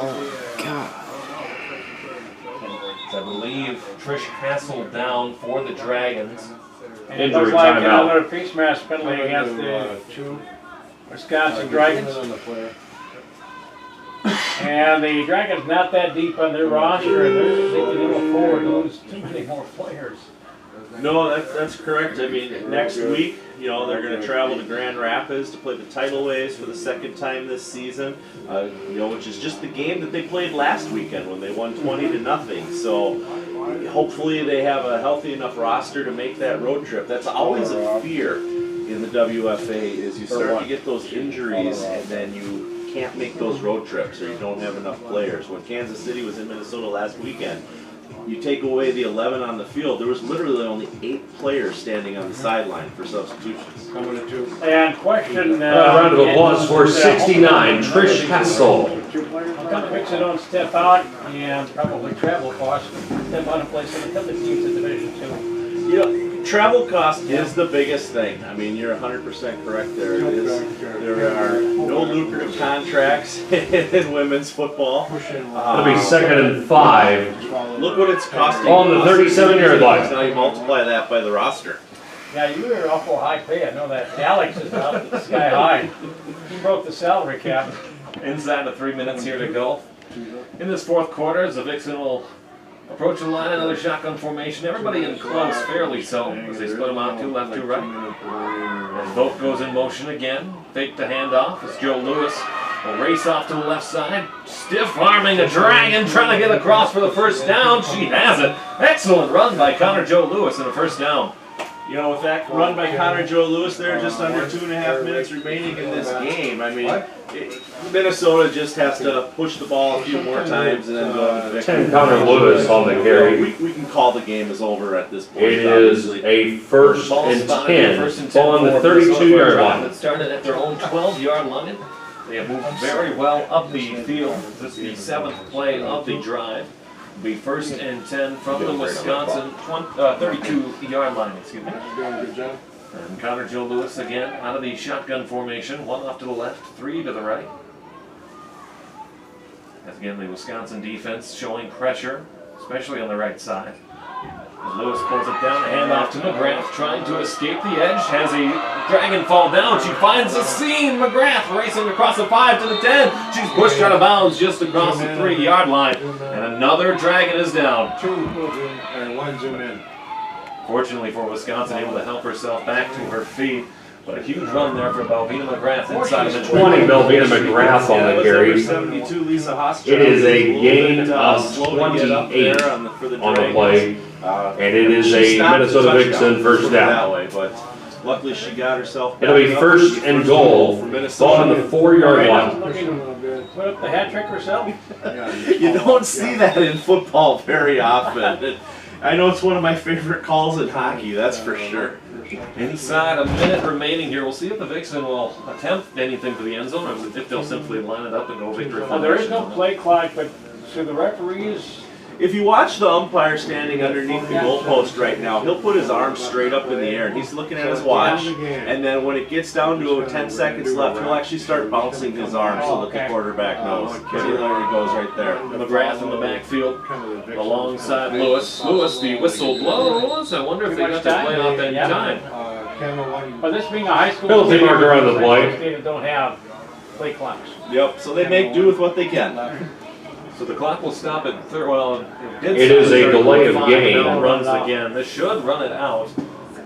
I believe Trish Hassel down for the Dragons. And it Injury looks like timeout. another face mask penalty against the 2 Wisconsin Dragons. And the Dragons not that deep on their roster, and they can afford to lose too many more players. No, that's correct. I mean, next week, they're going to travel to Grand Rapids to play the Tidal Waves for the 2nd time this season. Which is just the game that they played last weekend when they won 20-0. So hopefully they have a healthy enough roster to make that road trip. That's always a fear in the WFA is you start to get those injuries and then you can't make those road trips or you don't have enough players. When Kansas City was in Minnesota last weekend, you take away the 11 on the field, there was literally only 8 players standing on the sideline for substitutions. And question... Round of applause for 69, Trish Hassel. How come Vixen don't step out and probably travel costs, step out and play some of the teams in Division 2? Travel cost is the biggest thing. I mean, you're 100% correct there. There are no lucrative contracts in women's football. It'll be 2nd and 5. Look what it's costing. On the 37-yard line. Now you multiply that by the roster. Yeah, you were awful high pay, I know that. Alex is out sky high. He broke the salary cap. Inside of 3 minutes here to go. In this 4th quarter, as the Vixen will approach the line, another shotgun formation. Everybody in close, fairly so, as they split them out 2 left, 2 right. As Vogt goes in motion again, fake the handoff as Joe Lewis will race off to the left side. Stiff arming a Dragon, trying to get across for the first down. She has it. Excellent run by Connor Joe Lewis and a first down. You know, with that run by Connor Joe Lewis there, just under 2.5 minutes remaining in this game, I mean, Minnesota just has to push the ball a few more times and then go to the victory. 10 Connor Lewis on the carry. We can call the game is over at this point. It is a first and 10, ball on the 32-yard line. It started at their own 12-yard line. They have moved very well up the field. This is the 7th play of the drive. It'll be first and 10 from the Wisconsin 32-yard line, excuse me. Good job. And Connor Joe Lewis again out of the shotgun formation. 1 off to the left, 3 to the right. As again, the Wisconsin defense showing pressure, especially on the right side. As Lewis pulls it down, hand off to McGrath, trying to escape the edge. Has a dragon fall down. She finds the seam. McGrath racing across the 5 to the 10. She's pushed out of bounds just across the 3-yard line. And another dragon is down. 2 and 1 zoom in. Fortunately for Wisconsin, able to help herself back to her feet. But a huge run there for Belvina McGrath inside of the 20 Belvina McGrath on the carry. 72, Lisa Hostrom. It is a gain of slow to get up 28 there on the on the play. And it is She a stopped Minnesota the Vixen touchdown, first put it that down. way, but luckily she got herself It'll be back up. first and goal, for ball Minnesota. on the 4-yard line. Looking to put up the hat trick herself. You don't see that in football very often. I know it's one of my favorite calls in hockey, that's for sure. Inside a minute remaining here. We'll see if the Vixen will attempt anything to the end zone or if they'll simply line it up and go victory Now, there is formation. no play clock, but so the referees. If you watch the umpire standing underneath the goalpost right now, he'll put his arms straight up in the air and he's looking at his watch. And then when it gets down to 10 seconds left, he'll actually start bouncing his arms so that the quarterback knows. See, there he goes right there. McGrath in the backfield alongside Lewis. Lewis, the whistle blows. I wonder if they got that play off any time. But this being a high school. Penalty team, marker on the play. They don't have play clocks. Yep, so they make do with what they can. So the clock will stop at third. Well, It is a delay of game. Now runs again. This should run it out.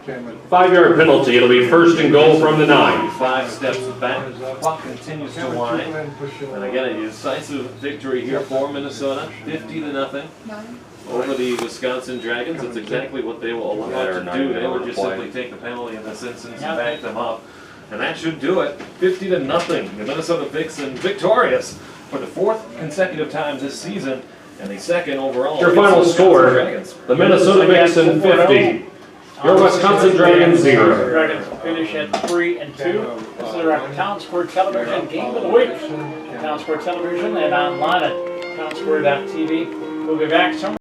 5-yard penalty. It'll be first and goal from the 9. 5 steps back. The clock continues to wind. And again, a decisive victory here for Minnesota, 50-0 over the Wisconsin Dragons. It's exactly what they will allow to do. They will just simply take the penalty in this instance and back them up. And that should do it. 50-0. The Minnesota Vixen victorious for the 4th consecutive time this season and the 2nd overall. Your against final the score, Wisconsin Dragons. the Minnesota Vixen 50. Your Wisconsin Dragons 0. Dragons finish at 3-2. This is our Town Square Television Game of the Week. Town Square Television and online at townsquare.tv. We'll be back somewhere.